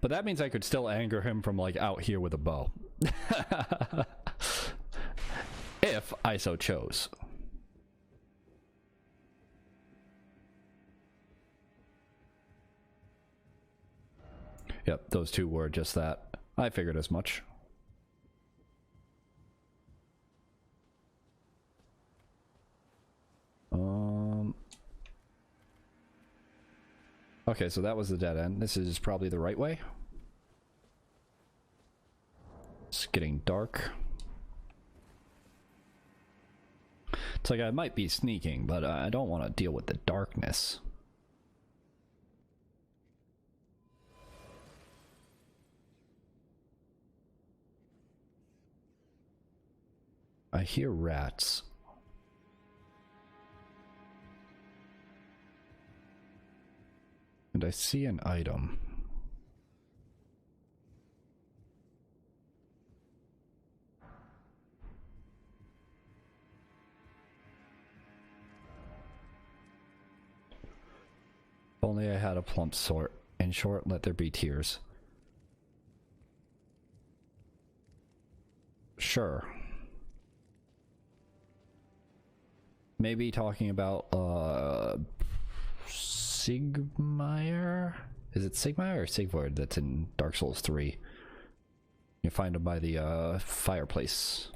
But that means I could still anger him from like out here with a bow. If I so chose. Yep, those two were just that. I figured as much. Okay, so that was the dead end. This is probably the right way. It's getting dark. It's like I might be sneaking, but I don't want to deal with the darkness. I hear rats. And I see an item. Only I had a plump sort. In short, let there be tears. Sure. Maybe talking about, Sigmire? Is it Sigmire or Sigvard that's in Dark Souls 3? You find him by the, fireplace.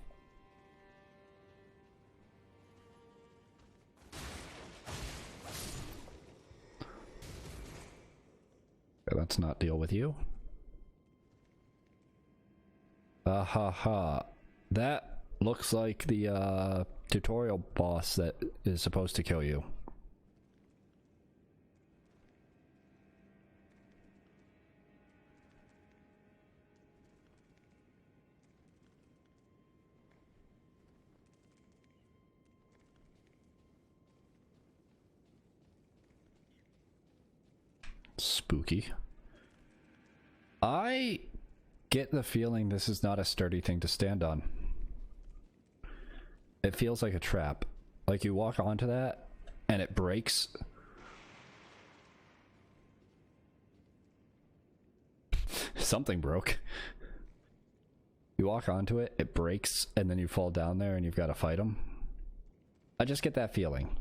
Let's not deal with you. Ha ha. That looks like the tutorial boss that is supposed to kill you. Spooky. I get the feeling this is not a sturdy thing to stand on. It feels like a trap. Like you walk onto that and it breaks. Something broke. You walk onto it, it breaks, and then you fall down there and you've got to fight them. I just get that feeling.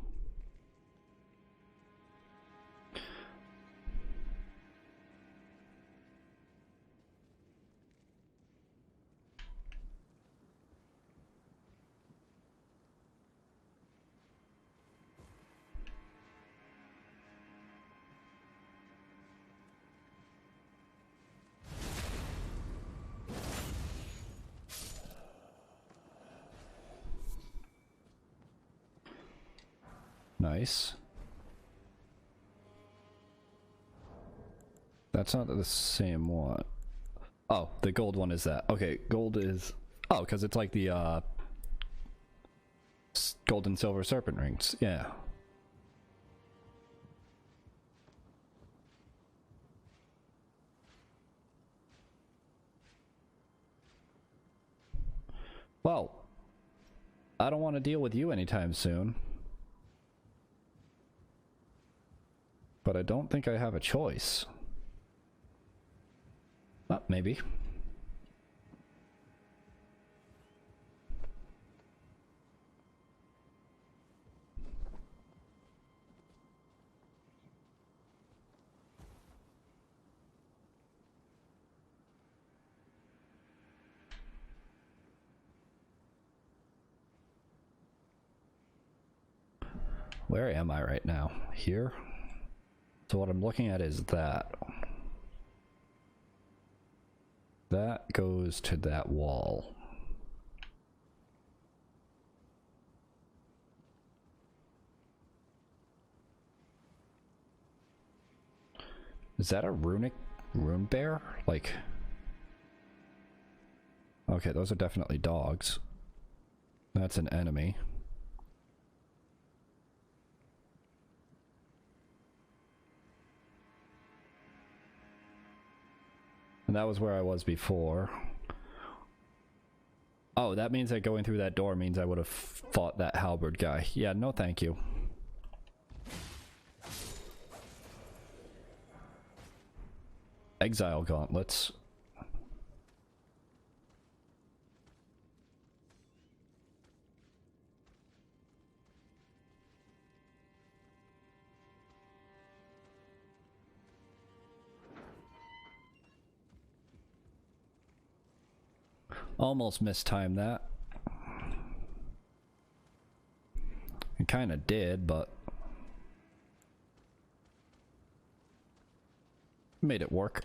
Nice. That's not the same one. Oh, the gold one is that. Okay, gold is... Oh, because it's like the, gold and silver serpent rings. Yeah. Well, I don't want to deal with you anytime soon. But I don't think I have a choice. Oh, maybe. Where am I right now? Here? So what I'm looking at is that. That goes to that wall. Is that a rune bear? Like... Okay, those are definitely dogs. That's an enemy. And that was where I was before. Oh, that means that going through that door means I would have fought that halberd guy. Yeah, no thank you. Exile gauntlets. Almost mistimed that. It kind of did, but made it work.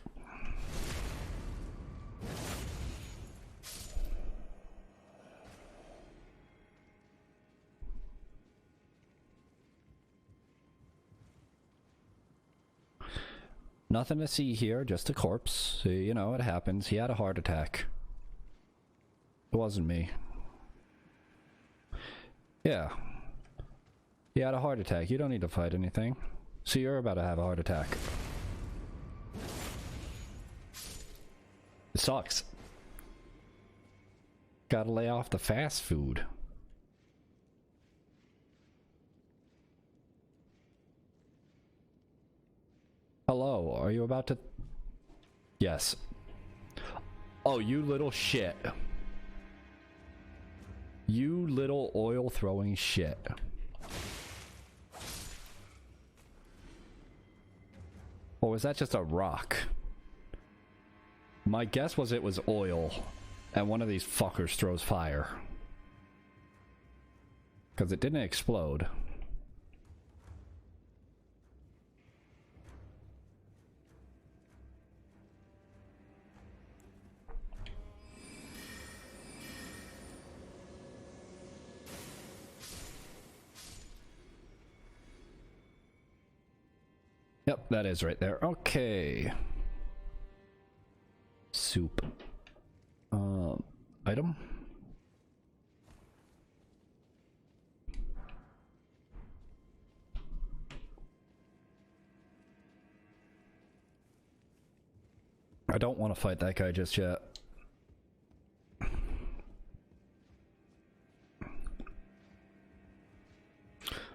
Nothing to see here, just a corpse. So, you know, it happens. He had a heart attack. It wasn't me. Yeah. He had a heart attack. You don't need to fight anything. So you're about to have a heart attack. It sucks. Gotta lay off the fast food. Oh, are you about to? Yes. Oh, you little shit. You little oil throwing shit. Or was that just a rock? My guess was it was oil, and one of these fuckers throws fire. Because it didn't explode. Yep, that is right there. Okay. Soup. Item? I don't want to fight that guy just yet.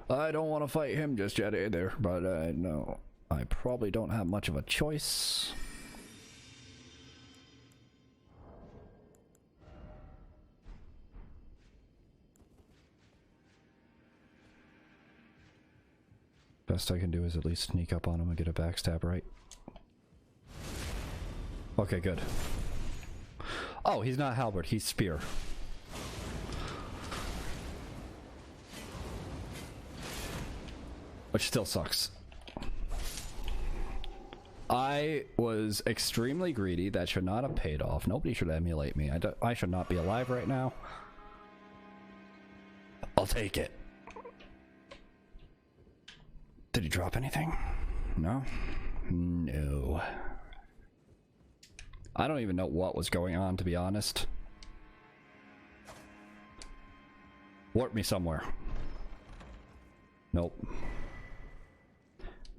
I don't want to fight him just yet either, but no. I probably don't have much of a choice. Best I can do is at least sneak up on him and get a backstab right. Okay, good. Oh, he's not halberd, he's spear. Which still sucks. I was extremely greedy. That should not have paid off. Nobody should emulate me. I should not be alive right now. I'll take it. Did he drop anything? No? No. I don't even know what was going on, to be honest. Warp me somewhere. Nope.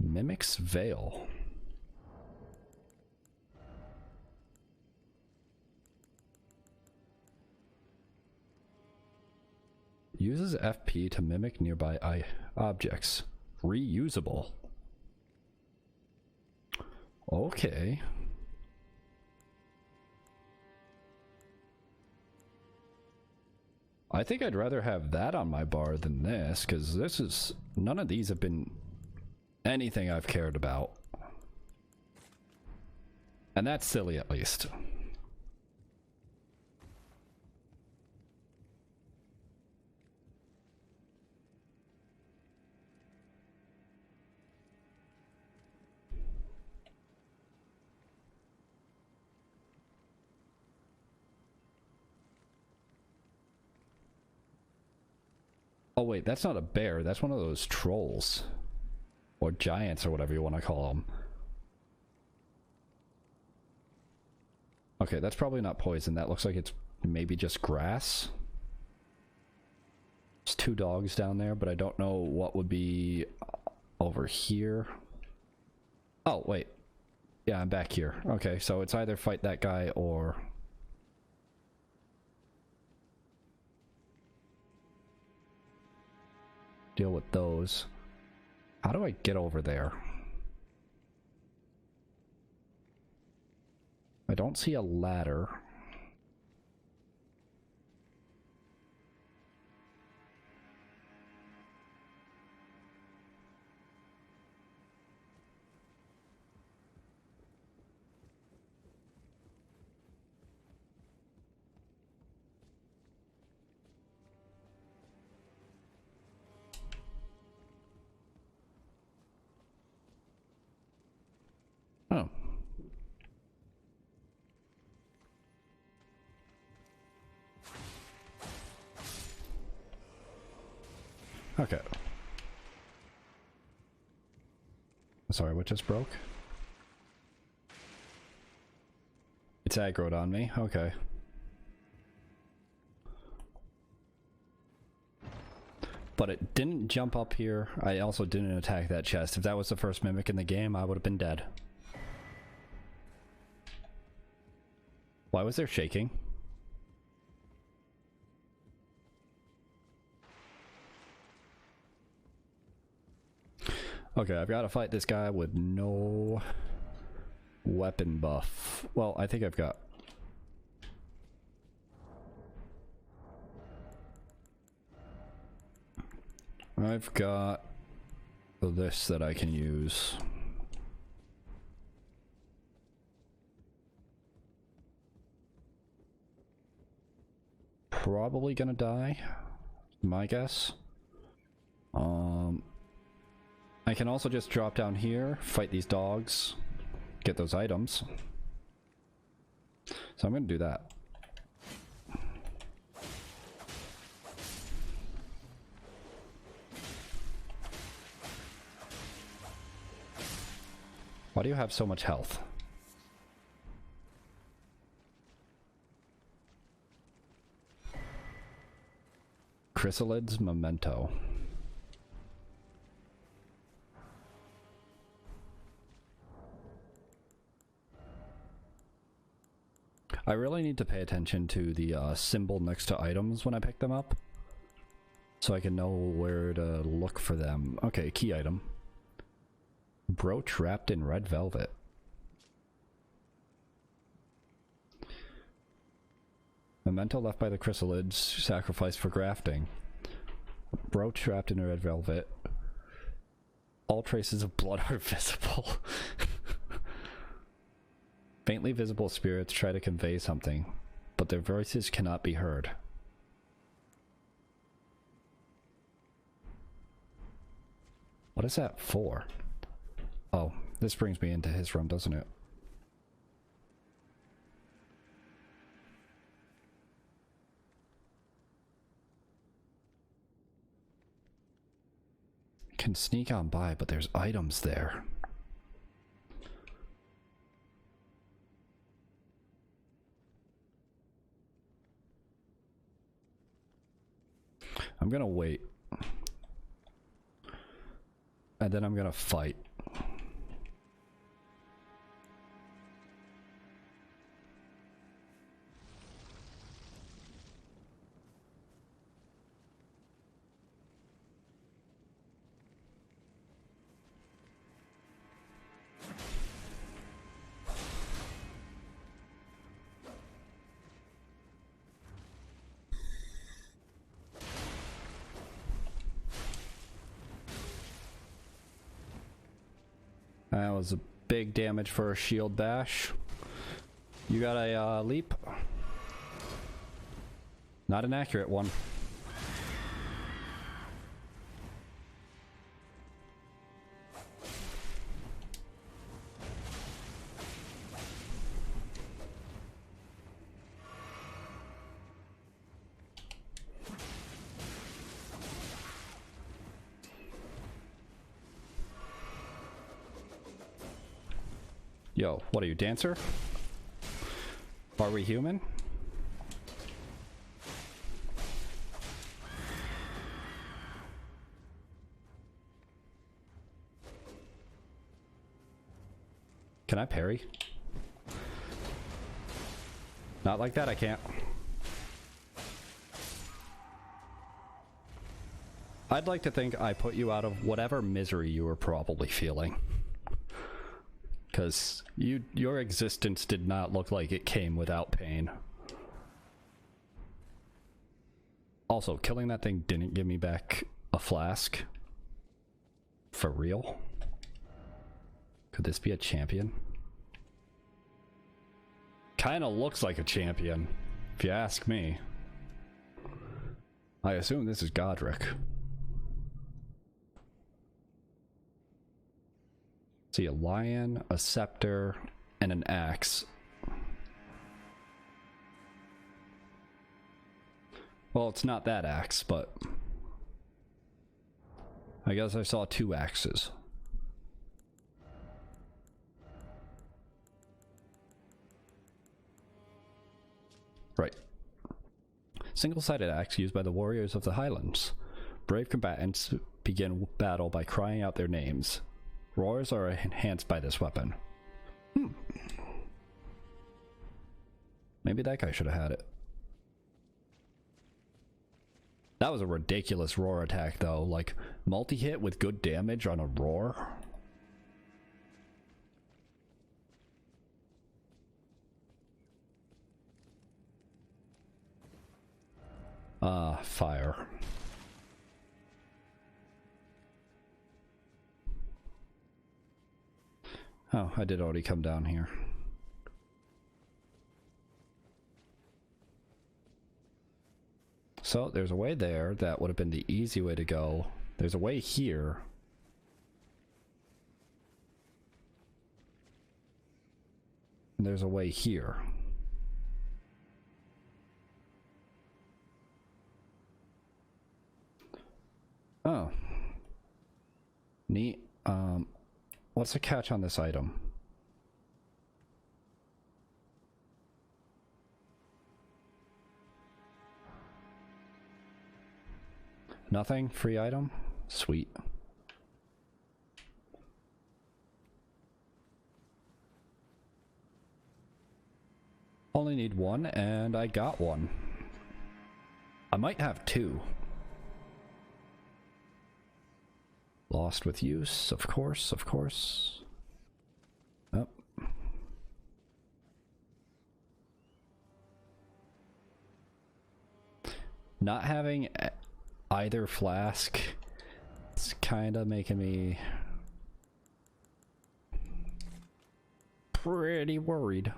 Mimic's Veil. Uses FP to mimic nearby objects. Reusable. Okay. I think I'd rather have that on my bar than this, because this is... none of these have been anything I've cared about. And that's silly, at least. Oh wait, that's not a bear, that's one of those trolls. Or giants, or whatever you want to call them. Okay, that's probably not poison. That looks like it's maybe just grass. There's 2 dogs down there, but I don't know what would be over here. Oh, wait. Yeah, I'm back here. Okay, so it's either fight that guy or... deal with those. How do I get over there? I don't see a ladder. Oh. Okay. Sorry, what just broke? It's aggroed on me. Okay. But it didn't jump up here. I also didn't attack that chest. If that was the first mimic in the game, I would have been dead. Why was there shaking? Okay, I've got to fight this guy with no weapon buff. Well, I think I've got... this that I can use. Probably gonna die, my guess. I can also just drop down here, fight these dogs, get those items. So I'm gonna do that. Why do you have so much health? Chrysalid's Memento. I really need to pay attention to the symbol next to items when I pick them up, so I can know where to look for them. Okay, key item. Brooch wrapped in red velvet. Memento left by the chrysalids, sacrificed for grafting. Brooch wrapped in red velvet. All traces of blood are visible. Faintly visible spirits try to convey something, but their voices cannot be heard. What is that for? Oh, this brings me into his room, doesn't it? Can sneak on by, but there's items there. I'm gonna wait. And then I'm gonna fight. That was a big damage for a shield bash. You got a leap? Not an accurate one. Yo, what are you, dancer? Are we human? Can I parry? Not like that, I can't. I'd like to think I put you out of whatever misery you were probably feeling. Because your existence did not look like it came without pain. Also, killing that thing didn't give me back a flask. For real? Could this be a champion? Kinda looks like a champion, if you ask me. I assume this is Godric. See, a lion, a scepter, and an axe. Well, it's not that axe, but I guess I saw two axes. Right. Single-sided axe used by the warriors of the Highlands. Brave combatants begin battle by crying out their names. Roars are enhanced by this weapon. Maybe that guy should have had it. That was a ridiculous roar attack, though. Like, multi-hit with good damage on a roar. Fire. Oh, I did already come down here. So, there's a way there. That would have been the easy way to go. There's a way here. And there's a way here. Oh. Neat. What's the catch on this item? Nothing? Free item? Sweet. Only need one, and I got one. I might have two. Lost with use, of course, of course. Oh. Not having either flask, it's kind of making me pretty worried.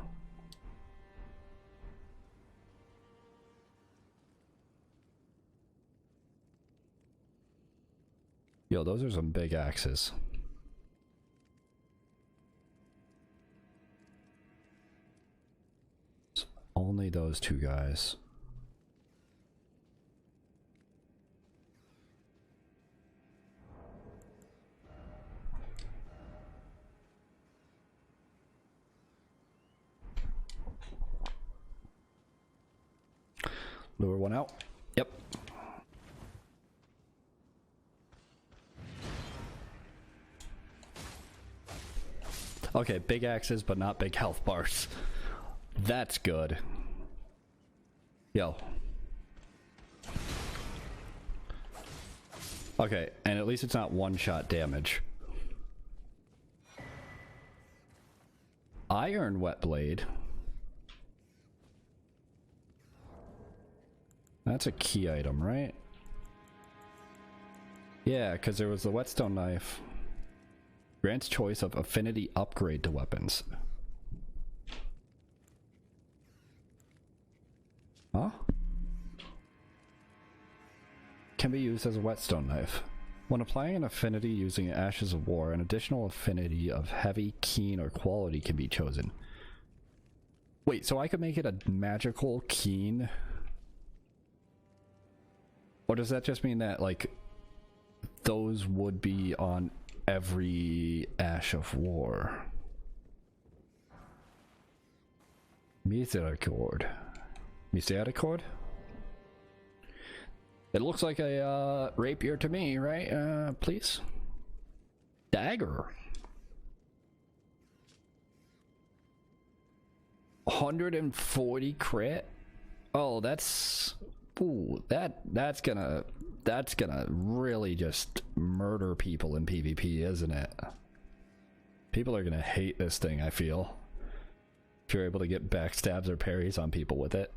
Yo, those are some big axes. It's only those two guys. Lure one out. Yep. Okay, big axes, but not big health bars. That's good. Yo. Okay, and at least it's not one-shot damage. Iron wet blade. That's a key item, right? Yeah, because there was the whetstone knife. Grants choice of affinity upgrade to weapons. Huh? Can be used as a whetstone knife. When applying an affinity using Ashes of War, an additional affinity of heavy, keen, or quality can be chosen. Wait, so I could make it a magical keen? Or does that just mean that, like, those would be on every Ash of War? Misericord. Misericord? It looks like a rapier to me, right? Please. Dagger. 140 crit? Oh, that's... Ooh, that's gonna really just murder people in PvP, isn't it? People are gonna hate this thing, I feel. If you're able to get backstabs or parries on people with it.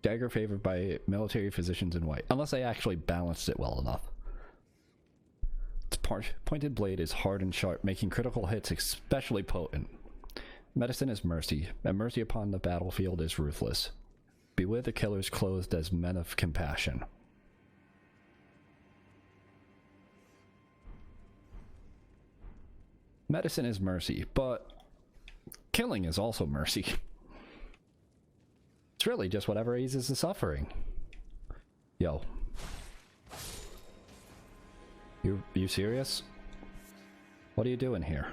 Dagger favored by military physicians in white, unless they actually balanced it well enough. Its pointed blade is hard and sharp, making critical hits especially potent. Medicine is mercy, and mercy upon the battlefield is ruthless. Beware the killers clothed as men of compassion. Medicine is mercy, but killing is also mercy. It's really just whatever eases the suffering. Yo. You serious? What are you doing here?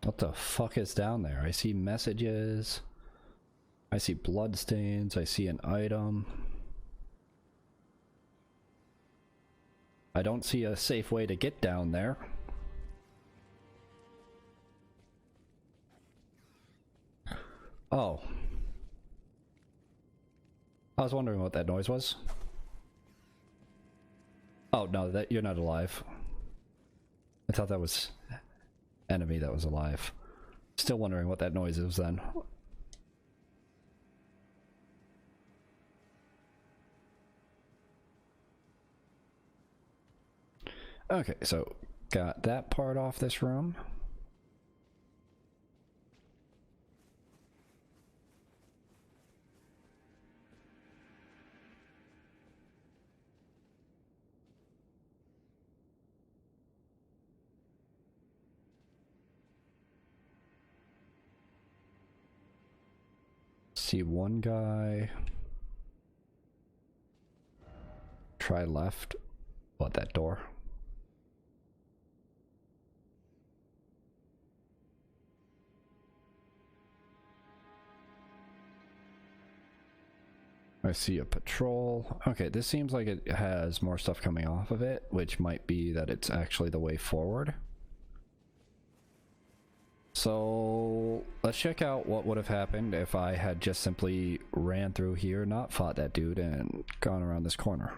What the fuck is down there? I see messages. I see bloodstains. I see an item. I don't see a safe way to get down there. Oh. I was wondering what that noise was. Oh, no, that you're not alive. I thought that was enemy that was alive. Still wondering what that noise is then. Okay, so got that part off this room. See one guy. Try left. What, that door? I see a patrol. Okay, this seems like it has more stuff coming off of it, which might be that it's actually the way forward. So let's check out what would have happened if I had just simply ran through here, not fought that dude, and gone around this corner.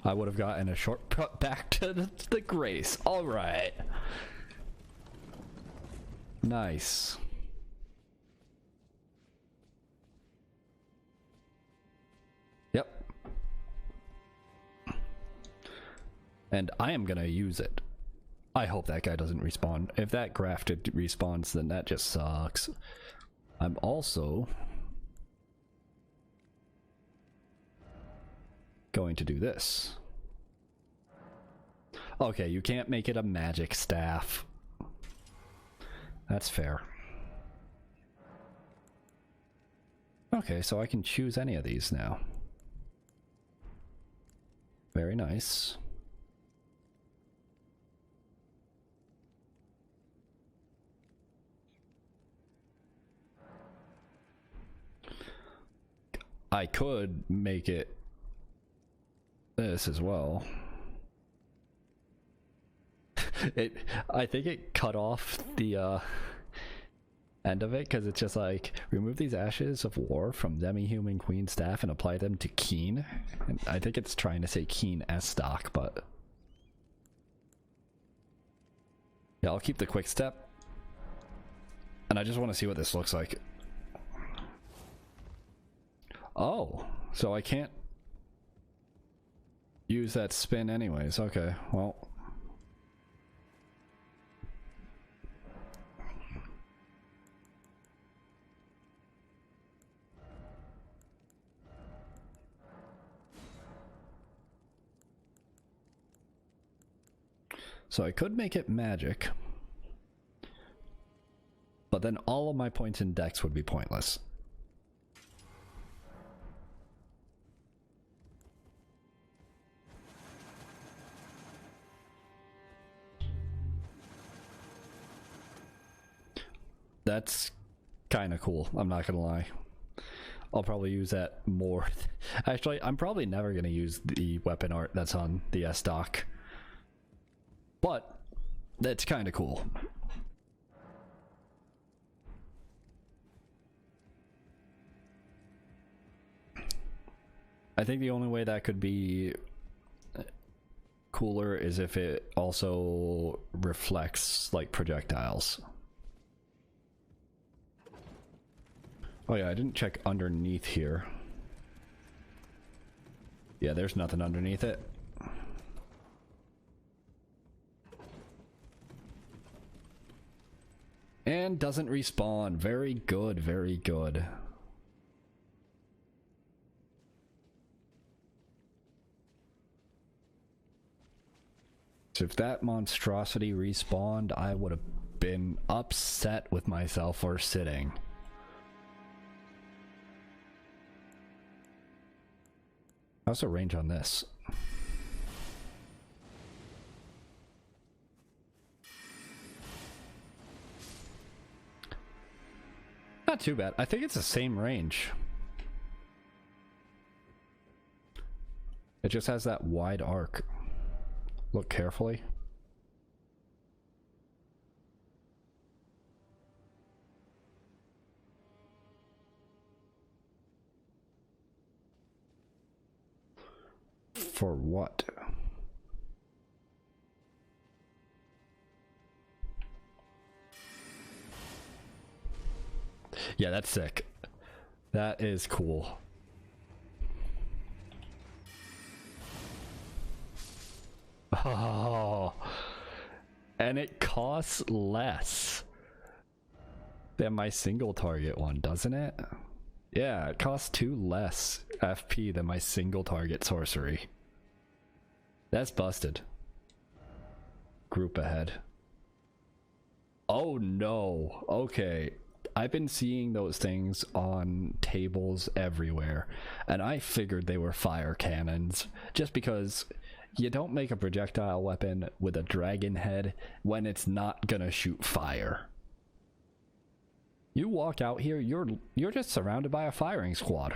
I would have gotten a shortcut back to the Grace. All right. Nice. Yep. And I am gonna use it. I hope that guy doesn't respawn. If that grafted respawns, then that just sucks. I'm also going to do this. Okay, you can't make it a magic staff. That's fair. Okay, so I can choose any of these now. Very nice. I could make it this as well. I think it cut off the end of it because it's just like remove these ashes of war from demi-human queen staff and apply them to Keen. And I think it's trying to say Keen as stock, but yeah, I'll keep the quick step. And I just want to see what this looks like. Oh, so I can't use that spin anyways. Okay, well. So I could make it magic, but then all of my points in dex would be pointless. That's kind of cool, I'm not gonna lie. I'll probably use that more. Actually, I'm probably never gonna use the weapon art that's on the S-Dock. But that's kind of cool. I think the only way that could be cooler is if it also reflects like projectiles. Oh yeah, I didn't check underneath here. Yeah, there's nothing underneath it. And doesn't respawn. Very good, very good. So if that monstrosity respawned, I would have been upset with myself for sitting. How's the range on this? Not too bad. I think it's the same range. It just has that wide arc. Look carefully. For what? Yeah, that's sick. That is cool. Oh, and it costs less than my single target one, doesn't it? Yeah, it costs 2 less FP than my single target sorcery. That's busted. Group ahead. Oh no. Okay. I've been seeing those things on tables everywhere, and I figured they were fire cannons, just because you don't make a projectile weapon with a dragon head when it's not gonna shoot fire. You walk out here, you're just surrounded by a firing squad.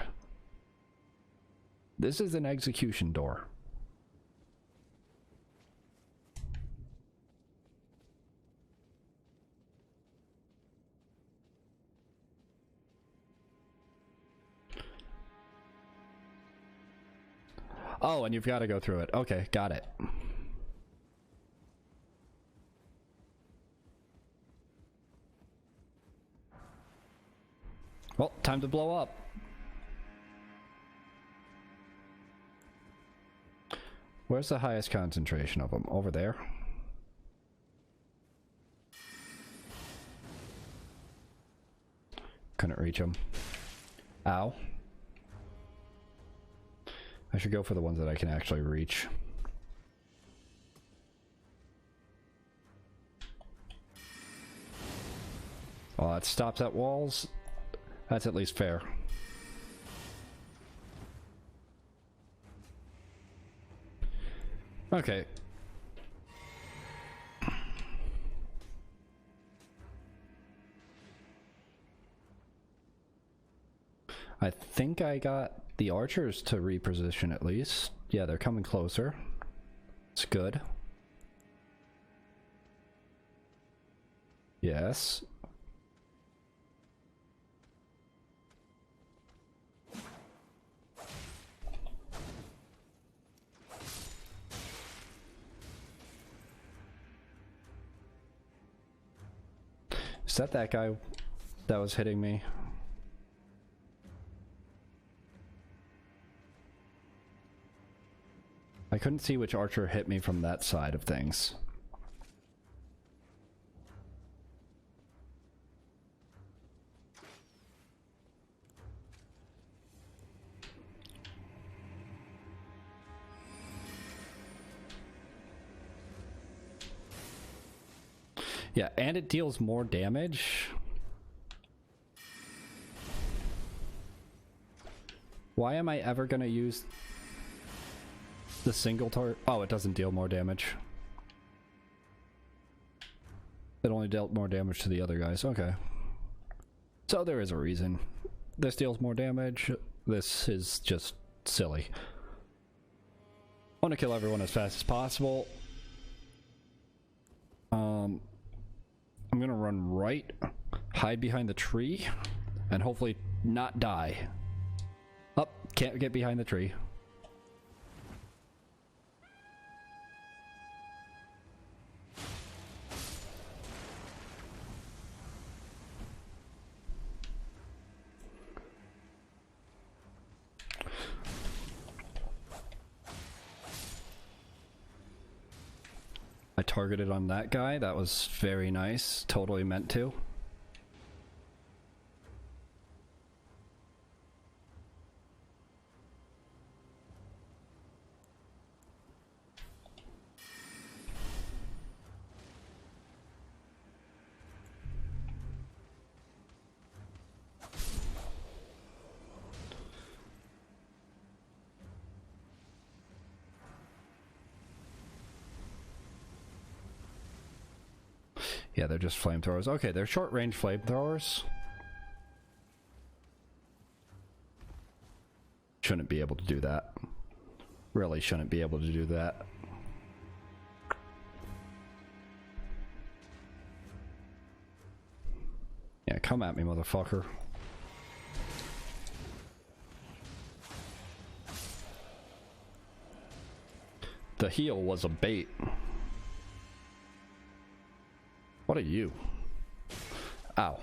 This is an execution door. Oh, and you've got to go through it. Okay, got it. Well, time to blow up. Where's the highest concentration of them? Over there? Couldn't reach them. Ow. I should go for the ones that I can actually reach. Well, that stops at walls. That's at least fair. Okay. I think I got the archers to reposition at least. Yeah, they're coming closer. It's good. Yes. Is that guy that was hitting me? I couldn't see which archer hit me from that side of things. Yeah, and it deals more damage. Why am I ever gonna use the single target? Oh, it doesn't deal more damage. It only dealt more damage to the other guys. Okay. So there is a reason. This deals more damage. This is just silly. I want to kill everyone as fast as possible. I'm gonna run right, hide behind the tree, and hopefully not die. Up, can't get behind the tree. I targeted on that guy. That was very nice. Totally meant to. Yeah, they're just flamethrowers. Okay, they're short-range flamethrowers. Shouldn't be able to do that. Really shouldn't be able to do that. Yeah, come at me, motherfucker. The heal was a bait. What are you? Ow.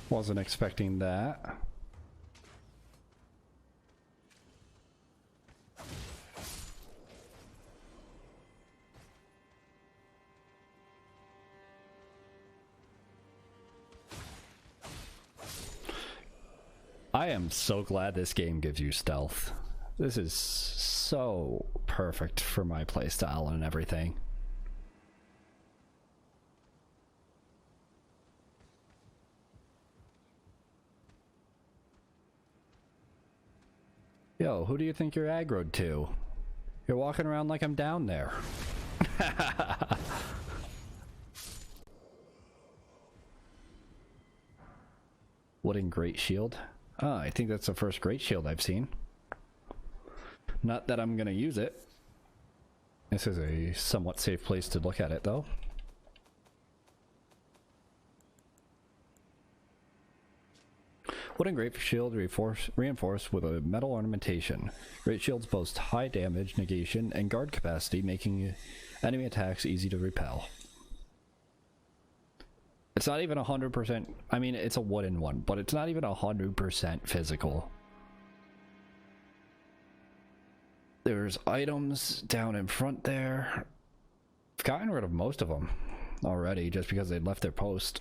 Wasn't expecting that. I am so glad this game gives you stealth. This is so perfect for my playstyle and everything. Yo, who do you think you're aggroed to? You're walking around like I'm down there. Wooden Great Shield? Ah, I think that's the first Great Shield I've seen. Not that I'm gonna use it. This is a somewhat safe place to look at it, though. Wooden Great Shield reinforced with a metal ornamentation. Great Shields boast high damage, negation, and guard capacity, making enemy attacks easy to repel. It's not even 100%, I mean, it's a wooden one, but it's not even 100% physical. There's items down in front there. I've gotten rid of most of them already, just because they left their post.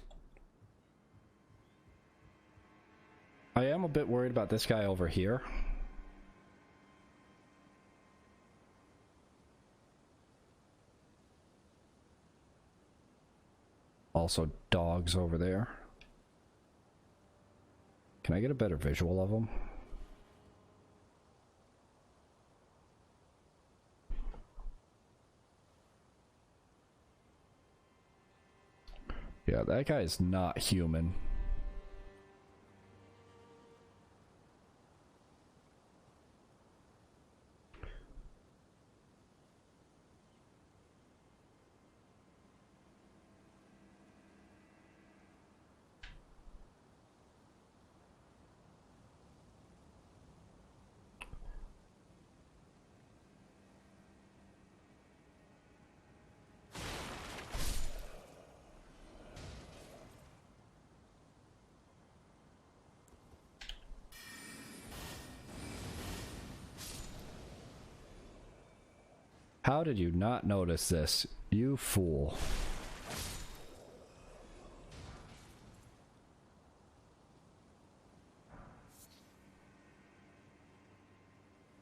I am a bit worried about this guy over here. Also dogs over there. Can I get a better visual of them? Yeah, that guy is not human. How did you not notice this, you fool?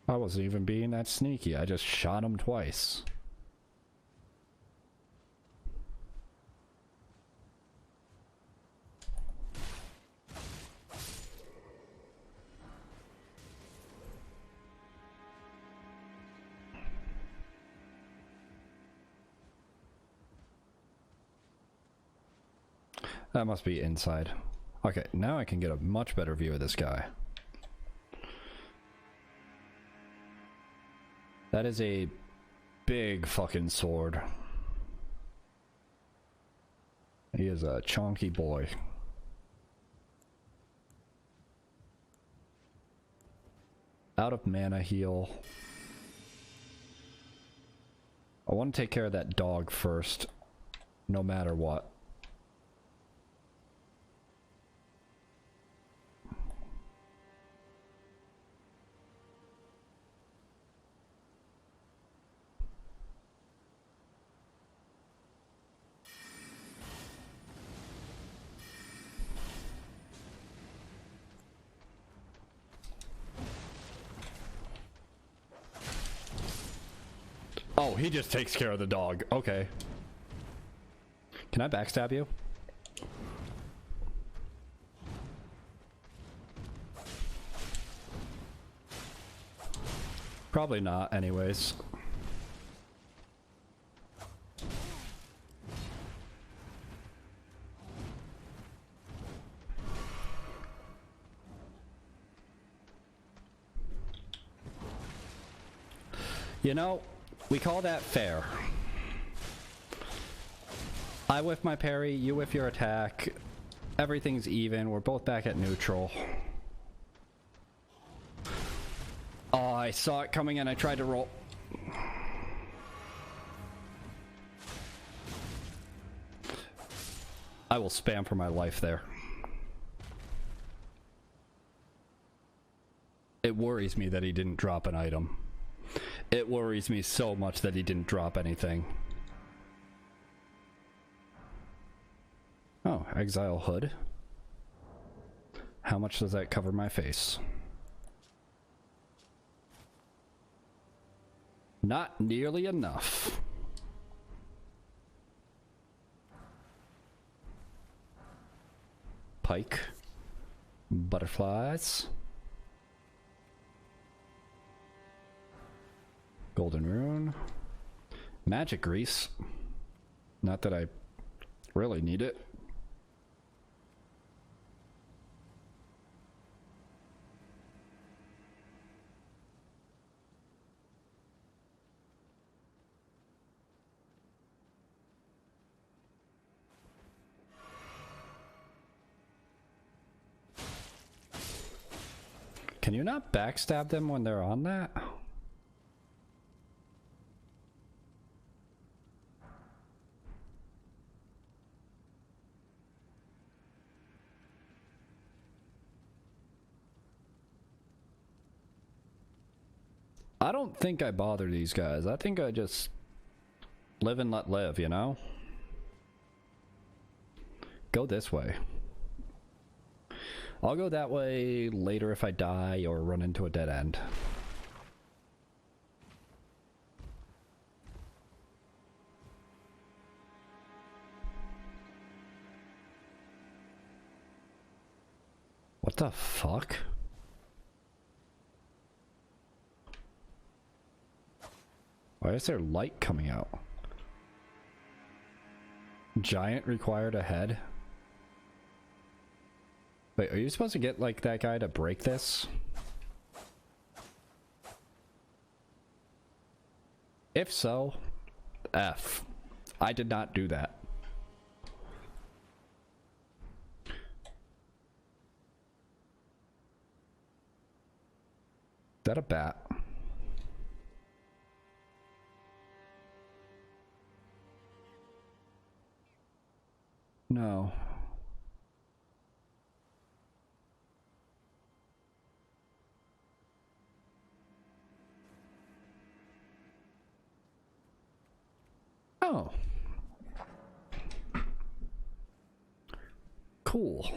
I wasn't even being that sneaky, I just shot him twice. That must be inside. Okay, now I can get a much better view of this guy. That is a big fucking sword. He is a chonky boy. Out of mana heal. I want to take care of that dog first, no matter what. Oh, he just takes care of the dog. Okay. Can I backstab you? Probably not, anyways. You know, we call that fair. I whiff my parry, you whiff your attack. Everything's even. We're both back at neutral. Oh, I saw it coming and I tried to roll. I will spam for my life there. It worries me that he didn't drop an item. It worries me so much that he didn't drop anything. Oh, Exile Hood. How much does that cover my face? Not nearly enough. Pike. Butterflies. Golden Rune. Magic Grease. Not that I really need it. Can you not backstab them when they're on that? I don't think I bother these guys. I think I just live and let live, you know? Go this way. I'll go that way later if I die or run into a dead end. What the fuck? Why is there light coming out? Giant required a head? Wait, are you supposed to get, like, that guy to break this? If so, F. I did not do that. Is that a bat? No. Oh. Cool.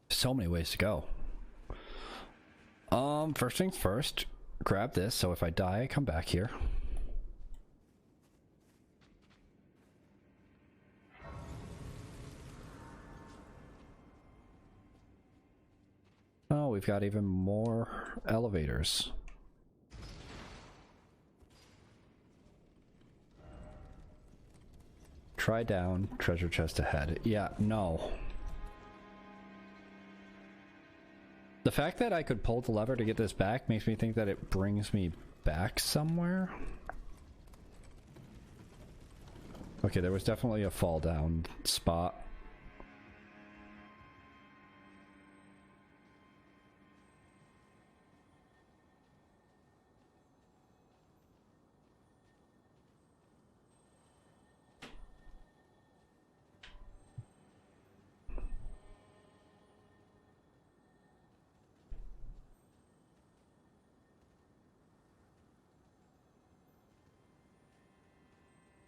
So many ways to go. First things first, grab this so if I die I come back here. Oh, we've got even more elevators. Try down, treasure chest ahead. Yeah, no. The fact that I could pull the lever to get this back makes me think that it brings me back somewhere. Okay, there was definitely a fall down spot.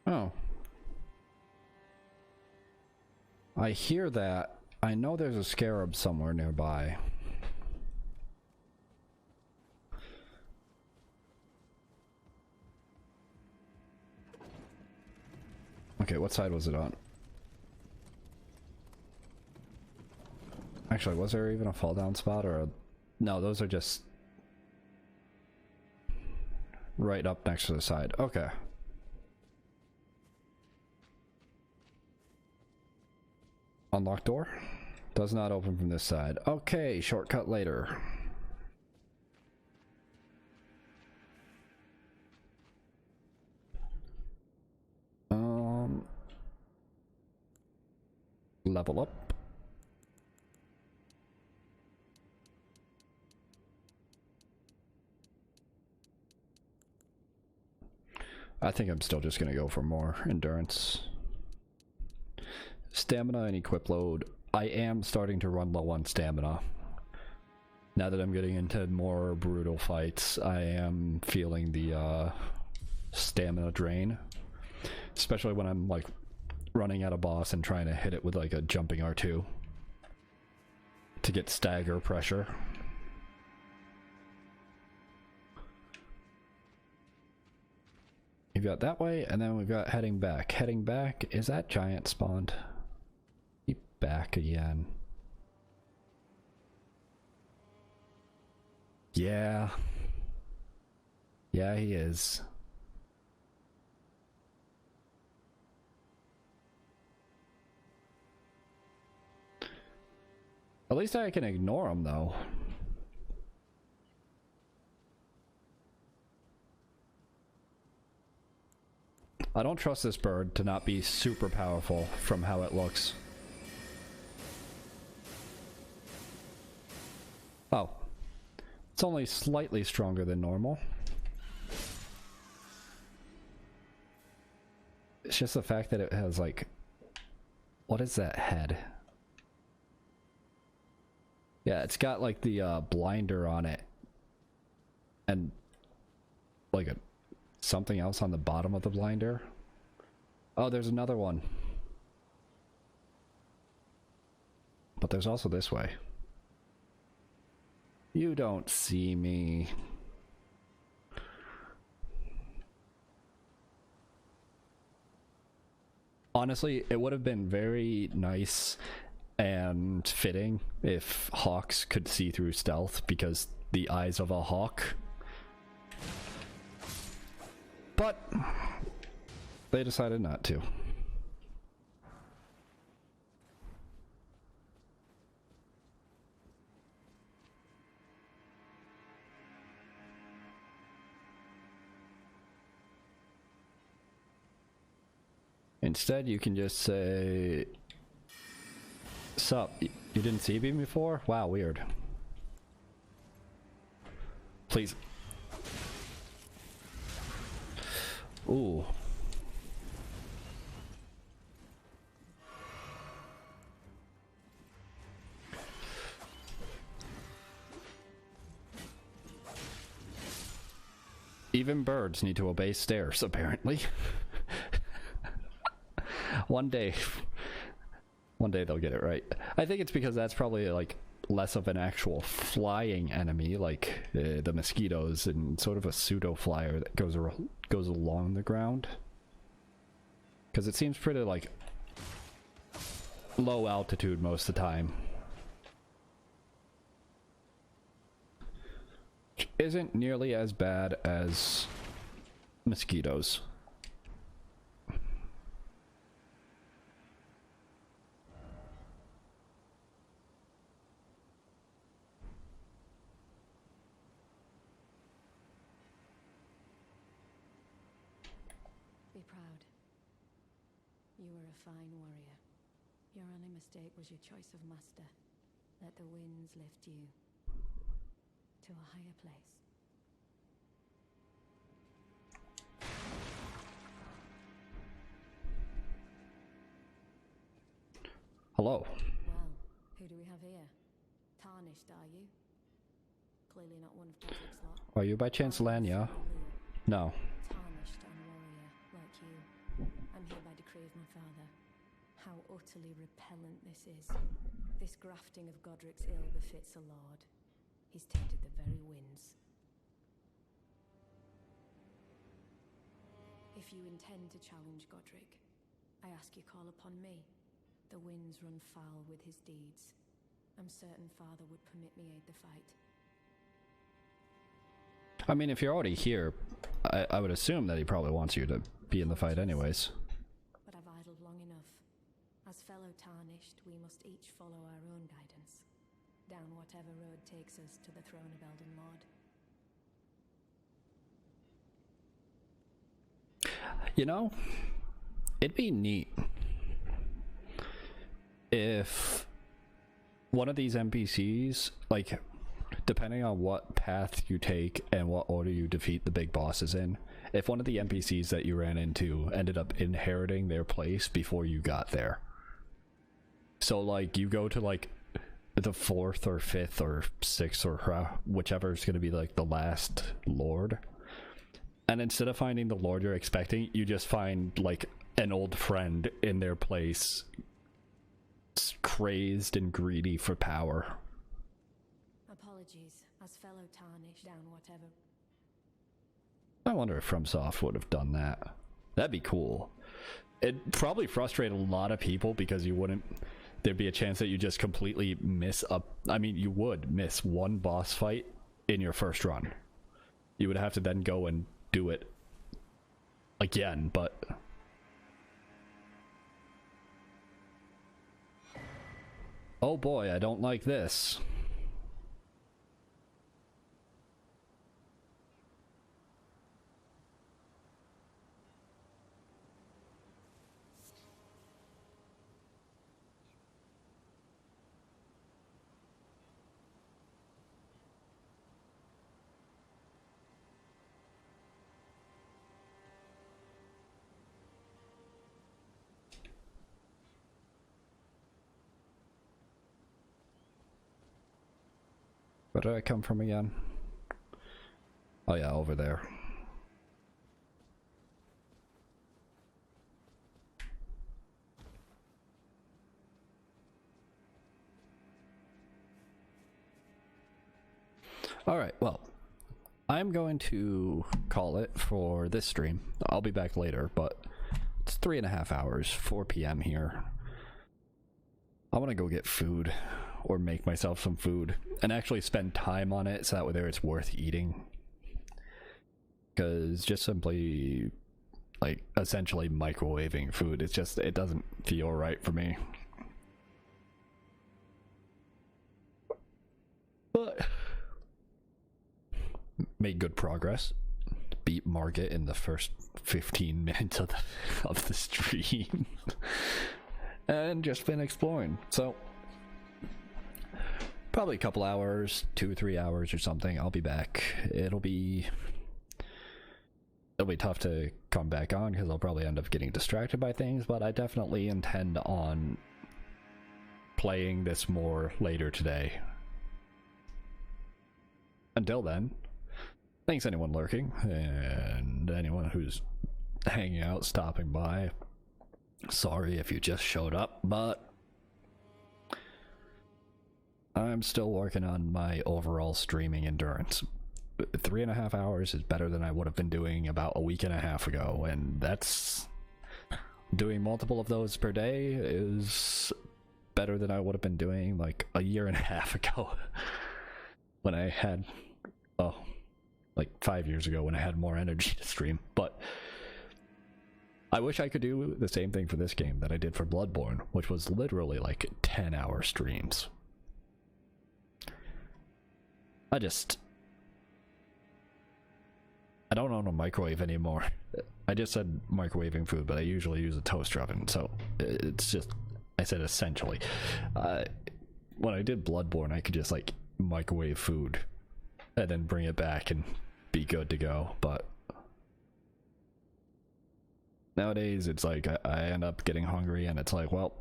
Oh. I hear that. I know there's a scarab somewhere nearby. Okay, what side was it on? Actually, was there even a fall down spot or a... No, those are just... right up next to the side. Okay. Unlock door? Does not open from this side. Okay, shortcut later. Level up. I think I'm still just gonna go for more endurance. Stamina and equip load. I am starting to run low on stamina. Now that I'm getting into more brutal fights, I am feeling the stamina drain. Especially when I'm like running at a boss and trying to hit it with like a jumping R2 to get stagger pressure. We've got that way, and then we've got heading back. Heading back, is that giant spawned? Keep back again. Yeah. Yeah, he is. At least I can ignore him, though. I don't trust this bird to not be super powerful from how it looks. Oh. It's only slightly stronger than normal. It's just the fact that it has, like... What is that head? Yeah, it's got like the blinder on it, and like something else on the bottom of the blinder. Oh, there's another one. But there's also this way. You don't see me. Honestly, it would have been very nice and fitting if hawks could see through stealth, because the eyes of a hawk. But they decided not to. Instead, you can just say, "Sup, you didn't see me before? Wow, weird." Please. Ooh. Even birds need to obey stairs, apparently. One day they'll get it right. I think it's because that's probably like less of an actual flying enemy, like the mosquitoes, and sort of a pseudo flyer that goes along the ground. Because it seems pretty like low altitude most of the time. Which isn't nearly as bad as mosquitoes. Be proud. You were a fine warrior. Your only mistake was your choice of master. Let the winds lift you to a higher place. Hello. Well, who do we have here? Tarnished, are you? Clearly not one of Godric's lot. Are you by chance Lanya? No. Tarnished and warrior, like you. I'm here by decree of my father. How utterly repellent this is. This grafting of Godric's ill befits a lord. He's tainted the very winds. If you intend to challenge Godric, I ask you call upon me. The winds run foul with his deeds. I'm certain father would permit me aid the fight. I mean, if you're already here, I would assume that he probably wants you to be in the fight anyways. But I've idled long enough. As fellow tarnished, we must each follow our own guidance, down whatever road takes us to the throne of Elden Lord. You know, it'd be neat if one of these NPCs, like, depending on what path you take and what order you defeat the big bosses in, if one of the NPCs that you ran into ended up inheriting their place before you got there. So, like, you go to, like, the 4th or 5th or 6th or whichever is going to be, like, the last lord. And instead of finding the lord you're expecting, you just find, like, an old friend in their place, crazed and greedy for power. Apologies, as fellow tarnished, down whatever. I wonder if FromSoft would have done that. That'd be cool. It'd probably frustrate a lot of people because you wouldn't... There'd be a chance that you just completely miss up. I mean, you would miss one boss fight in your first run. You would have to then go and do it again, but... Oh boy, I don't like this. Where did I come from again? Oh yeah, over there. Alright, well, I'm going to call it for this stream. I'll be back later, but it's 3.5 hours, 4 p.m. here. I want to go get food. Or make myself some food and actually spend time on it so that whether it's worth eating, because just simply like essentially microwaving food, it's just, it doesn't feel right for me. But made good progress, beat Margit in the first 15 minutes of the stream and just been exploring, so probably a couple hours, 2 or 3 hours or something. I'll be back. It'll be tough to come back on because I'll probably end up getting distracted by things, but I definitely intend on playing this more later today. Until then, thanks anyone lurking and anyone who's hanging out, stopping by. Sorry if you just showed up, but I'm still working on my overall streaming endurance. 3.5 hours is better than I would have been doing about a week and a half ago, and that's... doing multiple of those per day is better than I would have been doing like a year and a half ago when I had... oh, like 5 years ago when I had more energy to stream. But I wish I could do the same thing for this game that I did for Bloodborne, which was literally like 10-hour streams. I don't own a microwave anymore. I just said microwaving food, but I usually use a toaster oven, so it's just, I said essentially. When I did Bloodborne, I could just like microwave food and then bring it back and be good to go, but nowadays it's like I end up getting hungry and it's like, well,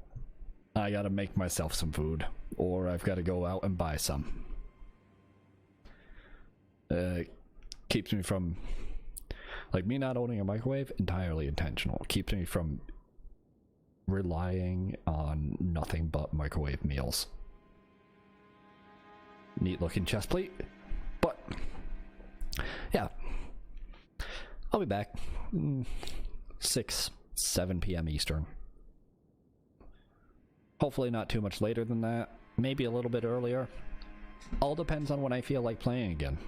I gotta make myself some food, or I've got to go out and buy some. Keeps me from, like, me not owning a microwave, entirely intentional. Keeps me from relying on nothing but microwave meals. Neat looking chest plate, but yeah, I'll be back 6-7 p.m. Eastern. Hopefully not too much later than that, maybe a little bit earlier. All depends on when I feel like playing again.